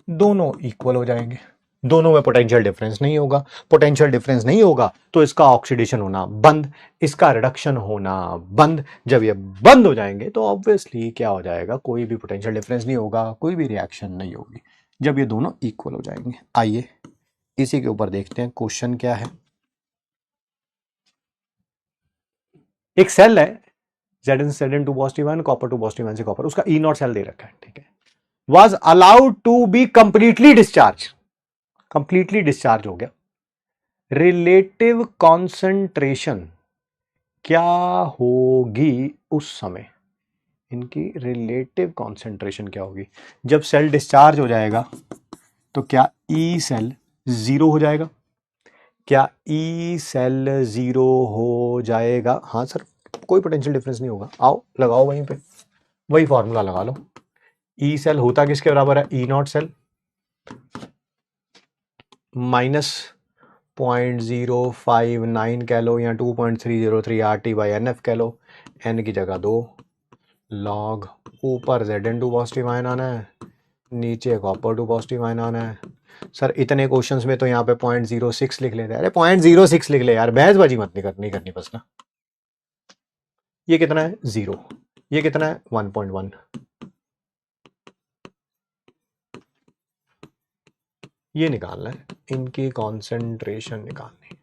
दोनों इक्वल हो जाएंगे, दोनों में पोटेंशियल डिफरेंस नहीं होगा। पोटेंशियल डिफरेंस नहीं होगा तो इसका ऑक्सीडेशन होना बंद, इसका रिडक्शन होना बंद। जब ये बंद हो जाएंगे तो ऑब्वियसली क्या हो जाएगा? कोई भी पोटेंशियल डिफरेंस नहीं होगा, कोई भी रिएक्शन नहीं होगी। जब ये दोनों इक्वल हो जाएंगे। आइए इसी के ऊपर देखते हैं क्वेश्चन क्या है। एक सेल है Zn टू positive ion, copper to positive ion से कॉपर, उसका ई नॉट सेल दे रखा है, ठीक है। Was allowed to be completely discharge, completely discharge हो गया। रिलेटिव कॉन्सेंट्रेशन क्या होगी उस समय, इनकी रिलेटिव कॉन्सेंट्रेशन क्या होगी जब सेल डिस्चार्ज हो जाएगा? तो क्या ई सेल जीरो हो जाएगा? क्या ई सेल जीरो हो जाएगा? हाँ सर, कोई पोटेंशियल डिफरेंस नहीं होगा। आओ लगाओ वहीं पे, वही फॉर्मूला लगा लो। ई सेल होता किसके बराबर है? ई नॉट सेल माइनस 0.059 कह लो या 2.303 R T by N F कह लो, एन की जगह 2 लॉग, ऊपर Zn टू पॉजिटिव आयन आना है, नीचे कॉपर टू पॉजिटिव आयन आना है। सर इतने क्वेश्चंस में तो यहाँ पे 0.06 लिख लेते हैं। अरे 0.06 लिख ले यार, बहसबाजी मत नहीं करनी बस ना। ये कितना है? 0। ये कितना है? 1.1। ये निकालना है, इनकी कॉन्सेंट्रेशन निकालनी।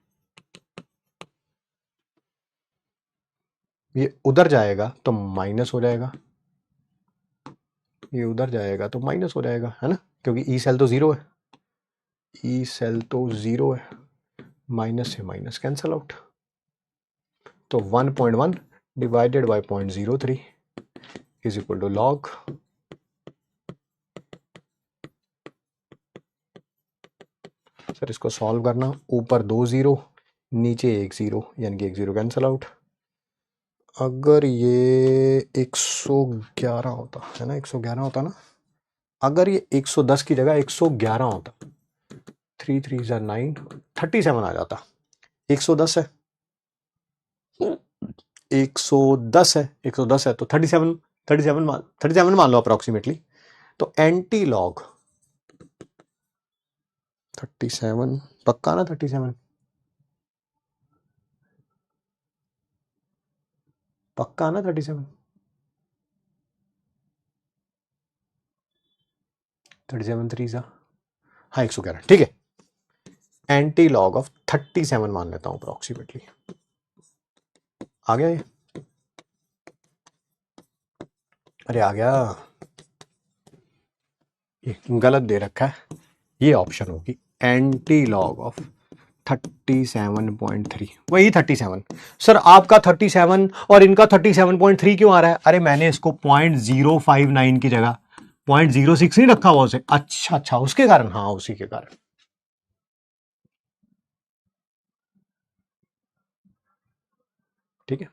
ये उधर जाएगा तो माइनस हो जाएगा, ये उधर जाएगा तो माइनस हो जाएगा, है ना, क्योंकि ई सेल तो जीरो है, ई सेल तो जीरो है, माइनस से माइनस कैंसल आउट। तो 1.1 divided by 0.03 is equal to log, sir इसको सॉल्व करना, ऊपर 2 जीरो नीचे 1 जीरो, यानी कि 1 जीरो कैंसल आउट। अगर ये 111 होता है ना, 111 होता ना, अगर ये 110 की जगह 111 होता, 3 3 9 37 आ जाता। 110 है, 110 है, 110 है तो 37 मान लो अप्रोक्सीमेटली। तो एंटी लॉग 37, पक्का ना 37? पक्का ना 37? 37 3 सा, हाँ 111, ठीक है। एंटी लॉग ऑफ 37 मान लेता हूं अप्रोक्सीमेटली। आ गया ये? अरे आ गया, ये गलत दे रखा है, ये ऑप्शन होगी एंटी लॉग ऑफ 37.3, वही 37। सर आपका 37 और इनका 37.3 क्यों आ रहा है? अरे मैंने इसको 0.059 की जगह 0.06 नहीं रखा हुआ उसे। अच्छा अच्छा, उसके कारण, हाँ उसी के कारण, ठीक है।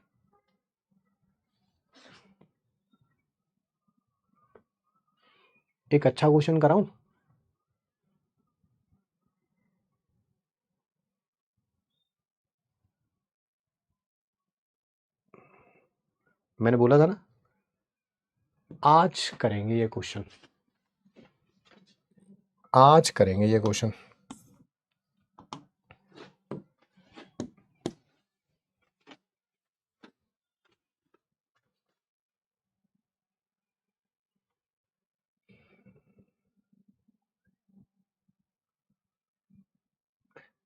एक अच्छा क्वेश्चन कराऊं? मैंने बोला था ना आज करेंगे ये क्वेश्चन, आज करेंगे ये क्वेश्चन।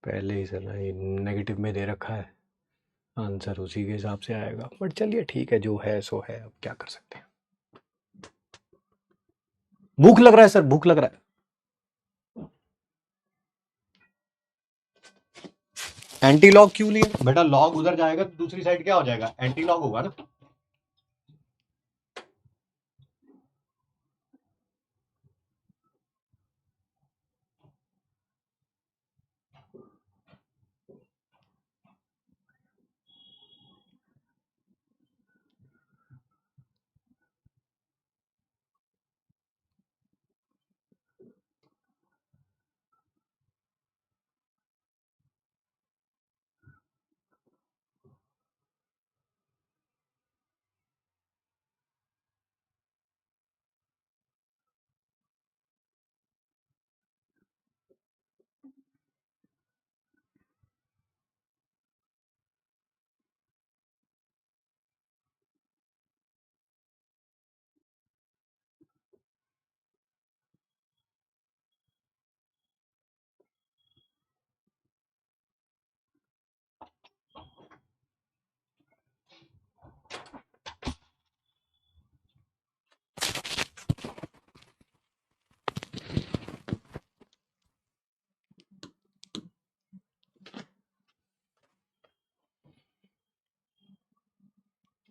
पहले ही से ना ये नेगेटिव में दे रखा है, आंसर उसी के हिसाब से आएगा, बट चलिए ठीक है, जो है सो है, अब क्या कर सकते हैं। भूख लग रहा है सर, भूख लग रहा है। एंटी लॉग क्यों लिया बेटा? लॉग उधर जाएगा तो दूसरी साइड क्या हो जाएगा? एंटी लॉग होगा ना।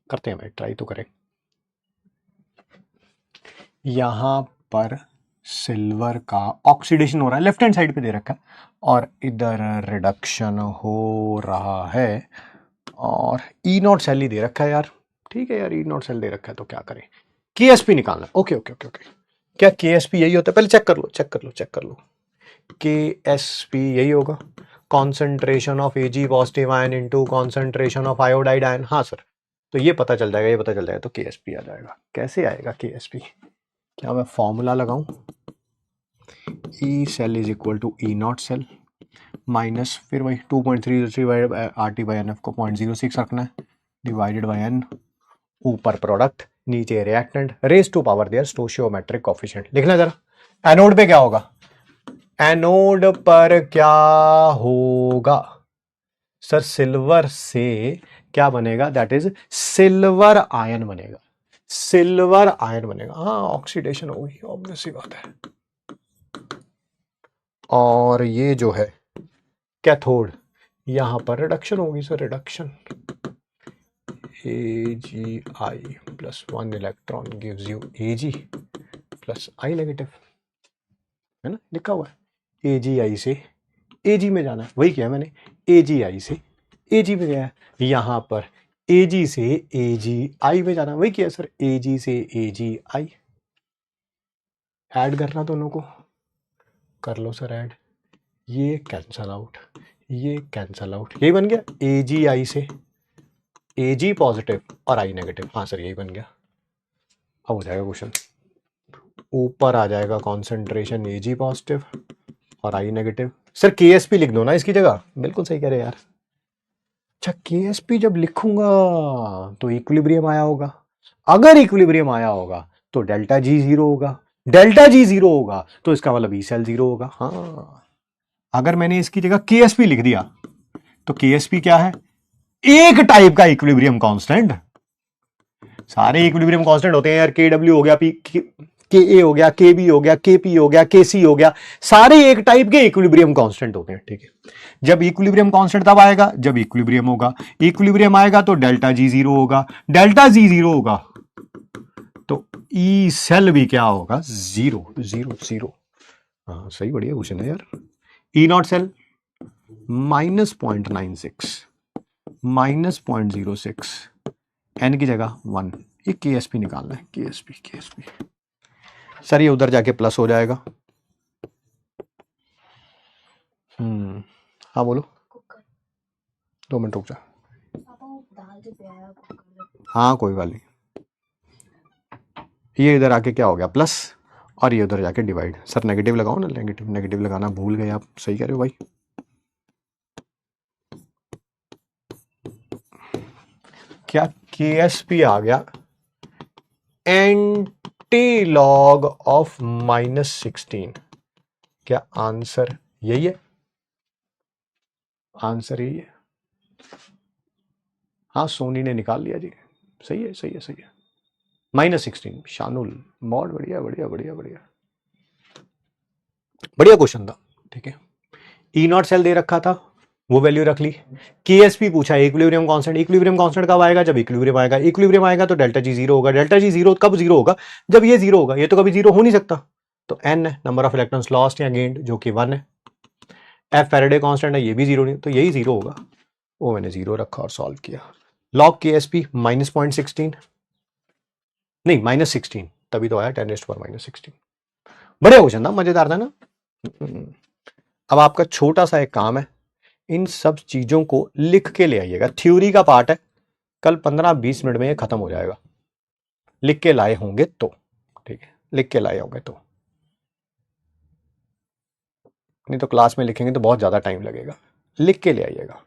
करते हैं भाई, ट्राई तो करें। यहां पर सिल्वर का ऑक्सीडेशन हो रहा है, लेफ्ट हैंड साइड पे दे रखा है, और इधर रिडक्शन हो रहा है, और ई नॉट सेल ही दे रखा है यार। ठीक है यार, ई नॉट सेल दे रखा है तो क्या करें, के एस पी निकालना। ओके ओके ओके ओके, क्या के एस पी यही होता है? पहले चेक कर लो, चेक कर लो, चेक कर लो। के एस पी यही होगा, concentration of AG positive ion into concentration of iodide ion. हाँ सर, तो ये पता चल जाएगा, ये पता चल जाएगा, तो के एस पी आ जाएगा। कैसे आएगा के एस पी? क्या मैं फॉर्मूला लगाऊं? E cell is equal to E not cell minus फिर वही 2.3 R T by N F को 0.06 रखना है, डिवाइडेड बाई एन, ऊपर प्रोडक्ट नीचे reactant, raise to power their stoichiometric coefficient. लिखना जरा। एनोड पे क्या होगा? एनोड पर क्या होगा सर? सिल्वर से क्या बनेगा? दैट इज सिल्वर आयन बनेगा, सिल्वर आयन बनेगा। हाँ, ऑक्सीडेशन हो गई, ऑब्वियस सी बात है। और ये जो है कैथोड, यहां पर रिडक्शन होगी sir, reduction. AgI plus 1 electron gives you Ag plus I negative, है ना, लिखा हुआ है। AgI से Ag में जाना है, वही किया मैंने, AgI से Ag में गया है। यहां पर Ag से AgI में जाना, वही किया सर, Ag से AgI। ऐड करना दोनों को, कर लो सर ऐड। ये कैंसल आउट, ये कैंसल आउट, यही बन गया AgI से Ag पॉजिटिव और I नेगेटिव। हाँ सर, यही बन गया। अब हो जाएगा क्वेश्चन, ऊपर आ जाएगा कॉन्सेंट्रेशन Ag पॉजिटिव और I नेगेटिव। सर KSP लिख दो ना इसकी जगह, बिल्कुल सही कह रहे यार। अच्छा, KSP जब लिखूंगा तो इक्विलिब्रियम आया होगा, अगर इक्विलिब्रियम आया होगा तो डेल्टा G जीरो होगा, डेल्टा G जीरो होगा तो इसका मतलब ई सेल जीरो होगा। हाँ, अगर मैंने इसकी जगह KSP लिख दिया तो KSP क्या है? एक टाइप का इक्विलिब्रियम कांस्टेंट। सारे इक्विलिब्रियम कांस्टेंट होते हैं यार, KW हो गया, के ए हो गया, के बी हो गया, के पी हो गया, के सी हो गया, सारे एक टाइप के इक्विलिब्रियम कांस्टेंट होते हैं। ठीक है, जब इक्विलिब्रियम कांस्टेंट तब आएगा जब इक्विलिब्रियम होगा, इक्विलिब्रियम आएगा तो डेल्टा जी जीरो होगा, डेल्टा जी जीरो होगा तो ई सेल भी क्या होगा? Zero zero zero. हाँ सही, बढ़िया क्वेश्चन है यार। ई नॉट सेल -0.96 -0.06, एन की जगह 1, ये KSP निकालना है, KSP। सर ये उधर जाके प्लस हो जाएगा। हाँ बोलो, 2 मिनट रुक जा। हाँ कोई बात नहीं, ये इधर आके क्या हो गया? प्लस, और ये उधर जाके डिवाइड। सर नेगेटिव लगाओ ना, नेगेटिव नेगेटिव लगाना भूल गए आप, सही कह रहे हो भाई। क्या KSP आ गया एंटी लॉग ऑफ -16? क्या आंसर यही है? आंसर यही है। हाँ सोनी ने निकाल लिया जी, सही है सही है सही है। -16, शानुल, बहुत बढ़िया बढ़िया बढ़िया बढ़िया बढ़िया क्वेश्चन था। ठीक है, ई नॉट सेल दे रखा था, वो वैल्यू रख ली। KSP पूछा इक्विलिब्रियम कांस्टेंट, इक्विलिब्रियम कांस्टेंट कब आएगा? जब इक्विलिब्रियम आएगा, इक्विलिब्रियम आएगा तो डेल्टा जी जीरो होगा, डेल्टा जी जीरो कब जीरो होगा? जब ये जीरो होगा, ये तो कभी जीरो हो नहीं सकता, तो n है नंबर ऑफ इलेक्ट्रॉन्स लॉस्ट या गेन्ड, जो कि 1 है। F फैराडे कांस्टेंट है, ये भी जीरो नहीं, तो यही जीरो होगा, वो मैंने जीरो रखा और सॉल्व किया। लॉग KSP -0.16 नहीं -16, तभी तो आया 10⁻⁻16। बढ़िया क्वेश्चन था, मजेदार था ना। अब आपका छोटा सा एक काम है, इन सब चीजों को लिख के ले आइएगा। थ्योरी का पार्ट है, कल 15-20 मिनट में ये खत्म हो जाएगा, लिख के लाए होंगे तो। ठीक है, लिख के लाए होंगे तो, नहीं तो क्लास में लिखेंगे तो बहुत ज्यादा टाइम लगेगा, लिख के ले आइएगा।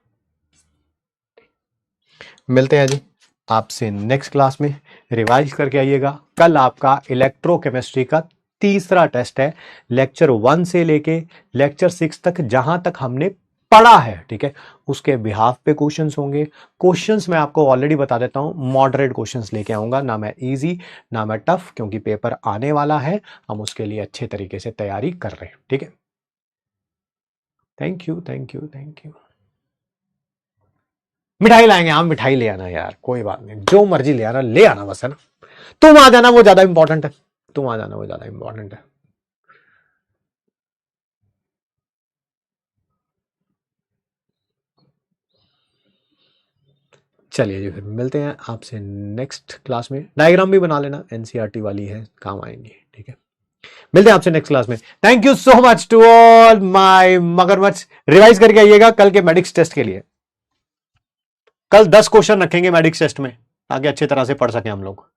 मिलते हैं जी आपसे नेक्स्ट क्लास में, रिवाइज करके आइएगा। कल आपका इलेक्ट्रोकेमिस्ट्री का तीसरा टेस्ट है, लेक्चर 1 से लेके लेक्चर 6 तक, जहां तक हमने पढ़ा है। ठीक है, उसके बिहाफ पे क्वेश्चंस होंगे। क्वेश्चंस मैं आपको ऑलरेडी बता देता हूं, मॉडरेट क्वेश्चंस लेके आऊंगा, ना मैं इजी ना मैं टफ, क्योंकि पेपर आने वाला है, हम उसके लिए अच्छे तरीके से तैयारी कर रहे हैं। ठीक है, thank you thank you thank you. मिठाई लाएंगे, हाँ मिठाई ले आना यार, कोई बात नहीं, जो मर्जी ले आना बस, है ना। तुम आ जाना वो ज्यादा इंपॉर्टेंट है, तुम आ जाना वो ज्यादा इंपॉर्टेंट है। चलिए जी, फिर मिलते हैं आपसे नेक्स्ट क्लास में। डायग्राम भी बना लेना, एनसीईआरटी वाली है, काम आएंगी, ठीक है। मिलते हैं आपसे नेक्स्ट क्लास में। Thank you so much to all my मगरमच्छ। रिवाइज करके आइएगा कल के मेडिक्स टेस्ट के लिए। कल 10 क्वेश्चन रखेंगे मेडिक्स टेस्ट में, ताकि अच्छी तरह से पढ़ सकें हम लोग।